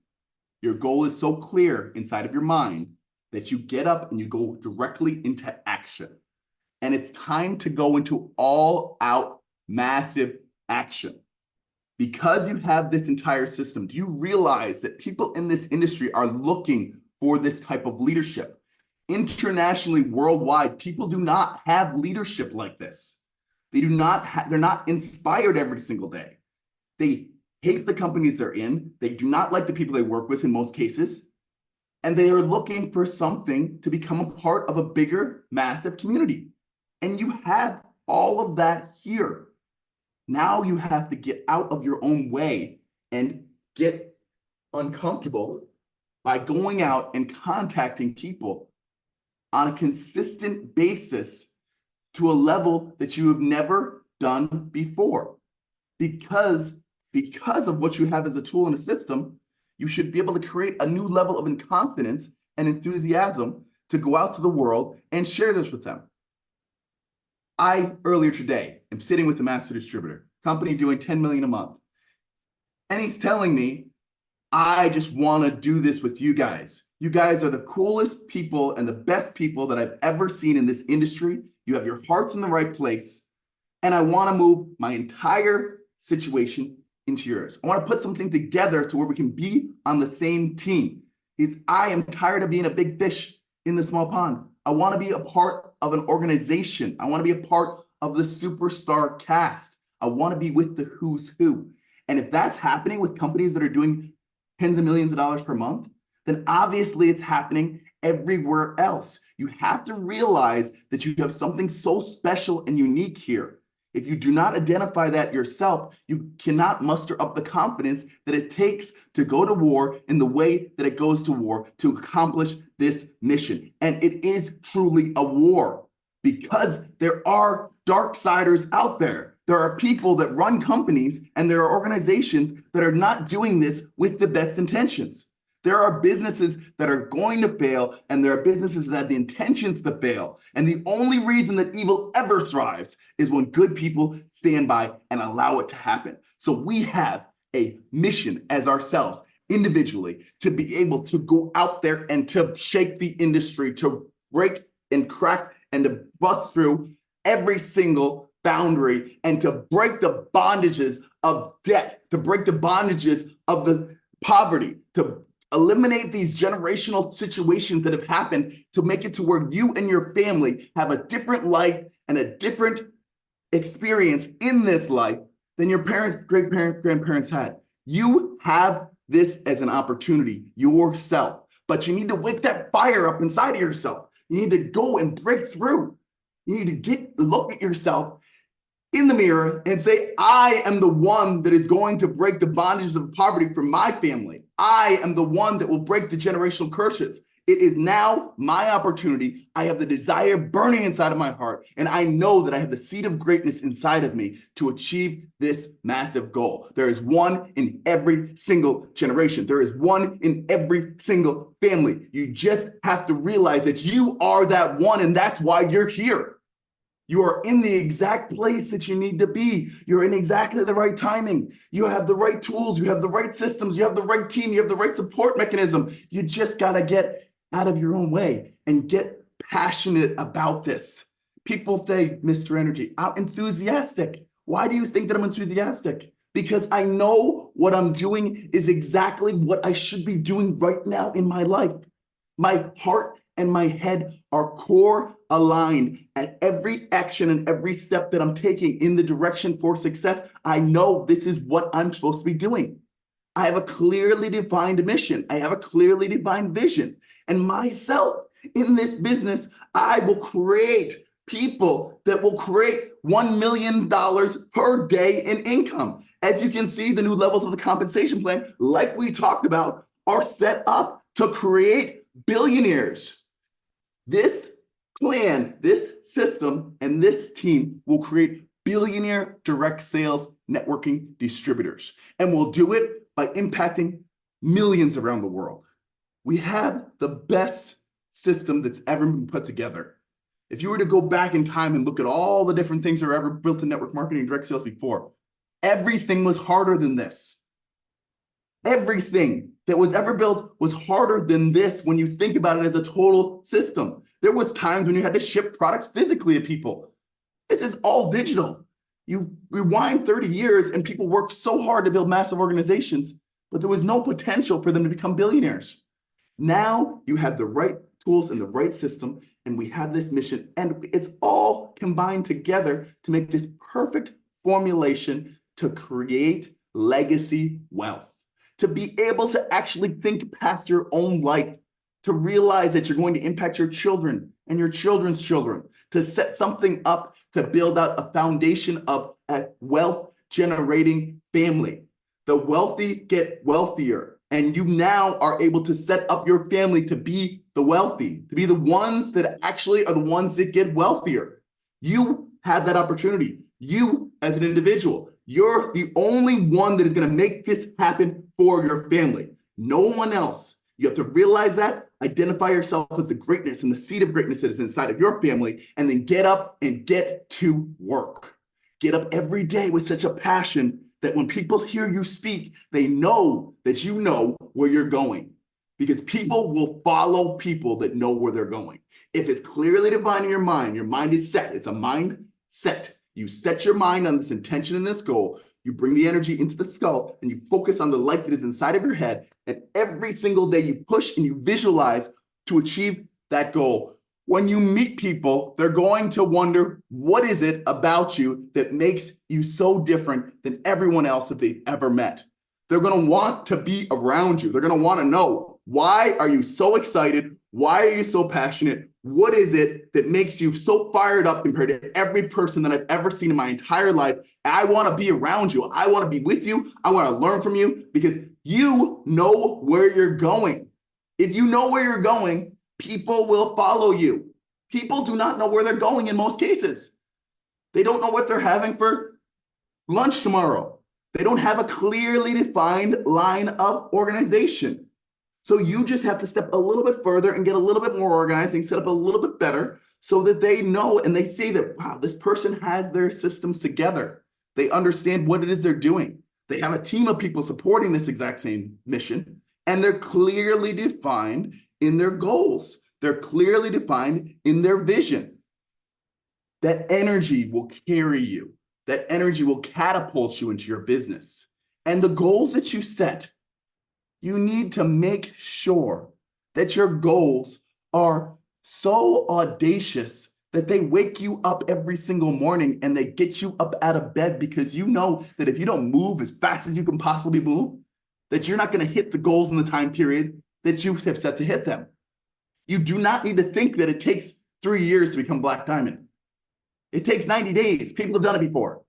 your goal is so clear inside of your mind that you get up and you go directly into action. And it's time to go into all out massive action. Because you have this entire system, do you realize that people in this industry are looking for this type of leadership? Internationally, worldwide, people do not have leadership like this. They're not inspired every single day. They hate the companies they're in. They do not like the people they work with in most cases. And they are looking for something to become a part of a bigger, massive community. And you have all of that here. Now you have to get out of your own way and get uncomfortable by going out and contacting people on a consistent basis to a level that you have never done before. Because of what you have as a tool and a system, you should be able to create a new level of confidence and enthusiasm to go out to the world and share this with them. I, earlier today, am sitting with a master distributor, company doing 10 million a month. And he's telling me, I just want to do this with you guys. You guys are the coolest people and the best people that I've ever seen in this industry. You have your hearts in the right place. And I want to move my entire situation into yours. I want to put something together to where we can be on the same team. I am tired of being a big fish in the small pond. I want to be a part of an organization. I want to be a part of the superstar cast. I want to be with the who's who. And if that's happening with companies that are doing tens of millions of dollars per month, then obviously it's happening everywhere else. You have to realize that you have something so special and unique here. If you do not identify that yourself, you cannot muster up the confidence that it takes to go to war in the way that it goes to war to accomplish this mission. And it is truly a war because there are darksiders out there. There are people that run companies and there are organizations that are not doing this with the best intentions. There are businesses that are going to fail, and there are businesses that have the intentions to fail. And the only reason that evil ever thrives is when good people stand by and allow it to happen. So we have a mission as ourselves individually to be able to go out there and to shake the industry, to break and crack and to bust through every single boundary and to break the bondages of debt, to break the bondages of the poverty, to eliminate these generational situations that have happened, to make it to where you and your family have a different life and a different experience in this life than your parents, great-parents, grandparents had. You have this as an opportunity yourself, but you need to wake that fire up inside of yourself. You need to go and break through. You need to look at yourself in the mirror and say, I am the one that is going to break the bondages of poverty from my family. I am the one that will break the generational curses. It is now my opportunity. I have the desire burning inside of my heart, and I know that I have the seed of greatness inside of me to achieve this massive goal. There is one in every single generation. There is one in every single family. You just have to realize that you are that one, and that's why you're here. You are in the exact place that you need to be. You're in exactly the right timing. You have the right tools. You have the right systems. You have the right team. You have the right support mechanism. You just got to get out of your own way and get passionate about this. People say, Mr. Energy, I'm enthusiastic. Why do you think that I'm enthusiastic? Because I know what I'm doing is exactly what I should be doing right now in my life. My heart and my head are core aligned at every action and every step that I'm taking in the direction for success. I know this is what I'm supposed to be doing. I have a clearly defined mission. I have a clearly defined vision. And myself in this business, I will create people that will create $1 million per day in income. As you can see, the new levels of the compensation plan, like we talked about, are set up to create billionaires. This plan, this system, and this team will create billionaire direct sales networking distributors. And we'll do it by impacting millions around the world. We have the best system that's ever been put together. If you were to go back in time and look at all the different things that were ever built in network marketing and direct sales before, everything was harder than this. Everything that was ever built was harder than this when you think about it as a total system. There was times when you had to ship products physically to people. This is all digital. You rewind 30 years and people worked so hard to build massive organizations, but there was no potential for them to become billionaires. Now you have the right tools and the right system, and we have this mission, and it's all combined together to make this perfect formulation to create legacy wealth. To be able to actually think past your own life, to realize that you're going to impact your children and your children's children, to set something up to build out a foundation of a wealth generating family. The wealthy get wealthier. And you now are able to set up your family to be the wealthy, to be the ones that actually are the ones that get wealthier. You have that opportunity. You, as an individual, you're the only one that is going to make this happen for your family. No one else. You have to realize that, identify yourself as the greatness and the seed of greatness that is inside of your family, and then get up and get to work. Get up every day with such a passion that when people hear you speak, they know that you know where you're going. Because people will follow people that know where they're going. If it's clearly defined in your mind is set. It's a mind set. You set your mind on this intention and this goal. You bring the energy into the skull and you focus on the light that is inside of your head. And every single day you push and you visualize to achieve that goal. When you meet people, they're going to wonder, what is it about you that makes you so different than everyone else that they've ever met? They're going to want to be around you. They're going to want to know, why are you so excited? Why are you so passionate? What is it that makes you so fired up compared to every person that I've ever seen in my entire life? I want to be around you. I want to be with you. I want to learn from you because you know where you're going. If you know where you're going, people will follow you. People do not know where they're going in most cases. They don't know what they're having for lunch tomorrow. They don't have a clearly defined line of organization. So you just have to step a little bit further and get a little bit more organized and set up a little bit better so that they know and they see that, wow, this person has their systems together. They understand what it is they're doing. They have a team of people supporting this exact same mission, and they're clearly defined in their goals. They're clearly defined in their vision. That energy will carry you. That energy will catapult you into your business. And the goals that you set, you need to make sure that your goals are so audacious that they wake you up every single morning and they get you up out of bed, because you know that if you don't move as fast as you can possibly move, that you're not going to hit the goals in the time period that you have set to hit them. You do not need to think that it takes 3 years to become Black Diamond. It takes 90 days. People have done it before.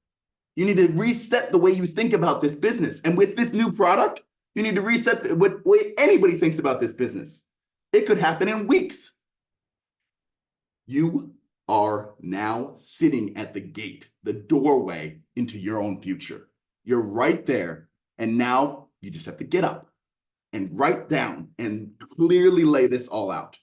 You need to reset the way you think about this business. And with this new product, you need to reset what way anybody thinks about this business. It could happen in weeks. You are now sitting at the gate, the doorway into your own future. You're right there. And now you just have to get up and write down and clearly lay this all out.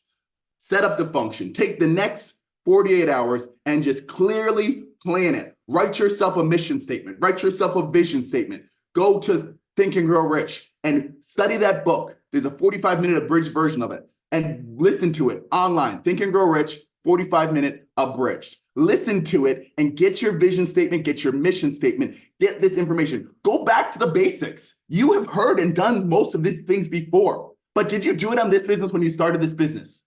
Set up the function. Take the next 48 hours and just clearly plan it. Write yourself a mission statement. Write yourself a vision statement. Go to Think and Grow Rich and study that book. There's a 45-minute abridged version of it, and listen to it online. Think and Grow Rich, 45-minute abridged. Listen to it and get your vision statement, get your mission statement, get this information. Go back to the basics. You have heard and done most of these things before, but did you do it on this business when you started this business?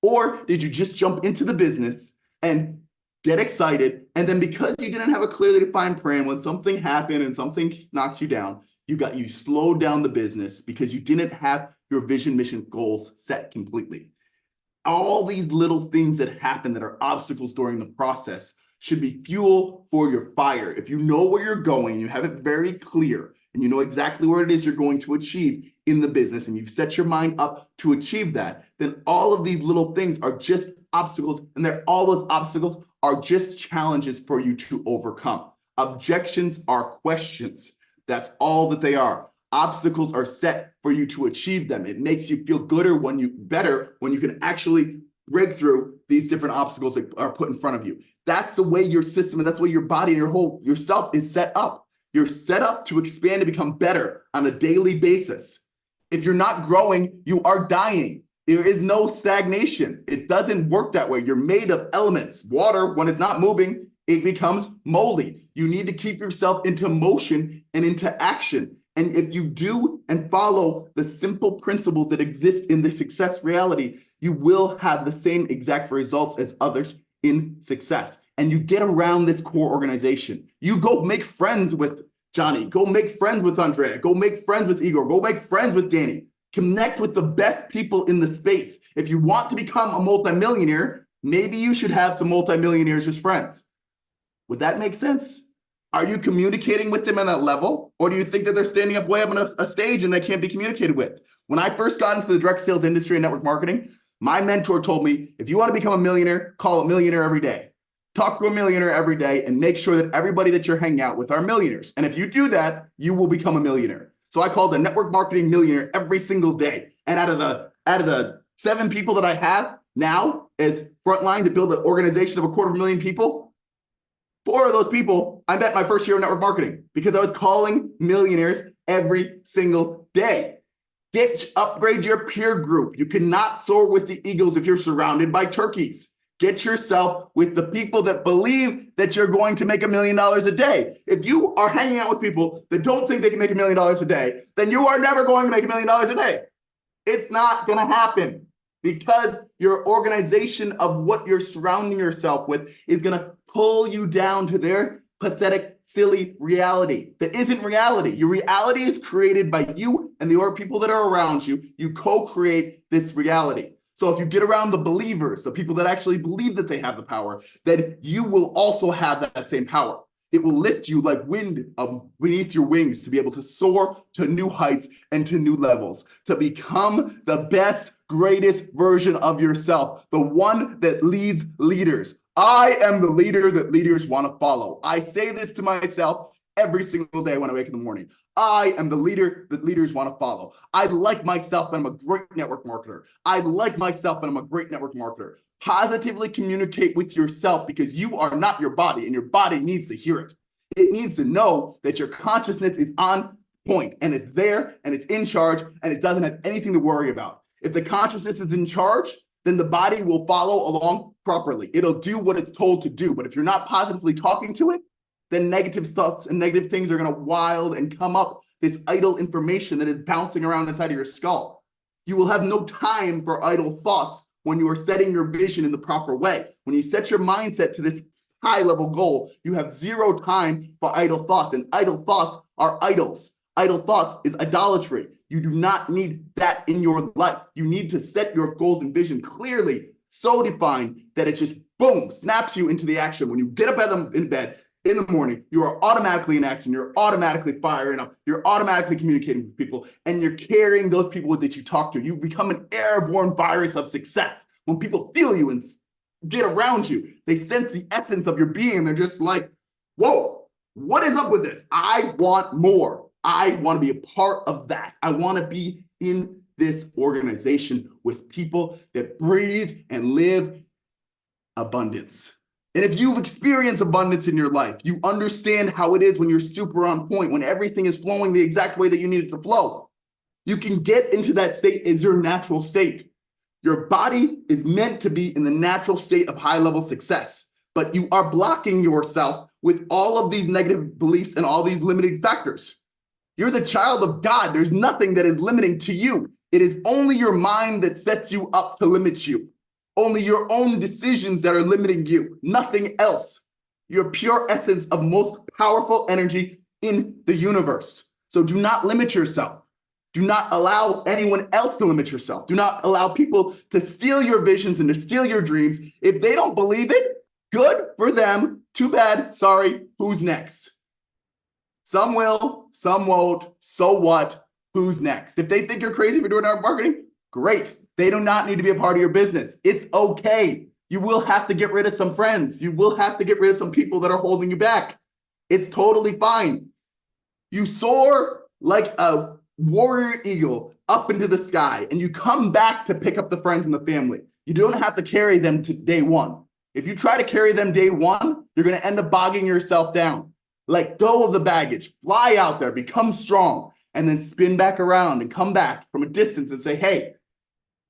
Or did you just jump into the business and get excited, and then because you didn't have a clearly defined plan, when something happened and something knocked you down, you slowed down the business because you didn't have your vision, mission, goals set completely. All these little things that happen that are obstacles during the process should be fuel for your fire. If you know where you're going, you have it very clear, and you know exactly where it is you're going to achieve in the business, and you've set your mind up to achieve that, then all of these little things are just obstacles, and all those obstacles are just challenges for you to overcome. Objections are questions. That's all that they are. Obstacles are set for you to achieve them. It makes you feel better when you can actually break through these different obstacles that are put in front of you. That's the way your system, and that's the way your body and your whole yourself is set up. You're set up to expand and become better on a daily basis. If you're not growing, you are dying. There is no stagnation. It doesn't work that way. You're made of elements. Water, when it's not moving, it becomes moldy. You need to keep yourself into motion and into action. And if you do and follow the simple principles that exist in the success reality, you will have the same exact results as others in success. And you get around this core organization. You go make friends with Johnny. Go make friends with Andrea. Go make friends with Igor. Go make friends with Danny. Connect with the best people in the space. If you want to become a multimillionaire, maybe you should have some multimillionaires as friends. Would that make sense? Are you communicating with them on that level? Or do you think that they're standing up way up on a stage and they can't be communicated with? When I first got into the direct sales industry and network marketing, my mentor told me, if you want to become a millionaire, call a millionaire every day. Talk to a millionaire every day and make sure that everybody that you're hanging out with are millionaires. And if you do that, you will become a millionaire. So I called a network marketing millionaire every single day. And out of the 7 people that I have now as frontline to build an organization of 250,000 people, 4 of those people I met my first year of network marketing because I was calling millionaires every single day. Upgrade your peer group. You cannot soar with the eagles if you're surrounded by turkeys. Get yourself with the people that believe that you're going to make $1 million a day. If you are hanging out with people that don't think they can make $1 million a day, then you are never going to make $1 million a day. It's not going to happen because your organization of what you're surrounding yourself with is going to pull you down to their pathetic, silly reality that isn't reality. Your reality is created by you and the people that are around you. You co-create this reality. So if you get around the believers, the people that actually believe that they have the power, then you will also have that same power. It will lift you like wind beneath your wings to be able to soar to new heights and to new levels, to become the best, greatest version of yourself, the one that leads leaders. I am the leader that leaders want to follow. I say this to myself every single day when I wake in the morning. I am the leader that leaders want to follow. I like myself and I'm a great network marketer. I like myself and I'm a great network marketer. Positively communicate with yourself because you are not your body and your body needs to hear it. It needs to know that your consciousness is on point and it's there and it's in charge and it doesn't have anything to worry about. If the consciousness is in charge, then the body will follow along properly. It'll do what it's told to do. But if you're not positively talking to it, then negative thoughts and negative things are going to wild and come up, this idle information that is bouncing around inside of your skull. You will have no time for idle thoughts when you are setting your vision in the proper way. When you set your mindset to this high level goal, you have 0 time for idle thoughts, and idle thoughts are idols. Idle thoughts is idolatry. You do not need that in your life. You need to set your goals and vision clearly, so defined that it just boom, snaps you into the action. When you get up in bed in the morning, you are automatically in action. You're automatically firing up. You're automatically communicating with people, and you're carrying those people that you talk to. You become an airborne virus of success. When people feel you and get around you, they sense the essence of your being, and they're just like, whoa, what is up with this? I want more. I want to be a part of that. I want to be in this organization with people that breathe and live abundance. And if you've experienced abundance in your life, you understand how it is when you're super on point, when everything is flowing the exact way that you need it to flow. You can get into that state as your natural state. Your body is meant to be in the natural state of high-level success, but you are blocking yourself with all of these negative beliefs and all these limiting factors. You're the child of God. There's nothing that is limiting to you. It is only your mind that sets you up to limit you. Only your own decisions that are limiting you, nothing else. Your pure essence of most powerful energy in the universe. So do not limit yourself. Do not allow anyone else to limit yourself. Do not allow people to steal your visions and to steal your dreams. If they don't believe it, good for them. Too bad. Sorry. Who's next? Some will, some won't. So what? Who's next? If they think you're crazy for doing network marketing, great. They do not need to be a part of your business. It's okay. You will have to get rid of some friends. You will have to get rid of some people that are holding you back. It's totally fine. You soar like a warrior eagle up into the sky, and you come back to pick up the friends and the family. You don't have to carry them to day one. If you try to carry them day one, you're going to end up bogging yourself down. Let go of the baggage, fly out there, become strong, and then spin back around and come back from a distance and say, hey,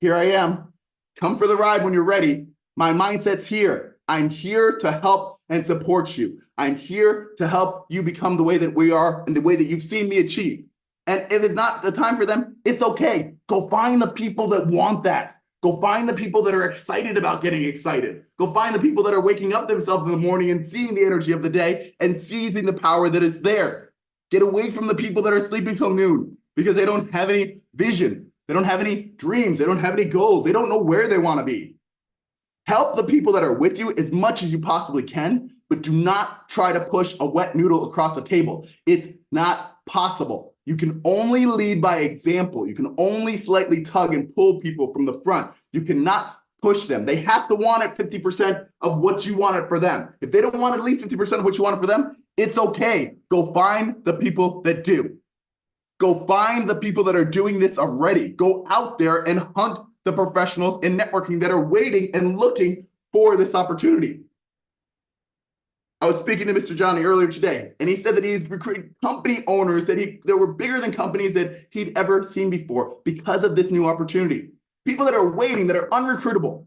here I am. Come for the ride when you're ready. My mindset's here. I'm here to help and support you. I'm here to help you become the way that we are and the way that you've seen me achieve. And if it's not the time for them, it's okay. Go find the people that want that. Go find the people that are excited about getting excited. Go find the people that are waking up themselves in the morning and seeing the energy of the day and seizing the power that is there. Get away from the people that are sleeping till noon because they don't have any vision. They don't have any dreams. They don't have any goals. They don't know where they want to be. Help the people that are with you as much as you possibly can, but do not try to push a wet noodle across a table. It's not possible. You can only lead by example. You can only slightly tug and pull people from the front. You cannot push them. They have to want it 50% of what you want it for them. If they don't want at least 50% of what you want it for them, it's okay. Go find the people that do. Go find the people that are doing this already. Go out there and hunt the professionals in networking that are waiting and looking for this opportunity. I was speaking to Mr. Johnny earlier today, and he said that he's recruiting company owners that were bigger than companies that he'd ever seen before because of this new opportunity. People that are waiting, that are unrecruitable.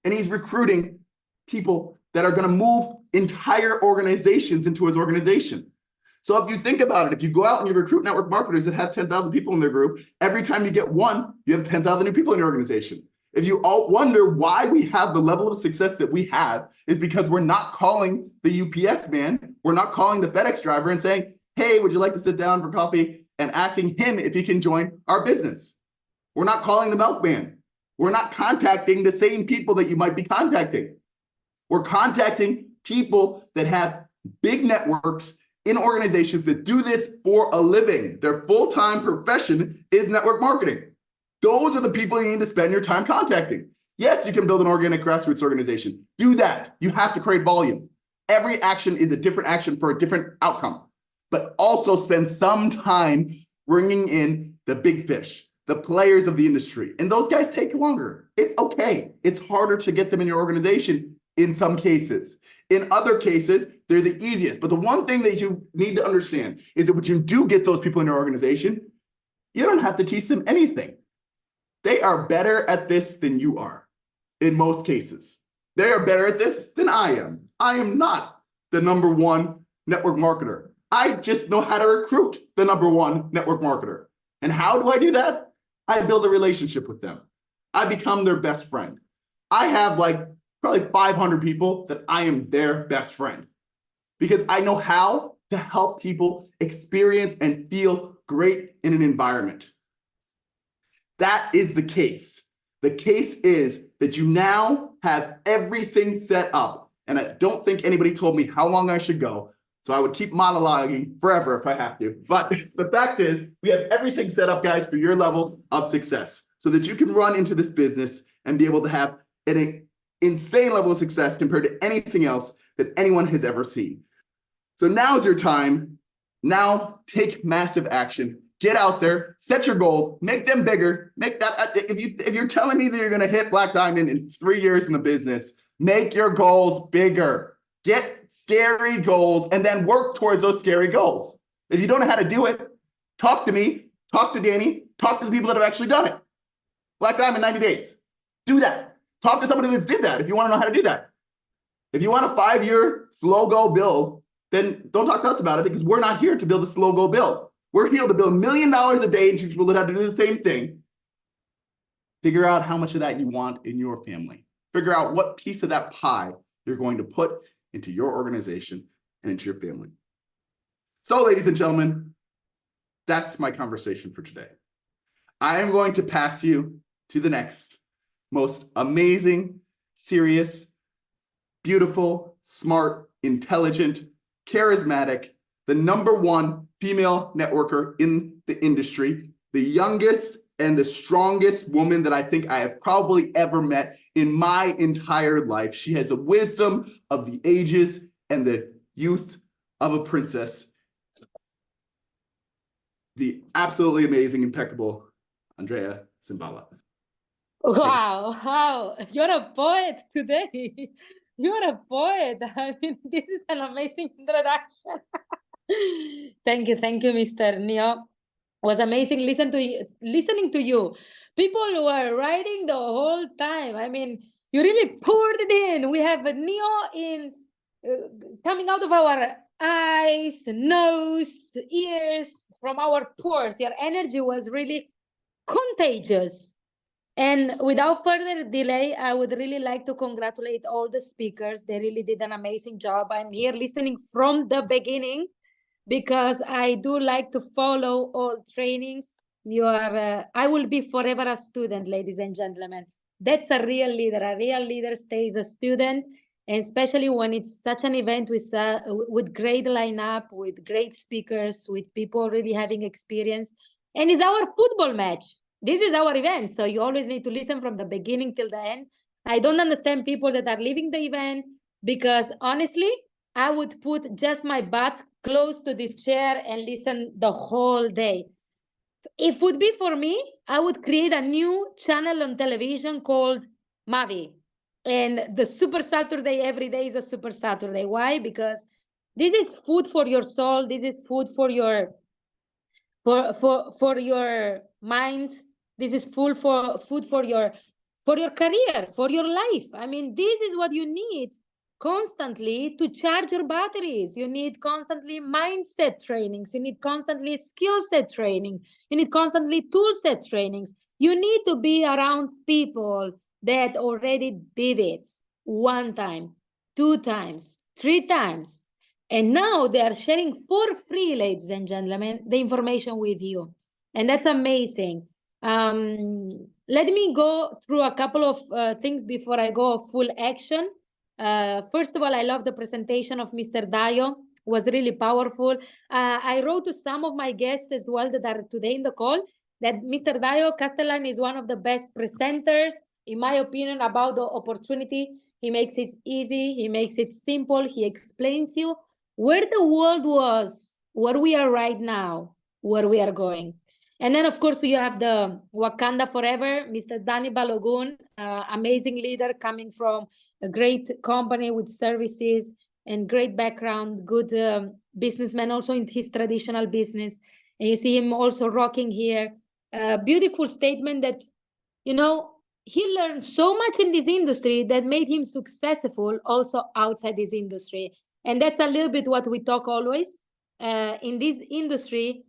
And he's recruiting people that are going to move entire organizations into his organization. So if you think about it, if you go out and you recruit network marketers that have 10,000 people in their group, every time you get one, you have 10,000 new people in your organization. If you all wonder why we have the level of success that we have, is because we're not calling the UPS man, we're not calling the FedEx driver and saying, hey, would you like to sit down for coffee, and asking him if he can join our business. We're not calling the milkman. We're not contacting the same people that you might be contacting. We're contacting people that have big networks in organizations that do this for a living. Their full-time profession is network marketing. Those are the people you need to spend your time contacting. Yes, you can build an organic grassroots organization. Do that. You have to create volume. Every action is a different action for a different outcome, but also spend some time bringing in the big fish, the players of the industry. And those guys take longer. It's okay. It's harder to get them in your organization in some cases. In other cases, they're the easiest. But the one thing that you need to understand is that when you do get those people in your organization, you don't have to teach them anything. They are better at this than you are in most cases. They are better at this than I am. I am not the #1 network marketer. I just know how to recruit the #1 network marketer. And how do I do that? I build a relationship with them. I become their best friend. I have probably 500 people that I am their best friend because I know how to help people experience and feel great in an environment. That is the case. The case is that you now have everything set up. And I don't think anybody told me how long I should go. So I would keep monologuing forever if I have to. But the fact is, we have everything set up, guys, for your level of success so that you can run into this business and be able to have an insane level of success compared to anything else that anyone has ever seen. So now's your time. Now take massive action. Get out there, set your goals, make them bigger. Make that if you're telling me that you're going to hit Black Diamond in 3 years in the business, make your goals bigger. Get scary goals and then work towards those scary goals. If you don't know how to do it, talk to me, talk to Danny, talk to the people that have actually done it. Black Diamond 90 days. Do that. Talk to somebody that's did that if you want to know how to do that. If you want a 5-year slow go build, then don't talk to us about it because we're not here to build a slow go build. We're here to build $1 million a day and teach people that have to do the same thing. Figure out how much of that you want in your family. Figure out what piece of that pie you're going to put into your organization and into your family. So, ladies and gentlemen, that's my conversation for today. I am going to pass you to the next most amazing, serious, beautiful, smart, intelligent, charismatic, the #1 female networker in the industry, the youngest and the strongest woman that I think I have probably ever met in my entire life. She has a wisdom of the ages and the youth of a princess. The absolutely amazing, impeccable Andrea Cimbala. Wow, you're a poet today. You're a poet. I mean, this is an amazing introduction. Thank you, Mr. Neo. It was amazing listening to you. People were writing the whole time. I mean, you really poured it in. We have Neo coming out of our eyes, nose, ears, from our pores. Your energy was really contagious. And without further delay, I would really like to congratulate all the speakers. They really did an amazing job. I'm here listening from the beginning because I do like to follow all trainings. I will be forever a student, ladies and gentlemen. That's a real leader. A real leader stays a student. and especially when it's such an event with great lineup, with great speakers, with people already having experience. And it's our football match. This is our event, so you always need to listen from the beginning till the end. I don't understand people that are leaving the event, because honestly, I would put just my butt close to this chair and listen the whole day. If it would be for me, I would create a new channel on television called Mavi. And the Super Saturday, every day is a Super Saturday. Why? Because this is food for your soul. This is food for your your mind. This is food for your career, for your life. I mean, this is what you need constantly to charge your batteries. You need constantly mindset trainings. You need constantly skill set training. You need constantly tool set trainings. You need to be around people that already did it 1 time, 2 times, 3 times. And now they are sharing for free, ladies and gentlemen, the information with you. And that's amazing. Let me go through a couple of things before I go full action. First of all, I love the presentation of Mr. Dayo. Was really powerful. I wrote to some of my guests as well that are today in the call that Mr. Dayo Castellan is one of the best presenters, in my opinion, about the opportunity. He makes it easy. He makes it simple. He explains you where the world was, where we are right now, where we are going. And then, of course, you have the Wakanda Forever, Mr. Danny Balogun, amazing leader coming from a great company with services and great background, good businessman also in his traditional business. And you see him also rocking here. Beautiful statement that, you know, he learned so much in this industry that made him successful also outside this industry. And that's a little bit what we talk always. In this industry,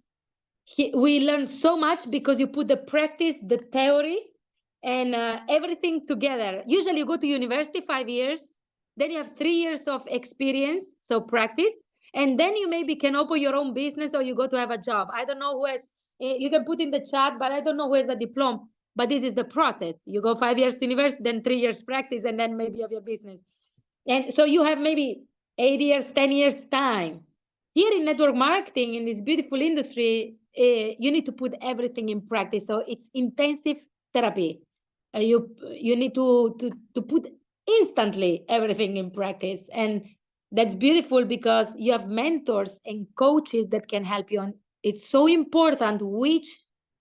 we learn so much because you put the practice, the theory, and everything together. Usually you go to university 5 years, then you have 3 years of experience, so practice, and then you maybe can open your own business or you go to have a job. I don't know who has, you can put in the chat, but I don't know who has a diploma. But this is the process. You go 5 years to university, then 3 years practice, and then maybe you have your business. And so you have maybe 8 years, 10 years time. Here in network marketing, in this beautiful industry, you need to put everything in practice. So it's intensive therapy. You need to put instantly everything in practice. And that's beautiful because you have mentors and coaches that can help you. And it's so important which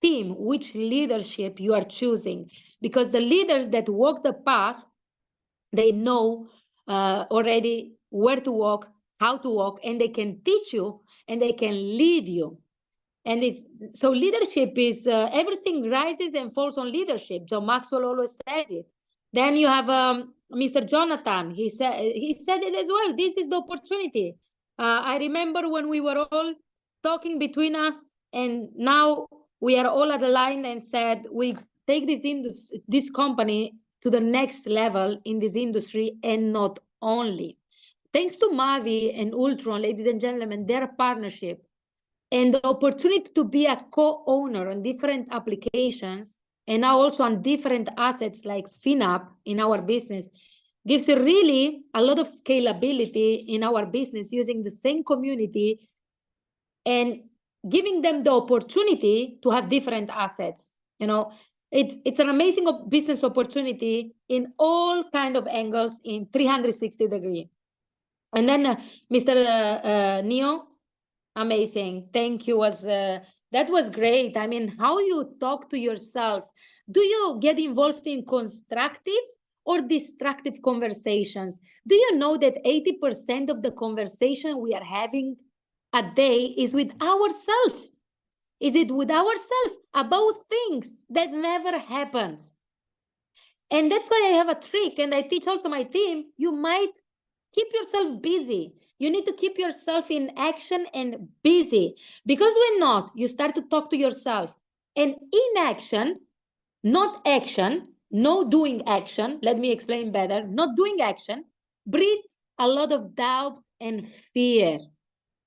team, which leadership you are choosing, because the leaders that walk the path, they know already where to walk, how to walk, and they can teach you and they can lead you. And so leadership is everything rises and falls on leadership. John Maxwell always says it. Then you have Mr. Jonathan. He said it as well. This is the opportunity. I remember when we were all talking between us, and now we are all at the line and said we take this company to the next level in this industry, and not only. Thanks to Mavi and Ultron, ladies and gentlemen, their partnership and the opportunity to be a co-owner on different applications and now also on different assets like FinUp in our business gives really a lot of scalability in our business using the same community and giving them the opportunity to have different assets. You know, it's an amazing business opportunity in all kind of angles in 360 degrees. And then Mr. Neo, amazing. Thank you. That was great. I mean, how you talk to yourself. Do you get involved in constructive or destructive conversations? Do you know that 80% of the conversation we are having a day is with ourselves? Is it with ourselves about things that never happened? And that's why I have a trick, and I teach also my team. You might keep yourself busy. You need to keep yourself in action and busy, because when not, you start to talk to yourself. And inaction, not action, no doing action, let me explain better, not doing action breeds a lot of doubt and fear.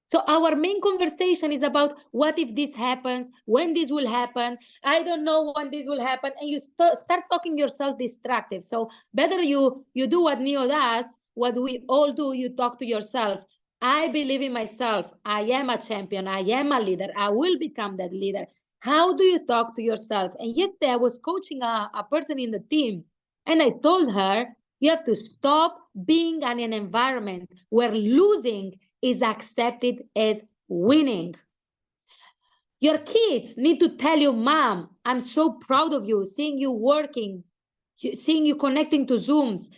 So our main conversation is about what if this happens, when this will happen, I don't know when this will happen, and you start talking yourself distracted. So better you do what Neo does, what we all do, you talk to yourself. I believe in myself. I am a champion. I am a leader. I will become that leader. How do you talk to yourself? And yesterday I was coaching a person in the team, and I told her, you have to stop being in an environment where losing is accepted as winning. Your kids need to tell you, Mom, I'm so proud of you, seeing you working, seeing you connecting to Zooms.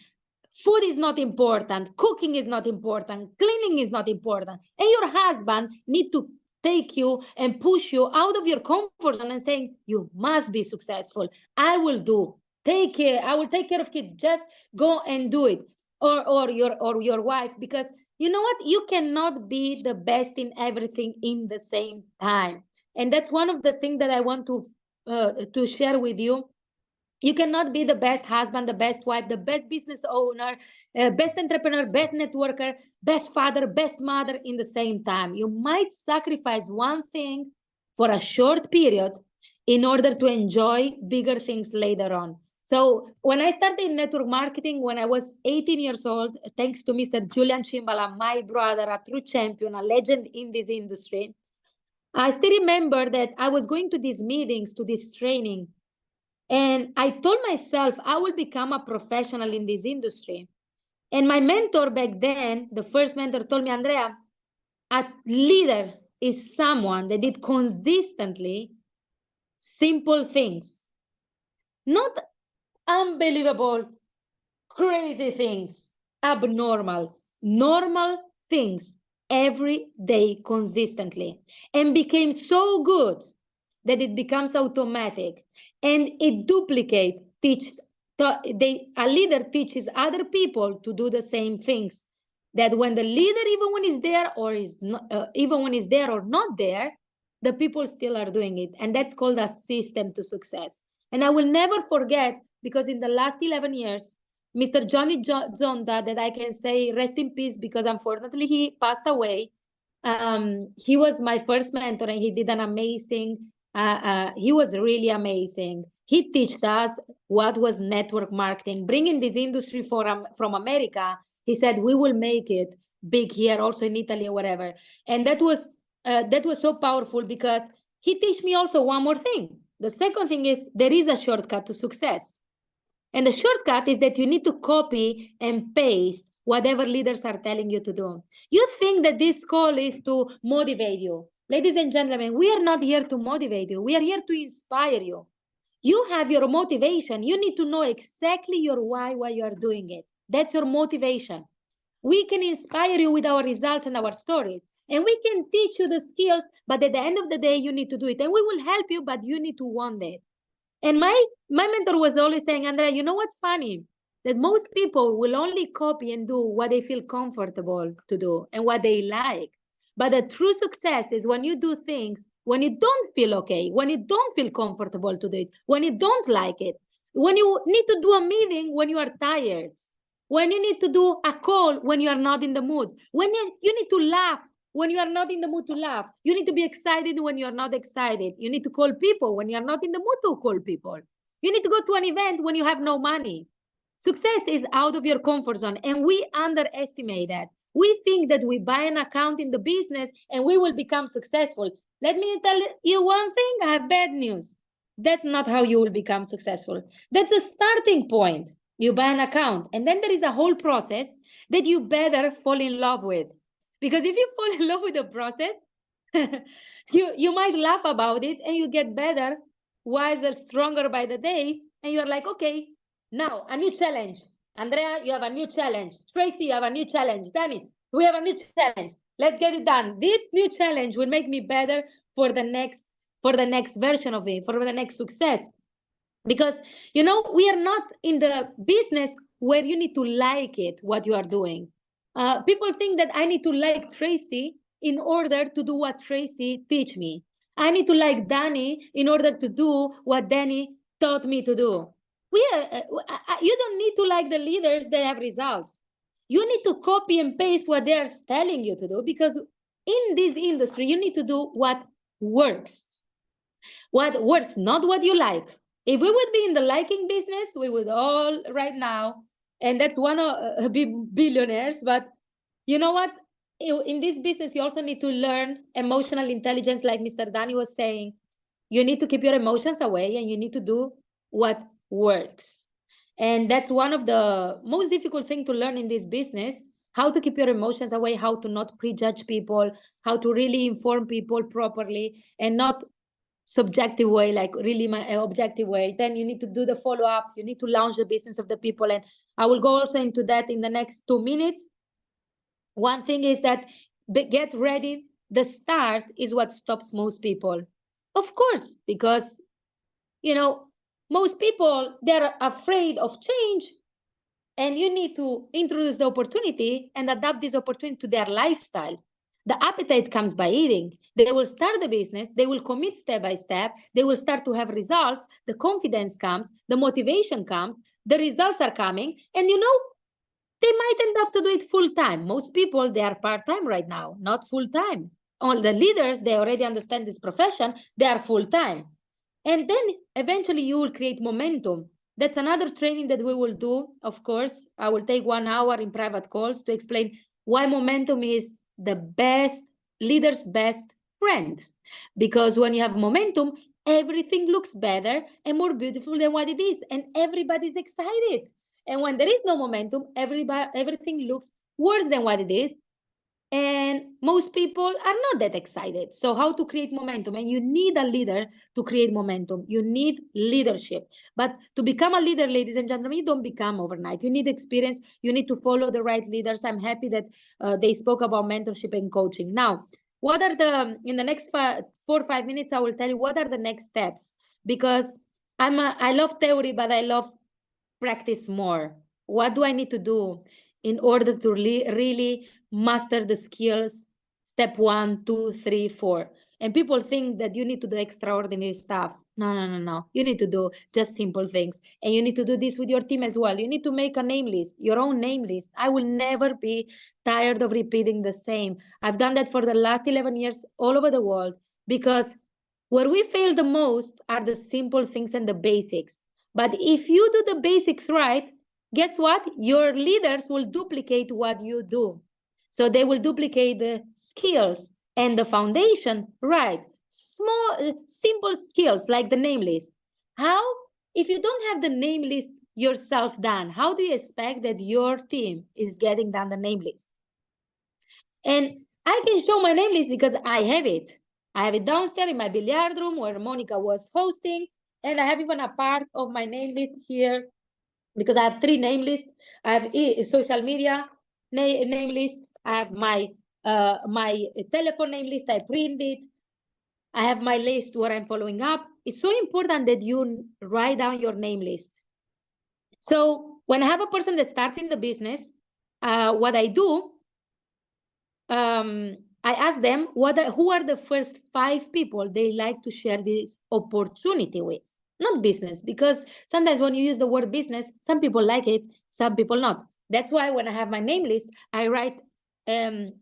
Food is not important. Cooking is not important. Cleaning is not important. And your husband need to take you and push you out of your comfort zone and saying, you must be successful. I will do. Take care. I will take care of kids. Just go and do it. Or your wife, because you know what? You cannot be the best in everything in the same time. And that's one of the things that I want to share with you. You cannot be the best husband, the best wife, the best business owner, best entrepreneur, best networker, best father, best mother in the same time. You might sacrifice one thing for a short period in order to enjoy bigger things later on. So when I started network marketing, when I was 18 years old, thanks to Mr. Julian Chimbala, my brother, a true champion, a legend in this industry, I still remember that I was going to these meetings, to this training, and I told myself I will become a professional in this industry. And my mentor back then, the first mentor, told me, Andrea, a leader is someone that did consistently simple things, not unbelievable, crazy things, abnormal, normal things every day consistently, and became so good that it becomes automatic, and it duplicates, a leader teaches other people to do the same things, that when the leader, even when he's there or is not, even when he's there or not there, the people still are doing it. And that's called a system to success. And I will never forget, because in the last 11 years, Mr. Johnny Zonda, that I can say rest in peace, because unfortunately he passed away. He was my first mentor, and he did an amazing, he was really amazing. He taught us what was network marketing, bringing this industry from America. He said, we will make it big here, also in Italy or whatever. And that was so powerful, because he taught me also one more thing. The second thing is, there is a shortcut to success. And the shortcut is that you need to copy and paste whatever leaders are telling you to do. You think that this call is to motivate you. Ladies and gentlemen, we are not here to motivate you. We are here to inspire you. You have your motivation. You need to know exactly your why you are doing it. That's your motivation. We can inspire you with our results and our stories. And we can teach you the skills, but at the end of the day, you need to do it. And we will help you, but you need to want it. And my mentor was always saying, Andrea, you know what's funny? That most people will only copy and do what they feel comfortable to do and what they like. But the true success is when you do things when you don't feel okay, when you don't feel comfortable to do it, when you don't like it, when you need to do a meeting when you are tired, when you need to do a call when you are not in the mood, when you need to laugh when you are not in the mood to laugh. You need to be excited when you are not excited. You need to call people when you are not in the mood to call people. You need to go to an event when you have no money. Success is out of your comfort zone, and we underestimate that. We think that we buy an account in the business and we will become successful. Let me tell you one thing, I have bad news. That's not how you will become successful. That's the starting point. You buy an account, and then there is a whole process that you better fall in love with. Because if you fall in love with the process, you might laugh about it and you get better, wiser, stronger by the day. And you're like, okay, now a new challenge. Andrea, you have a new challenge. Tracy, you have a new challenge. Danny, we have a new challenge. Let's get it done. This new challenge will make me better for the next version of it, for the next success. Because, you know, we are not in the business where you need to like it, what you are doing. People think that I need to like Tracy in order to do what Tracy teach me. I need to like Danny in order to do what Danny taught me to do. You don't need to like the leaders that have results. You need to copy and paste what they're telling you to do, because in this industry, you need to do what works. What works, not what you like. If we would be in the liking business, we would all right now And that's one of billionaires. But you know what? In this business, you also need to learn emotional intelligence, like Mr. Danny was saying. You need to keep your emotions away and you need to do what works. And that's one of the most difficult things to learn in this business, how to keep your emotions away, how to not prejudge people, how to really inform people properly and not subjective way, like really my objective way. Then you need to do the follow-up. You need to launch the business of the people. And I will go also into that in the next 2 minutes. One thing is that get ready. The start is what stops most people. Of course, because, you know, most people, they're afraid of change, and you need to introduce the opportunity and adapt this opportunity to their lifestyle. The appetite comes by eating. They will start the business. They will commit step by step. They will start to have results. The confidence comes. The motivation comes. The results are coming. And, you know, they might end up to do it full time. Most people, they are part-time right now, not full-time. All the leaders, they already understand this profession. They are full-time. And then eventually you will create momentum. That's another training that we will do. Of course, I will take 1 hour in private calls to explain why momentum is the best, leader's best friend. Because when you have momentum, everything looks better and more beautiful than what it is. And everybody's excited. And when there is no momentum, everything looks worse than what it is. And most people are not that excited. So how to create momentum? And you need a leader to create momentum. You need leadership. But to become a leader, ladies and gentlemen, you don't become overnight. You need experience. You need to follow the right leaders. I'm happy that they spoke about mentorship and coaching. Now, what are in the next 4 or 5 minutes, I will tell you what are the next steps. Because I love theory, but I love practice more. What do I need to do in order to really master the skills? Step 1, 2, 3, 4. And people think that you need to do extraordinary stuff. No. You need to do just simple things. And you need to do this with your team as well. You need to make a name list, your own name list. I will never be tired of repeating the same. I've done that for the last 11 years all over the world, because where we fail the most are the simple things and the basics. But if you do the basics right, guess what? Your leaders will duplicate what you do. So they will duplicate the skills and the foundation, right? Small, simple skills like the name list. How? If you don't have the name list yourself done, how do you expect that your team is getting done the name list? And I can show my name list because I have it. I have it downstairs in my billiard room where Monica was hosting. And I have even a part of my name list here because I have 3 name lists. I have social media name list. I have my telephone name list. I print it. I have my list where I'm following up. It's so important that you write down your name list. So when I have a person that starts in the business, what I do, I ask them who are the first 5 people they like to share this opportunity with, not business, because sometimes when you use the word business, some people like it, some people not. That's why when I have my name list, I write next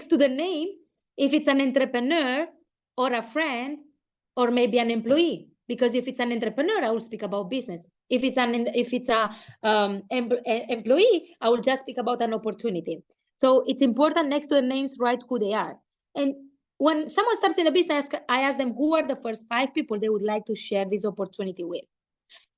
to the name, if it's an entrepreneur or a friend or maybe an employee. Because if it's an entrepreneur, I will speak about business. If it's a employee, I will just speak about an opportunity. So it's important next to the names, write who they are. And when someone starts in the business, I ask them who are the first 5 people they would like to share this opportunity with.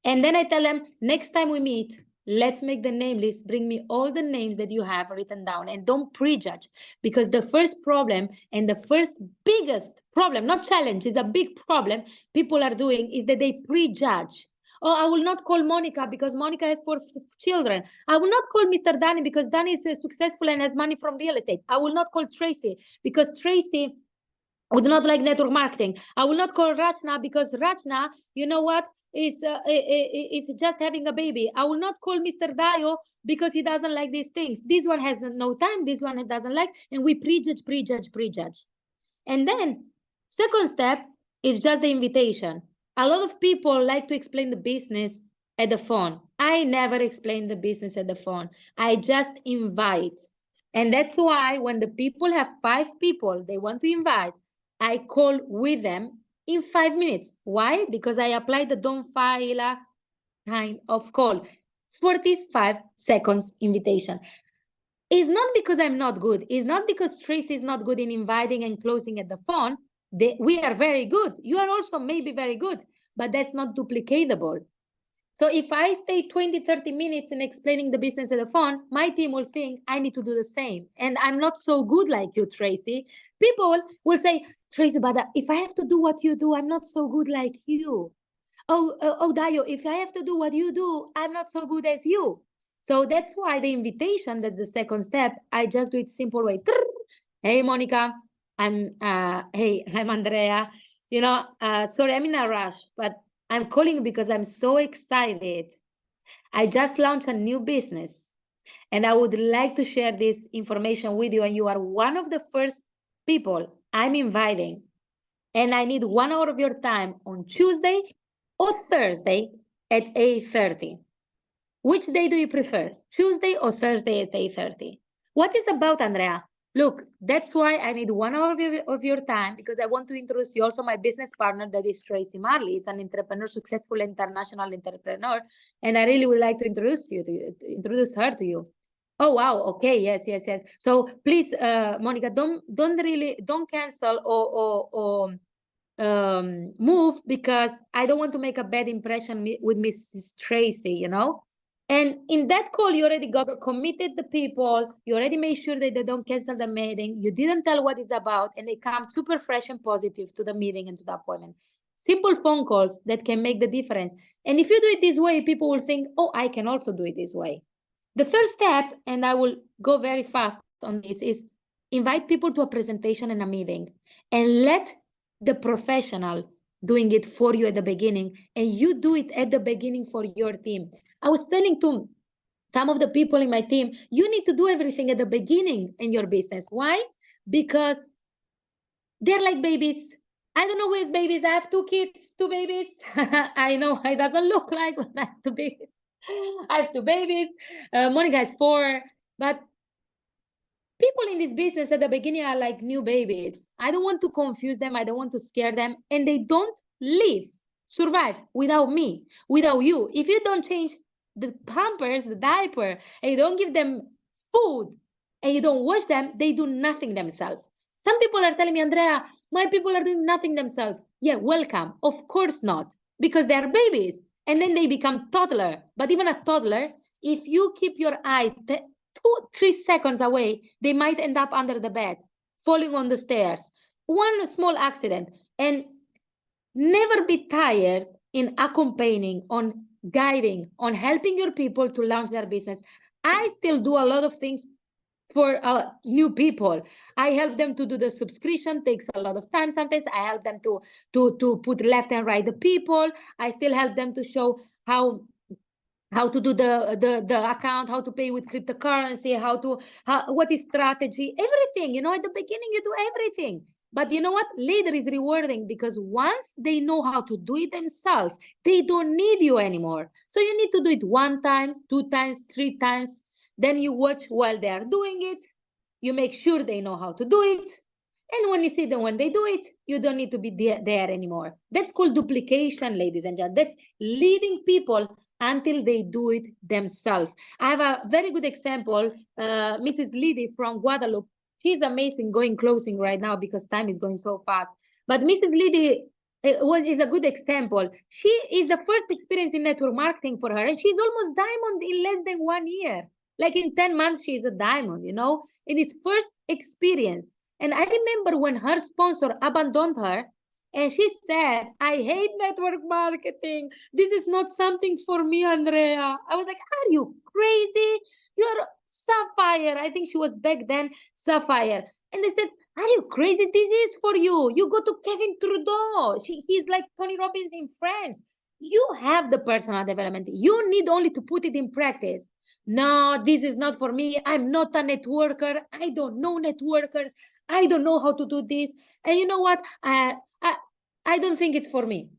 And then I tell them, next time we meet, let's make the name list. Bring me all the names that you have written down and don't prejudge. Because the first problem and the first biggest problem, not challenge, it's a big problem people are doing is that they prejudge. Oh, I will not call Monica because Monica has 4 children. I will not call Mr. Danny because Danny is successful and has money from real estate. I will not call Tracy because Tracy would not like network marketing. I will not call Rachna because Rachna, you know what, is just having a baby. I will not call Mr. Dio because he doesn't like these things. This one has no time. This one doesn't like, and we prejudge. And then second step is just the invitation. A lot of people like to explain the business at the phone. I never explain the business at the phone. I just invite. And that's why when the people have 5 people they want to invite, I call with them in 5 minutes. Why? Because I apply the Don Faila kind of call. 45 seconds invitation. It's not because I'm not good. It's not because Tracy is not good in inviting and closing at the phone. We are very good. You are also maybe very good, but that's not duplicatable. So if I stay 20, 30 minutes in explaining the business at the phone, my team will think I need to do the same. And I'm not so good like you, Tracy. People will say, Tracy, but if I have to do what you do, I'm not so good like you. Oh, Dayo, if I have to do what you do, I'm not so good as you. So that's why the invitation, that's the second step. I just do it simple way. Hey, Monica, I'm Andrea. Sorry, I'm in a rush, but I'm calling because I'm so excited. I just launched a new business and I would like to share this information with you. And you are one of the first people I'm inviting. And I need 1 hour of your time on Tuesday or Thursday at 8:30. Which day do you prefer? Tuesday or Thursday at 8:30? What is about, Andrea? Look, that's why I need 1 hour of your time, because I want to introduce you also my business partner, that is Tracy Marley. Is an entrepreneur, successful international entrepreneur. And I really would like to introduce introduce her to you. Oh, wow. Okay. Yes. So please, Monica, don't cancel or move, because I don't want to make a bad impression with Mrs. Tracy, And in that call, you already committed the people. You already made sure that they don't cancel the meeting. You didn't tell what it's about, and they come super fresh and positive to the meeting and to the appointment. Simple phone calls that can make the difference. And if you do it this way, people will think, oh, I can also do it this way. The third step, and I will go very fast on this, is invite people to a presentation and a meeting, and let the professional doing it for you at the beginning, and you do it at the beginning for your team. I was telling to some of the people in my team, you need to do everything at the beginning in your business. Why? Because they're like babies. I don't know who is babies. I have 2 kids, 2 babies. I know it doesn't look like, but I have 2 babies. I have 2 babies. Monica has 4. But people in this business at the beginning are like new babies. I don't want to confuse them. I don't want to scare them. And they don't survive without me, without you. If you don't change the pampers, the diaper, and you don't give them food, and you don't wash them, they do nothing themselves. Some people are telling me, Andrea, my people are doing nothing themselves. Yeah, welcome. Of course not, because they are babies. And then they become toddler. But even a toddler, if you keep your eye 2-3 seconds away, they might end up under the bed, falling on the stairs. One small accident. And never be tired in accompanying, on guiding, on helping your people to launch their business. I still do a lot of things for new people. I help them to do the subscription, takes a lot of time. Sometimes I help them to put left and right the people. I still help them to show how to do the account, how to pay with cryptocurrency, what is strategy, everything. At the beginning you do everything. But you know what? Later is rewarding, because once they know how to do it themselves, they don't need you anymore. So you need to do it 1 time, 2 times, 3 times. Then you watch while they are doing it. You make sure they know how to do it. And when you see them when they do it, you don't need to be there anymore. That's called duplication, ladies and gentlemen. That's leading people until they do it themselves. I have a very good example. Mrs. Liddy from Guadeloupe. She's amazing, going closing right now because time is going so fast. But Mrs. Liddy is a good example. She is the first experience in network marketing for her, and she's almost diamond in less than 1 year. Like in 10 months, she's a diamond, in his first experience. And I remember when her sponsor abandoned her, and she said, I hate network marketing. This is not something for me, Andrea. I was like, are you crazy? You're Sapphire. I think she was back then Sapphire. And they said, are you crazy? This is for you. You go to Kevin Trudeau. He's like Tony Robbins in France. You have the personal development. You need only to put it in practice. No, this is not for me. I'm not a networker. I don't know networkers. I don't know how to do this. And you know what? I don't think it's for me.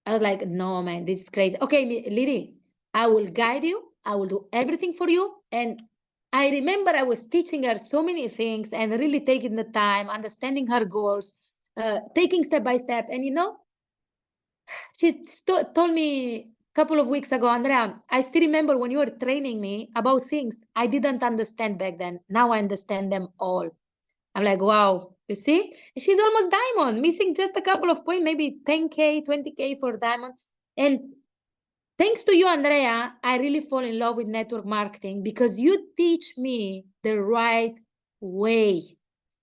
I was like, no, man, this is crazy. Okay, Liddy, I will guide you. I will do everything for you. And I remember I was teaching her so many things and really taking the time, understanding her goals, taking step by step. And she told me couple of weeks ago, Andrea, I still remember when you were training me about things I didn't understand back then. Now I understand them all. I'm like, wow, you see? She's almost diamond, missing just a couple of points, maybe 10K, 20K for diamond. And thanks to you, Andrea, I really fall in love with network marketing because you teach me the right way.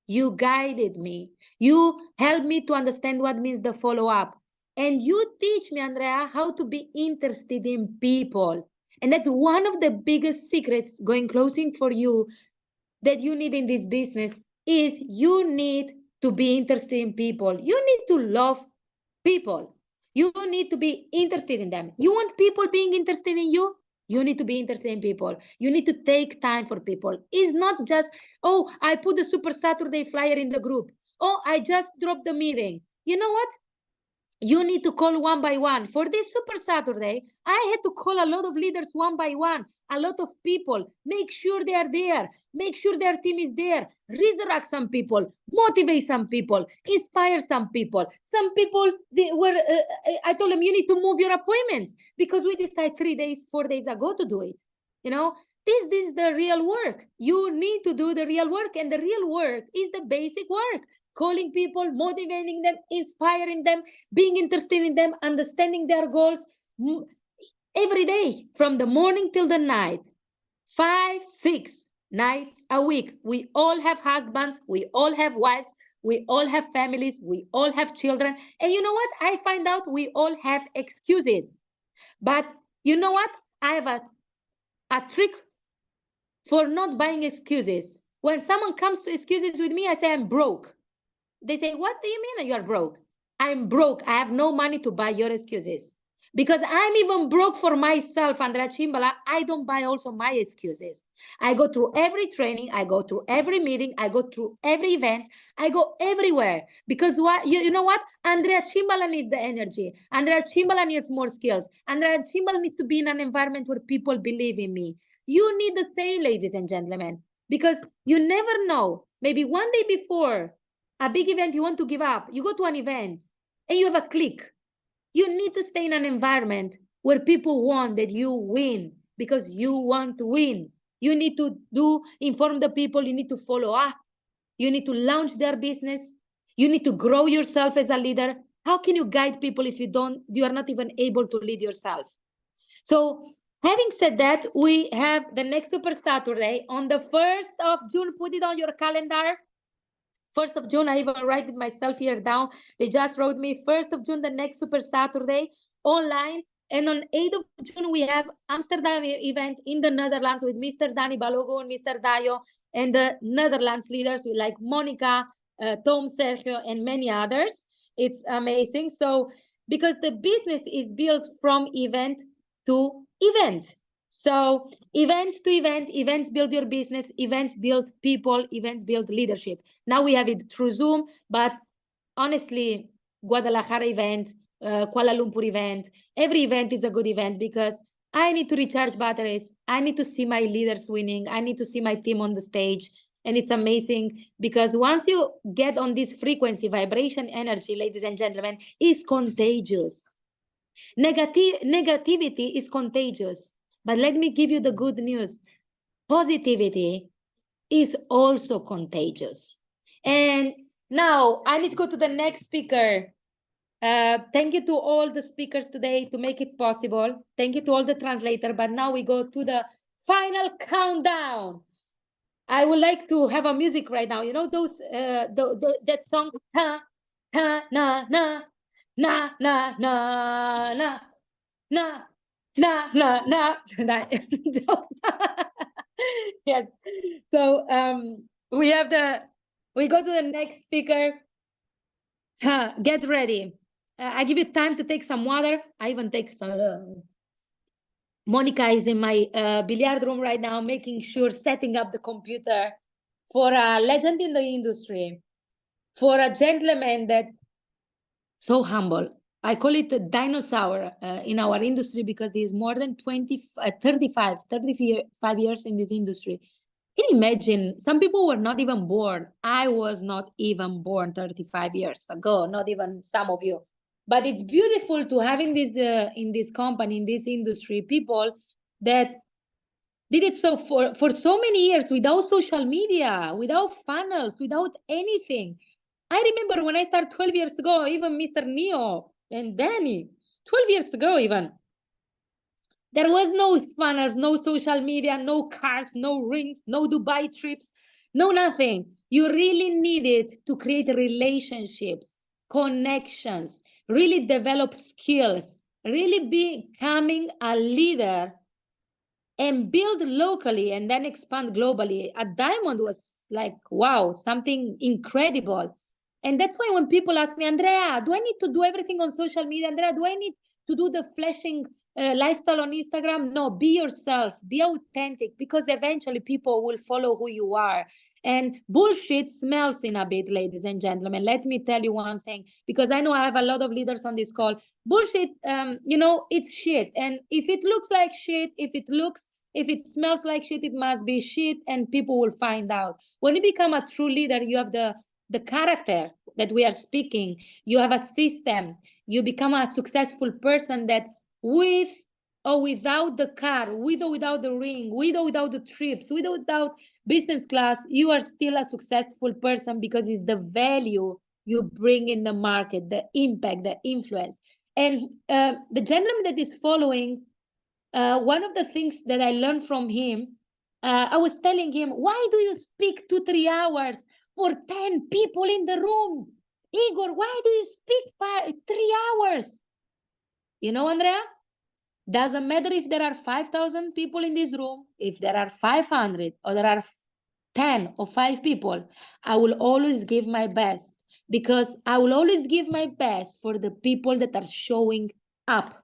You guided me. You helped me to understand what means the follow-up. And you teach me, Andrea, how to be interested in people. And that's one of the biggest secrets going closing for you that you need in this business is you need to be interested in people. You need to love people. You need to be interested in them. You want people being interested in you? You need to be interested in people. You need to take time for people. It's not just, oh, I put the Super Saturday flyer in the group. Oh, I just dropped the meeting. You know what? You need to call one by one. For this Super Saturday, I had to call a lot of leaders one by one, a lot of people, make sure they are there, make sure their team is there, redirect some people, motivate some people, inspire some people. Some people, I told them, you need to move your appointments because we decided 3 days, 4 days ago to do it. You know, this is the real work. You need to do the real work, and the real work is the basic work. Calling people, motivating them, inspiring them, being interested in them, understanding their goals every day from the morning till the night. 5, 6 nights a week. We all have husbands. We all have wives. We all have families. We all have children. And you know what? I find out we all have excuses. But you know what? I have a trick for not buying excuses. When someone comes to excuses with me, I say, I'm broke. They say, what do you mean you are broke? I'm broke. I have no money to buy your excuses. Because I'm even broke for myself, Andrea Cimbala. I don't buy also my excuses. I go through every training. I go through every meeting. I go through every event. I go everywhere. Because what you know what? Andrea Cimbala needs the energy. Andrea Cimbala needs more skills. Andrea Cimbala needs to be in an environment where people believe in me. You need the same, ladies and gentlemen. Because you never know. Maybe one day before a big event you want to give up, you go to an event and you have a click. You need to stay in an environment where people want that you win because you want to win. You need to inform the people. You need to follow up. You need to launch their business. You need to grow yourself as a leader. How can you guide people if you are not even able to lead yourself? So having said that, we have the next Super Saturday on the 1st of June. Put it on your calendar. 1st of June, I even write it myself here down. They just wrote me 1st of June, the next Super Saturday online. And on 8th of June, we have Amsterdam event in the Netherlands with Mr. Danny Balogo and Mr. Dayo and the Netherlands leaders with like Monica, Tom, Sergio, and many others. It's amazing. So because the business is built from event to event. So event to event, events build your business, events build people, events build leadership. Now we have it through Zoom, but honestly, Guadalajara event, Kuala Lumpur event, every event is a good event because I need to recharge batteries. I need to see my leaders winning. I need to see my team on the stage. And it's amazing because once you get on this frequency, vibration, energy, ladies and gentlemen, is contagious. Negativity is contagious. But let me give you the good news. Positivity is also contagious. And now I need to go to the next speaker. Thank you to all the speakers today to make it possible. Thank you to all the translators. But now we go to the final countdown. I would like to have a music right now. You know those that song, ta ta na na na na na na na. No. Yes. So we go to the next speaker. Get ready. I give you time to take some water. I even take some. Monica is in my billiard room right now, making sure, setting up the computer for a legend in the industry, for a gentleman that so humble. I call it a dinosaur in our industry because he's more than 35 years in this industry. Can you imagine? Some people were not even born. I was not even born 35 years ago, not even some of you. But it's beautiful to have in this company, in this industry, people that did it so for so many years without social media, without funnels, without anything. I remember when I started 12 years ago, even Mr. Neo and Danny, 12 years ago even, there was no funnels, no social media, no cars, no rings, no Dubai trips, no nothing. You really needed to create relationships, connections, really develop skills, really becoming a leader and build locally and then expand globally. At Diamond was like, wow, something incredible. And that's why when people ask me, Andrea, do I need to do everything on social media? Andrea, do I need to do the flashing lifestyle on Instagram? No, be yourself, be authentic, because eventually people will follow who you are. And bullshit smells in a bit, ladies and gentlemen. Let me tell you one thing, because I know I have a lot of leaders on this call. Bullshit, it's shit. And if it looks like shit, if it smells like shit, it must be shit, and people will find out. When you become a true leader, you have the character that we are speaking. You have a system. You become a successful person that with or without the car, with or without the ring, with or without the trips, with or without business class, you are still a successful person, because it's the value you bring in the market, the impact, the influence. And the gentleman that is following, one of the things that I learned from him, I was telling him, why do you speak 2-3 hours for 10 people in the room? Igor, why do you speak 3 hours? You know, Andrea, doesn't matter if there are 5,000 people in this room, if there are 500 or there are 10 or 5 people, I will always give my best, because I will always give my best for the people that are showing up.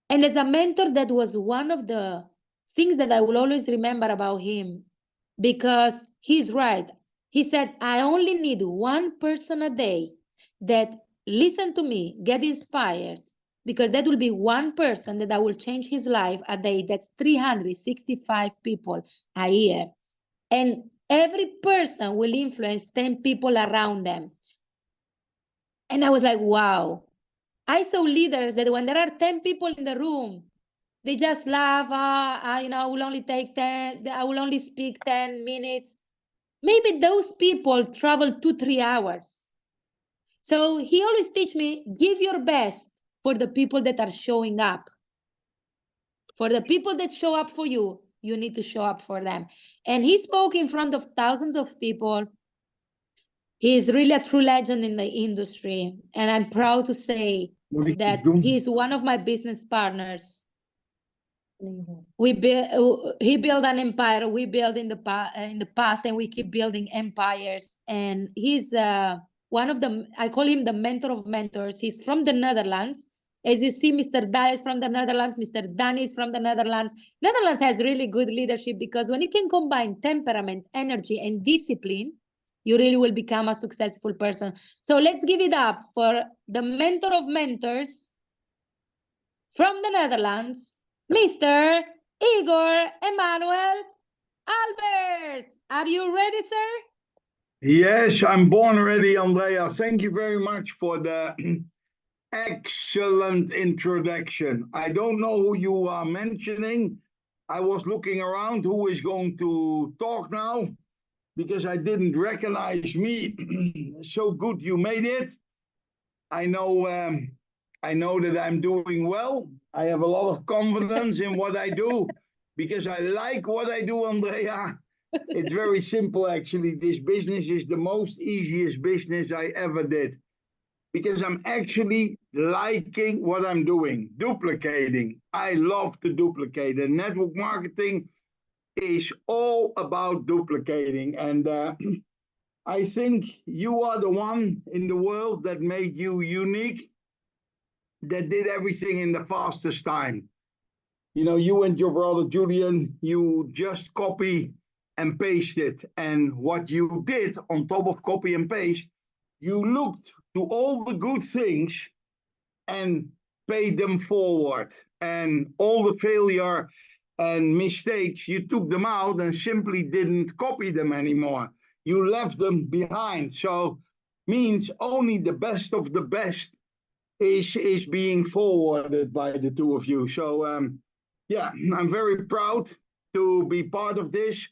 And as a mentor, that was one of the things that I will always remember about him, because he's right. He said, I only need one person a day that listen to me, get inspired, because that will be one person that I will change his life a day. That's 365 people a year. And every person will influence 10 people around them. And I was like, wow. I saw leaders that when there are 10 people in the room, they just laugh. I will only take 10. I will only speak 10 minutes. Maybe those people travel 2-3 hours. So he always teach me, give your best for the people that are showing up. For the people that show up for you, you need to show up for them. And he spoke in front of thousands of people. He is really a true legend in the industry. And I'm proud to say that he's one of my business partners. He built an empire. We built in the past, and we keep building empires. And he's one of the, I call him the mentor of mentors. He's from the Netherlands. As you see, Mr. Dai is from the Netherlands. Mr. Danny is from the Netherlands. Netherlands has really good leadership, because when you can combine temperament, energy, and discipline, you really will become a successful person. So let's give it up for the mentor of mentors from the Netherlands, Mr. Igor Emmanuel Albert. Are you ready, sir? Yes, I'm born ready, Andrea. Thank you very much for the excellent introduction. I don't know who you are mentioning. I was looking around who is going to talk now, because I didn't recognize me. So good you made it. I know that I'm doing well. I have a lot of confidence in what I do, because I like what I do, Andrea. It's very simple, actually. This business is the most easiest business I ever did, because I'm actually liking what I'm doing, duplicating. I love to duplicate, and network marketing is all about duplicating. And I think you are the one in the world that made you unique, that did everything in the fastest time. You know, you and your brother Julian, you just copy and paste it. And what you did on top of copy and paste, you looked to all the good things and paid them forward. And all the failure and mistakes, you took them out and simply didn't copy them anymore. You left them behind. So means only the best of the best is being forwarded by the two of you. So yeah, I'm very proud to be part of this.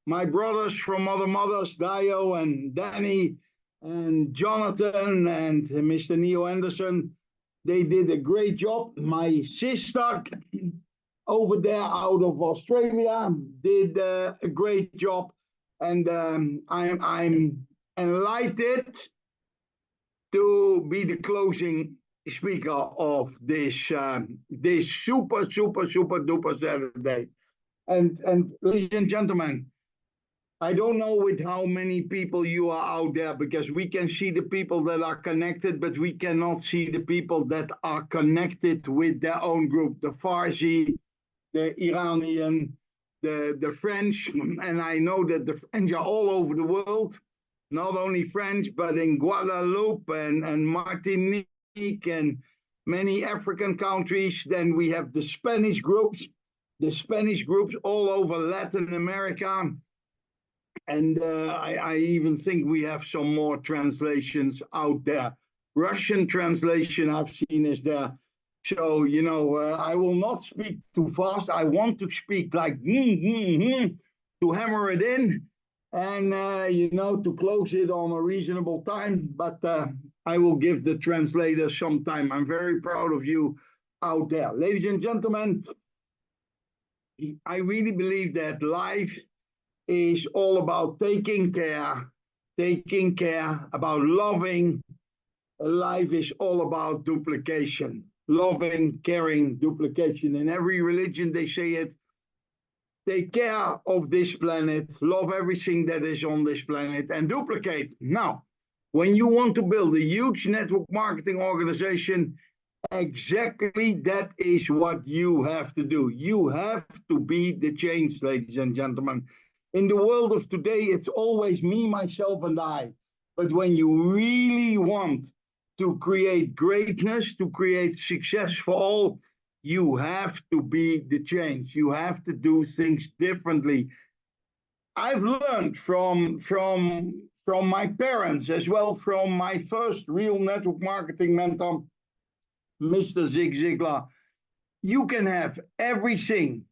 My brothers from other mothers, Dio and Danny and Jonathan and Mr. Neil Anderson, they did a great job. My sister over there out of Australia did a great job. And I'm enlightened to be the closing speaker of this this super duper Saturday. And ladies and gentlemen, I don't know with how many people you are out there, because we can see the people that are connected, but we cannot see the people that are connected with their own group, the Farsi, the Iranian, the French, and I know that the French are all over the world, not only French, but in Guadeloupe and Martinique and many African countries. Then we have the Spanish groups all over Latin America. And I even think we have some more translations out there. Russian translation I've seen is there. So, you know, I will not speak too fast. I want to speak like to hammer it in and, you know, to close it on a reasonable time. But I will give the translator some time. I'm very proud of you out there. Ladies and gentlemen, I really believe that life is all about taking care, about loving. Life is all about duplication, loving, caring, duplication. In every religion, they say it. Take care of this planet, love everything that is on this planet, and duplicate. Now, when you want to build a huge network marketing organization, exactly that is what you have to do. You have to be the change, ladies and gentlemen. In the world of today, it's always me, myself, and I. But when you really want to create greatness, to create success for all, you have to be the change. You have to do things differently. I've learned from my parents, as well from my first real network marketing mentor, Mr. Zig Ziglar. You can have everything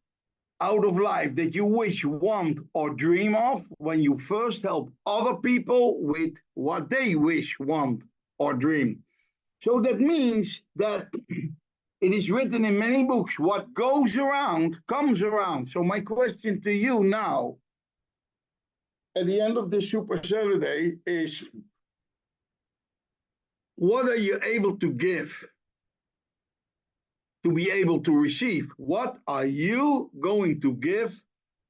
out of life that you wish, want, or dream of when you first help other people with what they wish, want, or dream. So that means that it is written in many books, what goes around comes around. So my question to you now, at the end of this Super Saturday, is what are you able to give to be able to receive? What are you going to give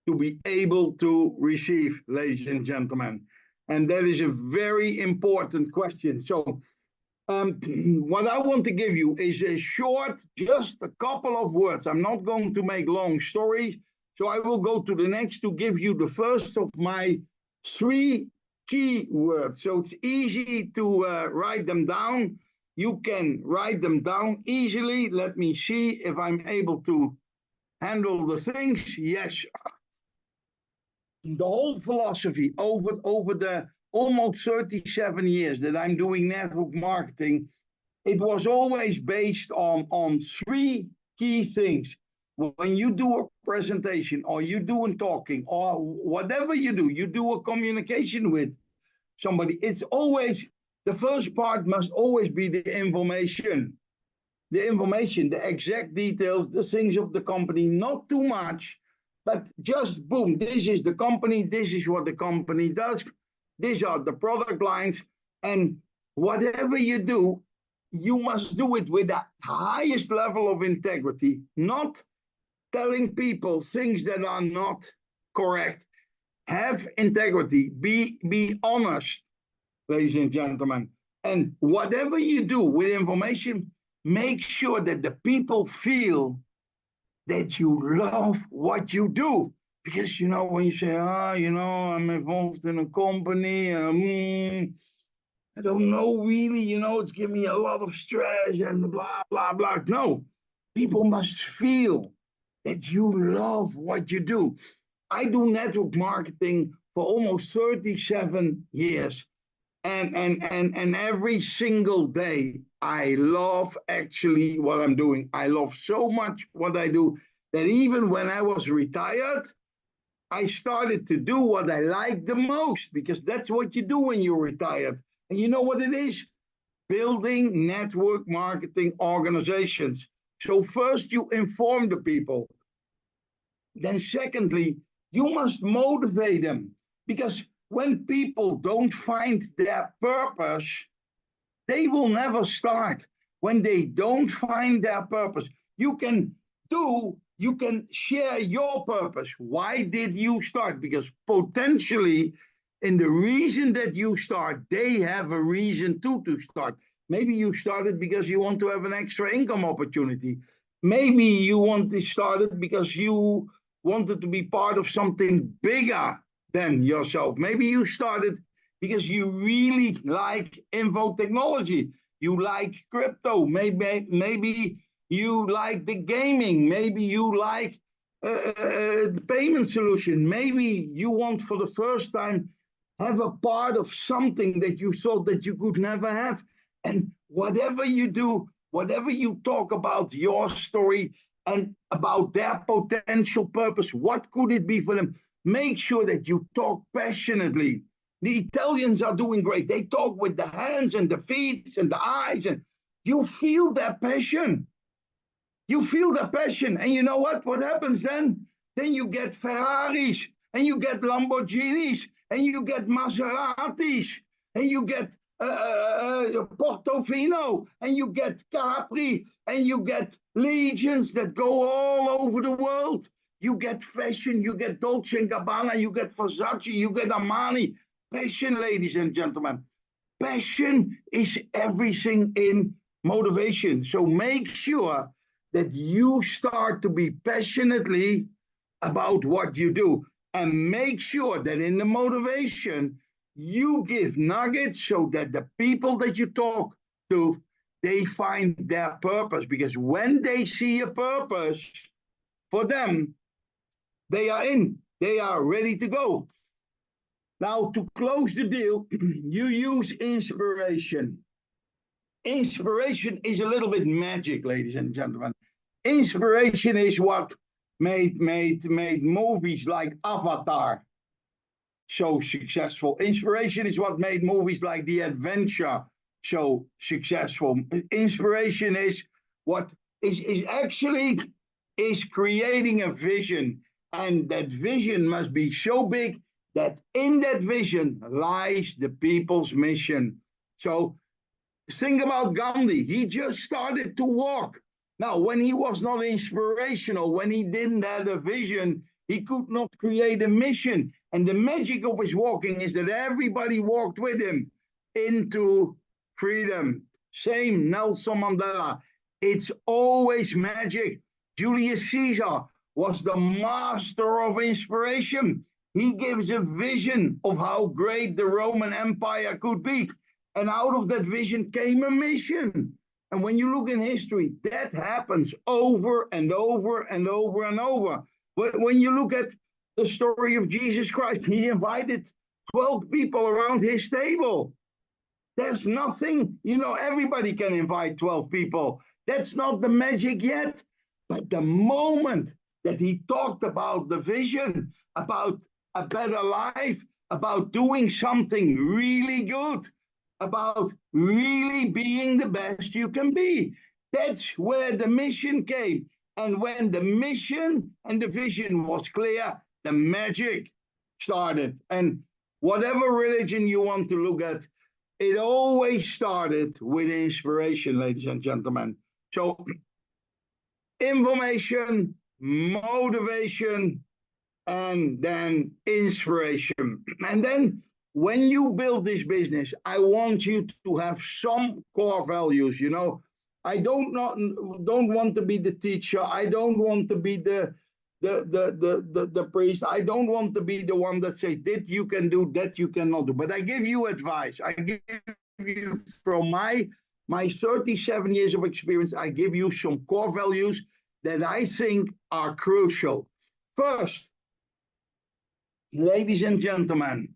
to be able to receive, ladies and gentlemen? And that is a very important question. So what I want to give you is a short, just a couple of words. I'm not going to make long stories. So I will go to the next to give you the first of my 3 key words. So it's easy to write them down. You can write them down easily. Let me see if I'm able to handle the things. Yes. The whole philosophy over the almost 37 years that I'm doing network marketing, it was always based on 3 key things. When you do a presentation, or you do a talking, or whatever you do a communication with somebody, it's always, the first part must always be the information. The information, the exact details, the things of the company, not too much, but just boom, this is the company, this is what the company does, these are the product lines, and whatever you do, you must do it with the highest level of integrity, not telling people things that are not correct. Have integrity, be honest, ladies and gentlemen. And whatever you do with information, make sure that the people feel that you love what you do. Because, you know, when you say, you know, I'm involved in a company, I don't know really, you know, it's giving me a lot of stress and blah, blah, blah. No, people must feel that you love what you do. I do network marketing for almost 37 years. And every single day, I love actually what I'm doing. I love so much what I do that even when I was retired, I started to do what I like the most, because that's what you do when you're retired. And you know what it is? Building network marketing organizations. So first you inform the people. Then secondly, you must motivate them, because when people don't find their purpose, they will never start. When they don't find their purpose, you can share your purpose. Why did you start? Because potentially, in the reason that you start, they have a reason to start. Maybe you started because you want to have an extra income opportunity. Maybe you want to start it because you wanted to be part of something bigger than yourself. Maybe you started because you really like info technology. You like crypto. Maybe you like the gaming. Maybe you like the payment solution. Maybe you want for the first time have a part of something that you thought that you could never have. And whatever you do, whatever you talk about your story and about their potential purpose, what could it be for them? Make sure that you talk passionately. The Italians are doing great. They talk with the hands and the feet and the eyes, and you feel their passion. You feel their passion. And you know what? What happens then? Then you get Ferraris, and you get Lamborghinis, and you get Maseratis, and you get Portofino, and you get Capri, and you get legions that go all over the world. You get fashion, you get Dolce & Gabbana, you get Versace, you get Armani. Passion, ladies and gentlemen. Passion is everything in motivation. So make sure that you start to be passionately about what you do, and make sure that in the motivation, you give nuggets so that the people that you talk to, they find their purpose. Because when they see a purpose for them, they are in, they are ready to go. Now, to close the deal, you use inspiration. Inspiration is a little bit magic, ladies and gentlemen. Inspiration is what made movies like Avatar so successful. Inspiration is what made movies like The Adventure so successful. Inspiration is what is actually creating a vision, and that vision must be so big that in that vision lies the people's mission. So think about Gandhi. He just started to walk. Now, when he was not inspirational, when he didn't have a vision, he could not create a mission. And the magic of his walking is that everybody walked with him into freedom. Same Nelson Mandela. It's always magic. Julius Caesar was the master of inspiration. He gives a vision of how great the Roman Empire could be. And out of that vision came a mission. And when you look in history, that happens over and over and over and over. But when you look at the story of Jesus Christ, he invited 12 people around his table. There's nothing, everybody can invite 12 people. That's not the magic yet. But the moment that he talked about the vision, about a better life, about doing something really good, about really being the best you can be, that's where the mission came. And when the mission and the vision was clear, the magic started. And whatever religion you want to look at, it always started with inspiration, ladies and gentlemen. So information, motivation, and then inspiration. And then when you build this business, I want you to have some core values. I don't want to be the teacher. I don't want to be the priest. I don't want to be the one that says that you can do, that you cannot do. But I give you advice. I give you from my 37 years of experience, I give you some core values that I think are crucial. First, ladies and gentlemen,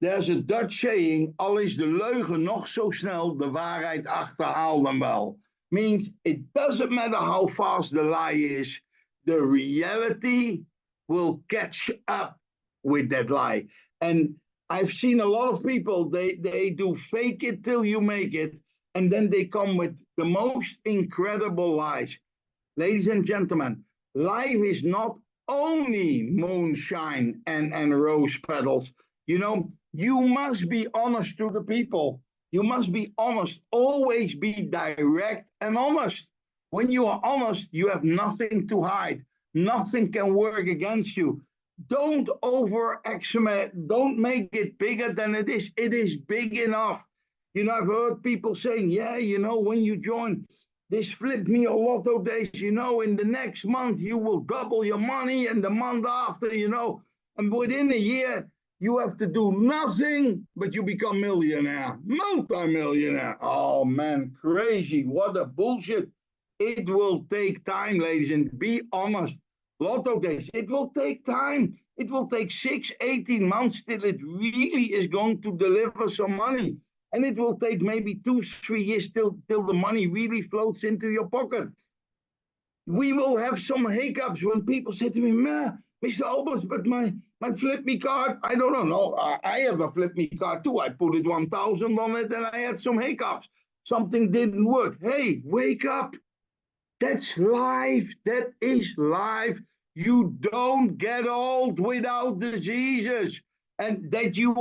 There's a Dutch saying, al is de leugen nog zo snel, de waarheid achterhaalt hem wel. Means it doesn't matter how fast the lie is, the reality will catch up with that lie. And I've seen a lot of people, they do fake it till you make it, and then they come with the most incredible lies. Ladies and gentlemen, life is not only moonshine and rose petals. You know, you must be honest to the people. You must be honest. Always be direct and honest. When you are honest, you have nothing to hide. Nothing can work against you. Don't over-estimate. Don't make it bigger than it is. It is big enough. You know, I've heard people saying, yeah, you know, when you join this Flip Me or Lotto days, you know, in the next month, you will double your money, and the month after, you know, and within a year, you have to do nothing, but you become millionaire, multi-millionaire. Oh man, crazy. What a bullshit. It will take time, ladies, and be honest. Lotto days, it will take time. It will take 18 months till it really is going to deliver some money. And it will take maybe 2-3 years till the money really floats into your pocket. We will have some hiccups when people say to me, man, Mr. Albers, but my Flip Me card, I don't know. No, I have a Flip Me card too. I put it 1,000 on it and I had some hiccups. Something didn't work. Hey, wake up. That's life. That is life. You don't get old without diseases. And that you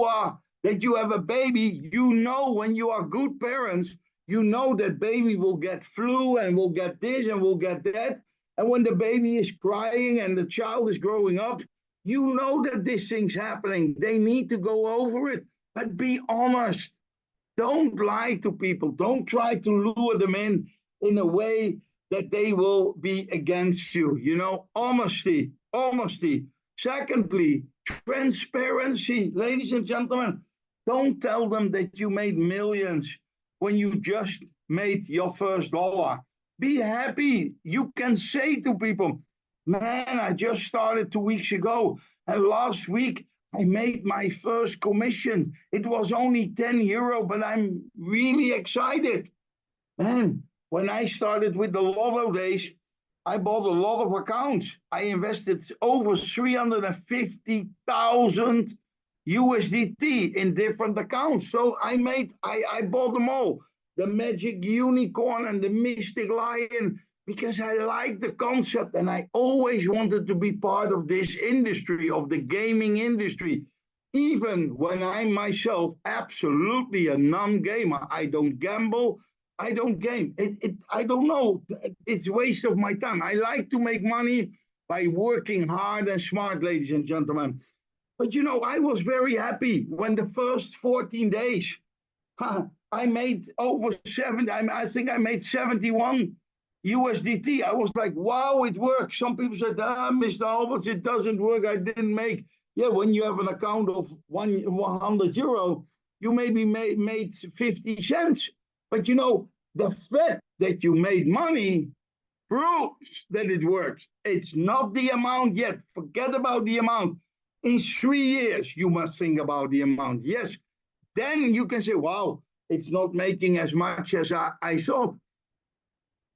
have a baby, you know, when you are good parents, you know that baby will get flu and will get this and will get that. And when the baby is crying and the child is growing up, you know that this thing's happening. They need to go over it, but be honest. Don't lie to people. Don't try to lure them in a way that they will be against you. You know, honesty. Secondly, transparency. Ladies and gentlemen, don't tell them that you made millions when you just made your first dollar. Be happy. You can say to people, man, I just started 2 weeks ago, and last week I made my first commission. It was only 10 euro, but I'm really excited. Man, when I started with the Lotto days, I bought a lot of accounts. I invested over 350,000 USDT in different accounts. So I bought them all. The Magic Unicorn and the Mystic Lion, because I like the concept and I always wanted to be part of this industry, of the gaming industry. Even when I'm myself absolutely a non-gamer. I don't gamble, I don't game. I don't know, it's a waste of my time. I like to make money by working hard and smart, ladies and gentlemen. But you know, I was very happy when the first 14 days, I made over 70, I think I made 71 USDT. I was like, wow, it works. Some people said, Mr. Albers, it doesn't work. I didn't make. Yeah, when you have an account of 100 euro, you maybe made 50 cents. But you know, the fact that you made money proves that it works. It's not the amount yet. Forget about the amount. In 3 years, you must think about the amount. Yes, then you can say, wow, it's not making as much as I thought.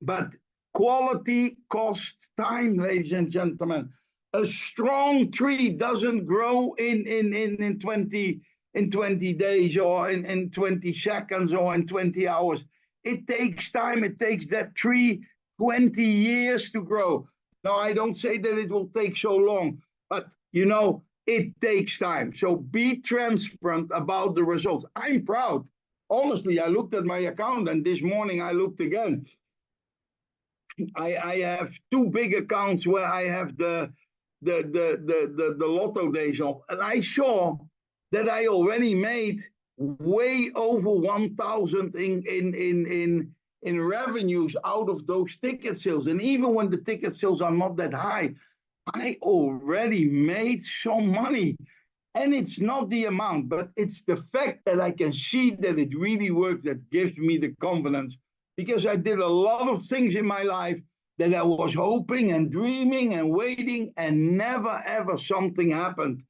But quality costs time, ladies and gentlemen. A strong tree doesn't grow in 20 days or in 20 seconds or in 20 hours. It takes time. It takes that tree 20 years to grow. Now, I don't say that it will take so long, but you know, it takes time. So be transparent about the results. I'm proud. Honestly, I looked at my account and this morning I looked again. I have 2 big accounts where I have the Lotto days on, and I saw that I already made way over 1,000 in revenues out of those ticket sales. And even when the ticket sales are not that high, I already made some money. And it's not the amount, but it's the fact that I can see that it really works that gives me the confidence. Because I did a lot of things in my life that I was hoping and dreaming and waiting, and never ever something happened.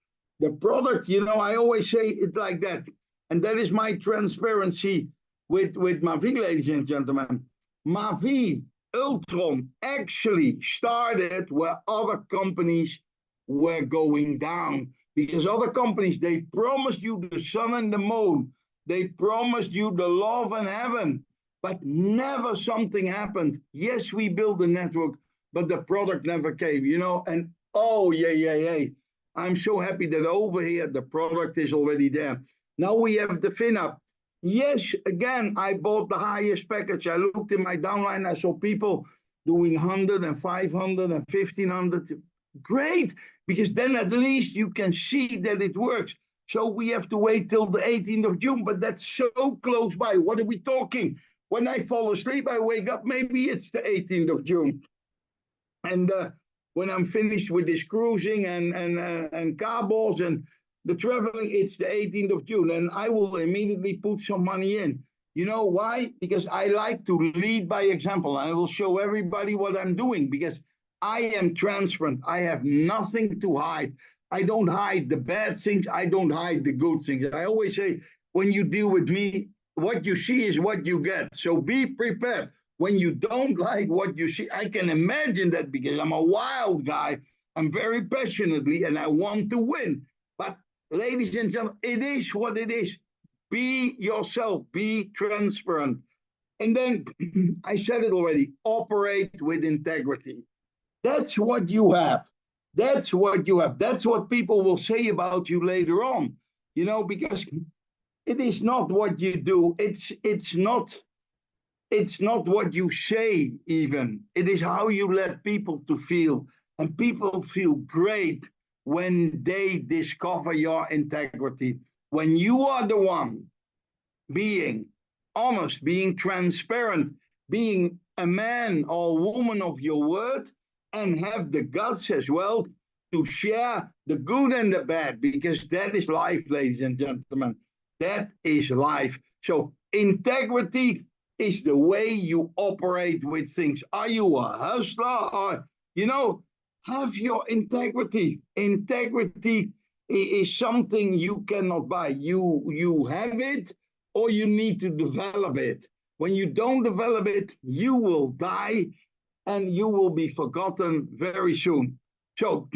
The product, you know, I always say it like that. And that is my transparency with Mavi, ladies and gentlemen. Mavi Ultron actually started where other companies were going down. Because other companies, they promised you the sun and the moon. They promised you the love and heaven. But never something happened. Yes, we built the network, but the product never came, you know. And oh, yeah. I'm so happy that over here, the product is already there. Now we have the FinUp. Yes, again, I bought the highest package. I looked in my downline, I saw people doing 100 and 500 and 1500. Great, because then at least you can see that it works. So we have to wait till the 18th of June, but that's so close by. What are we talking? When I fall asleep, I wake up, maybe it's the 18th of June. And when I'm finished with this cruising and car balls and the traveling, it's the 18th of June. And I will immediately put some money in. You know why? Because I like to lead by example. And I will show everybody what I'm doing because I am transparent. I have nothing to hide. I don't hide the bad things. I don't hide the good things. I always say, when you deal with me, what you see is what you get. So be prepared. When you don't like what you see, I can imagine that because I'm a wild guy. I'm very passionately and I want to win. But ladies and gentlemen, it is what it is. Be yourself, be transparent. And then I said it already, operate with integrity. That's what you have. That's what you have. That's what people will say about you later on. You know, because it is not what you do. It's not what you say even. It is how you let people to feel. And people feel great when they discover your integrity. When you are the one being honest, being transparent, being a man or woman of your word, and have the guts as well to share the good and the bad, because that is life, ladies and gentlemen. That is life. So integrity is the way you operate with things. Are you a hustler? Or, you know, have your integrity. Integrity is something you cannot buy. You have it or you need to develop it. When you don't develop it, you will die and you will be forgotten very soon. So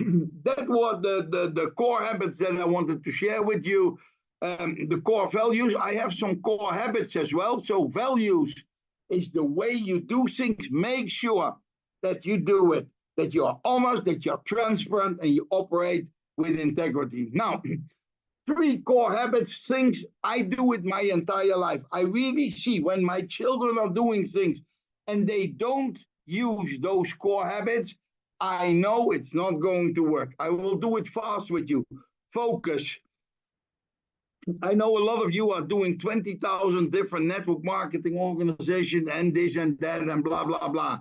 that was the core habits that I wanted to share with you. The core values, I have some core habits as well. So values is the way you do things. Make sure that you do it, that you're honest, that you're transparent, and you operate with integrity. Now, 3 core habits, things I do with my entire life. I really see when my children are doing things and they don't use those core habits, I know it's not going to work. I will do it fast with you. Focus. I know a lot of you are doing 20,000 different network marketing organizations and this and that and blah, blah, blah.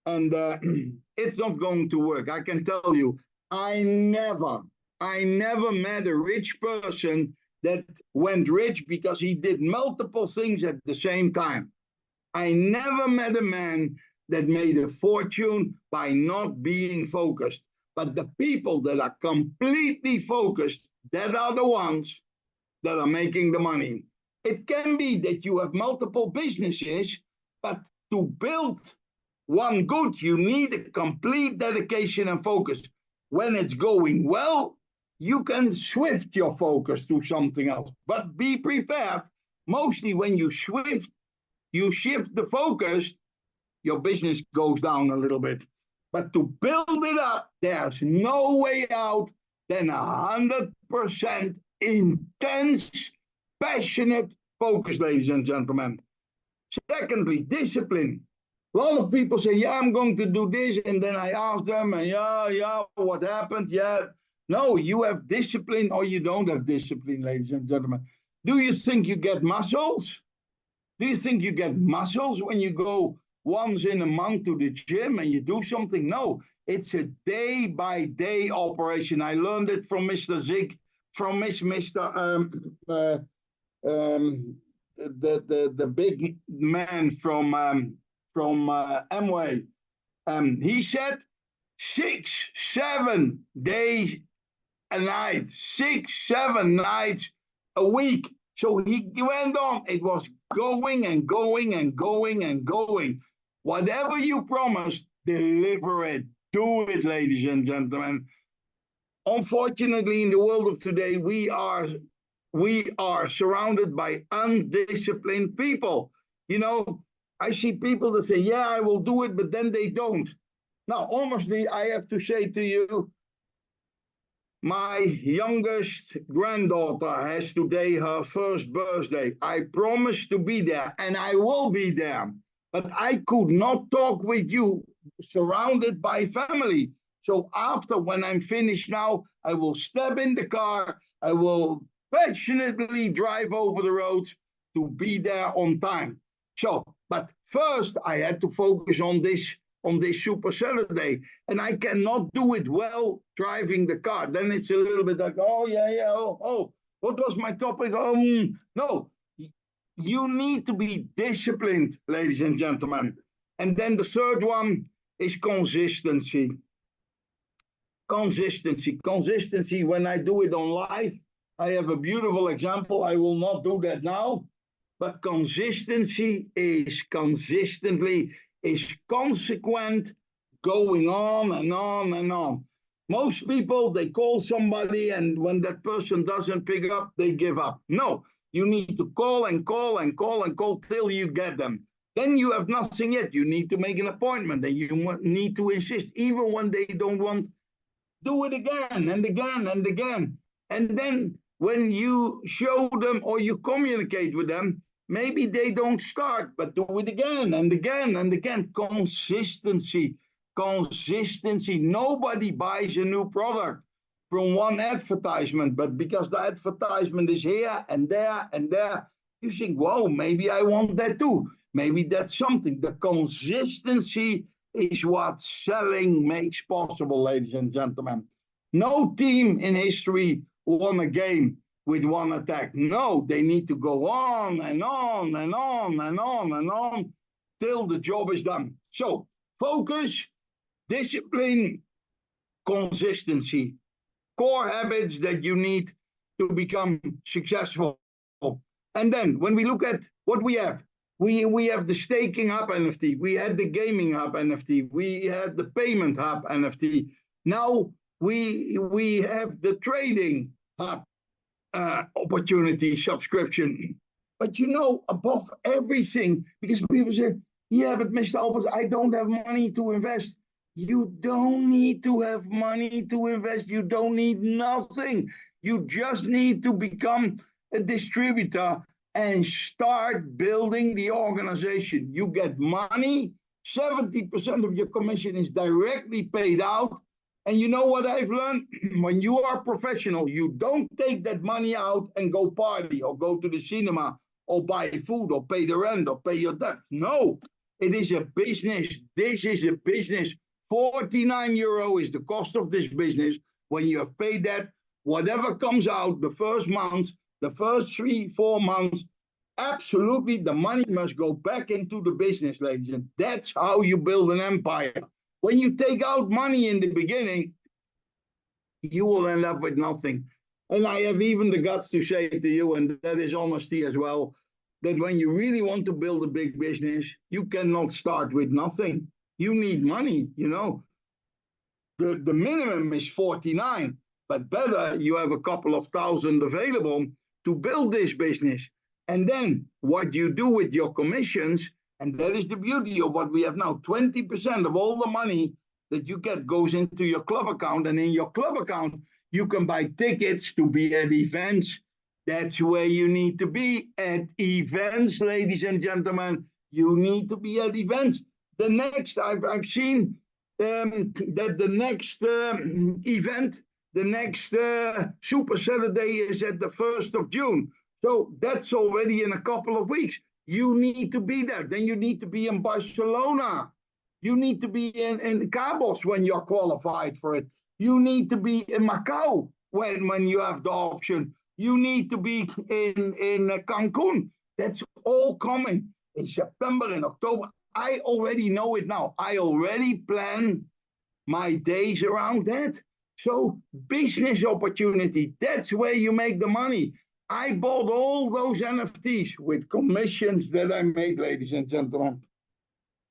And it's not going to work. I can tell you, I never met a rich person that went rich because he did multiple things at the same time. I never met a man that made a fortune by not being focused. But the people that are completely focused, that are the ones that are making the money. It can be that you have multiple businesses, but to build one good, you need a complete dedication and focus. When it's going well, you can shift your focus to something else. But be prepared. Mostly when you shift the focus, your business goes down a little bit. But to build it up, there's no way out than 100% intense, passionate focus, ladies and gentlemen. Secondly, discipline. A lot of people say, yeah, I'm going to do this. And then I ask them, and yeah, what happened? Yeah. No, you have discipline or you don't have discipline, ladies and gentlemen. Do you think you get muscles? Do you think you get muscles when you go once in a month to the gym and you do something? No, it's a day-by-day operation. I learned it from Mr. Zig, from Mr. The big man from Amway. He said 6-7 days a night, 6, 7 nights a week. So he went on. It was going and going and going and going. Whatever you promised, deliver it. Do it, ladies and gentlemen. Unfortunately, in the world of today, we are surrounded by undisciplined people. You know, I see people that say, yeah, I will do it, but then they don't. Now, honestly, I have to say to you, my youngest granddaughter has today her first birthday. I promised to be there, and I will be there. But I could not talk with you surrounded by family. So after, when I'm finished now, I will step in the car. I will passionately drive over the roads to be there on time. So, but first I had to focus on this Super Saturday, and I cannot do it well driving the car. Then it's a little bit like, oh yeah, oh, what was my topic? No, you need to be disciplined, ladies and gentlemen. And then the third one is consistency. Consistency. When I do it on live, I have a beautiful example. I will not do that now, but consistency is consequent, going on and on and on. Most people, they call somebody, and when that person doesn't pick up, they give up. No, you need to call and call and call and call till you get them. Then you have nothing yet. You need to make an appointment, and you need to insist, even when they don't want. Do it again and again and again. And then when you show them or you communicate with them, maybe they don't start, but do it again and again and again. Consistency. Nobody buys a new product from one advertisement, but because the advertisement is here and there and there, you think, whoa, maybe I want that too. Maybe that's something. The consistency is what selling makes possible, ladies and gentlemen. No team in history won a game with one attack. No, they need to go on and on and on and on and on till the job is done. So focus, discipline, consistency, core habits that you need to become successful. And then when we look at what we have the Staking Hub NFT, we had the Gaming Hub NFT, we had the Payment Hub NFT. Now we have the Trading Hub opportunity subscription. But you know, above everything, because people say, yeah, but Mr. Albers, I don't have money to invest. You don't need to have money to invest. You don't need nothing. You just need to become a distributor and start building the organization. You get money, 70% of your commission is directly paid out. And you know what I've learned? When you are professional, you don't take that money out and go party or go to the cinema or buy food or pay the rent or pay your debt. No, it is a business. This is a business. 49 euro is the cost of this business. When you have paid that, whatever comes out the first month, the first 3-4 months, absolutely the money must go back into the business, ladies. And that's how you build an empire. When you take out money in the beginning, you will end up with nothing. And I have even the guts to say to you, and that is honesty as well, that when you really want to build a big business, you cannot start with nothing. You need money, you know. The minimum is 49, but better you have a couple of thousand available to build this business. And then what you do with your commissions, and that is the beauty of what we have now, 20% of all the money that you get goes into your club account. And in your club account, you can buy tickets to be at events. That's where you need to be, at events, ladies and gentlemen. You need to be at events. The next, I've seen that the next event, the next Super Saturday is at the 1st of June. So that's already in a couple of weeks. You need to be there. Then you need to be in Barcelona. You need to be in Cabos when you're qualified for it. You need to be in Macau when you have the option. You need to be in Cancun. That's all coming in September and October. I already know it now. I already plan my days around that. So business opportunity, that's where you make the money. I bought all those NFTs with commissions that I made, ladies and gentlemen.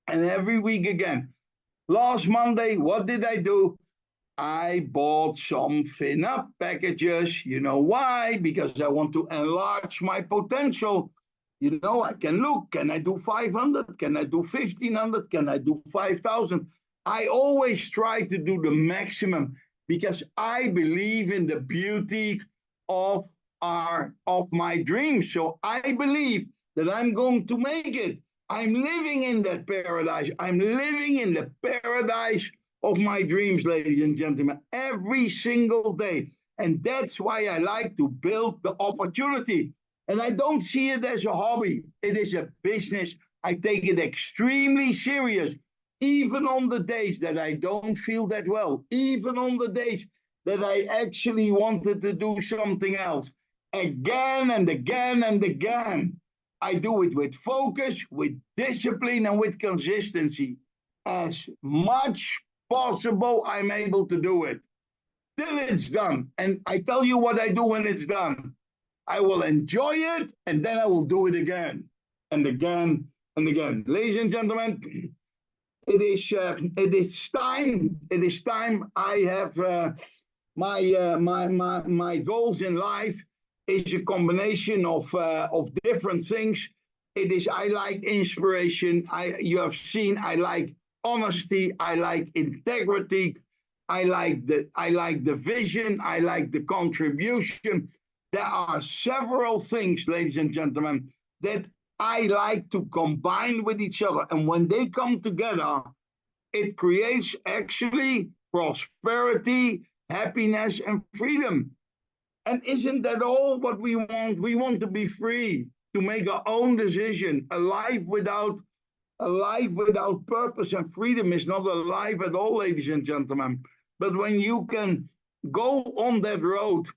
And every week again. Last Monday, what did I do? I bought some FinUp packages. You know why? Because I want to enlarge my potential. You know, I can look, can I do 500? Can I do 1,500? Can I do 5,000? I always try to do the maximum because I believe in the beauty of my dreams. So I believe that I'm going to make it. I'm living in that paradise. I'm living in the paradise of my dreams, ladies and gentlemen, every single day. And that's why I like to build the opportunity. And I don't see it as a hobby. It is a business. I take it extremely serious, even on the days that I don't feel that well, even on the days that I actually wanted to do something else. Again and again and again. I do it with focus, with discipline, and with consistency. As much possible, I'm able to do it till it's done. And I tell you what I do when it's done. I will enjoy it, and then I will do it again and again and again. Ladies and gentlemen, it is time. It is time. I have my goals in life is a combination of different things. It is, I like inspiration. You have seen, I like honesty. I like integrity. I like the vision. I like the contribution. There are several things, ladies and gentlemen, that I like to combine with each other. And when they come together, it creates actually prosperity, happiness, and freedom. And isn't that all what we want? We want to be free, to make our own decision. A life without purpose and freedom is not a life at all, ladies and gentlemen. But when you can go on that road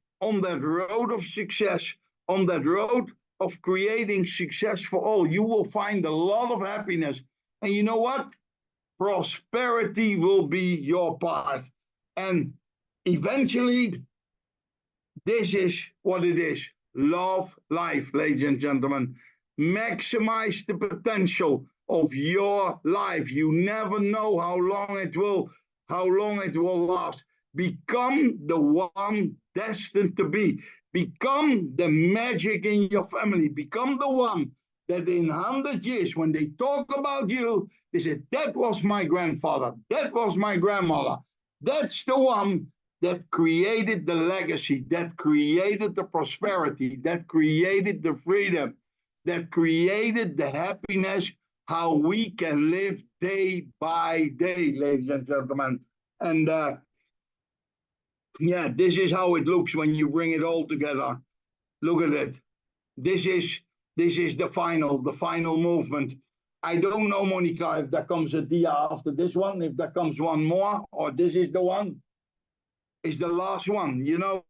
of success, on that road of creating success for all, you will find a lot of happiness. And you know what? Prosperity will be your part. And eventually, this is what it is. Love life, ladies and gentlemen. Maximize the potential of your life. You never know how long it will last. Become the one destined to be. Become the magic in your family. Become the one that in 100 years, when they talk about you, they say, that was my grandfather, that was my grandmother. That's the one that created the legacy, that created the prosperity, that created the freedom, that created the happiness, how we can live day by day, ladies and gentlemen. And yeah, this is how it looks when you bring it all together. Look at it. This is the final movement. I don't know, Monica, if there comes a dia after this one, if there comes one more, or this is the one. It's the last one, you know,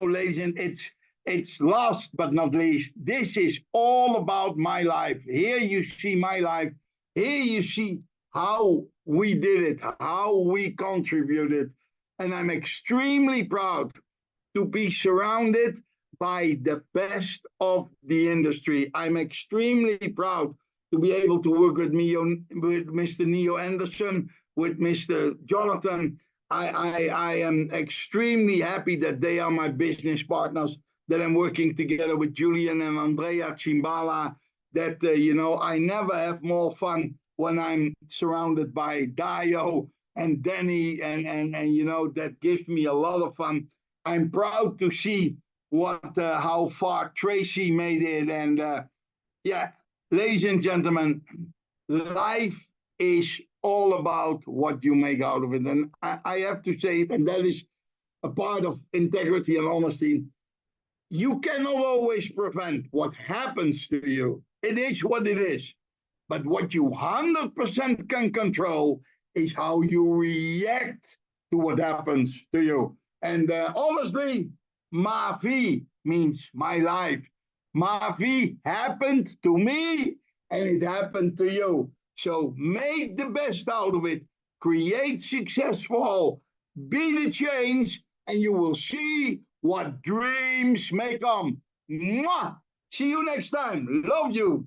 ladies, and it's last but not least. This is all about my life. Here you see my life. Here you see how we did it, how we contributed. And I'm extremely proud to be surrounded by the best of the industry. I'm extremely proud to be able to work with Mr. Neo Anderson, with Mr. Jonathan. I am extremely happy that they are my business partners, that I'm working together with Julian and Andrea Chimbala, that, you know, I never have more fun when I'm surrounded by Dio and Danny, and you know, that gives me a lot of fun. I'm proud to see how far Tracy made it. And yeah, ladies and gentlemen, life is all about what you make out of it. And I have to say, and that is a part of integrity and honesty, you cannot always prevent what happens to you. It is what it is. But what you 100% can control is how you react to what happens to you. And honestly, ma vie means my life. Ma vie happened to me, and it happened to you. So make the best out of it. Create success for all. be the change, and you will see what dreams may come. Mwah! See you next time. Love you.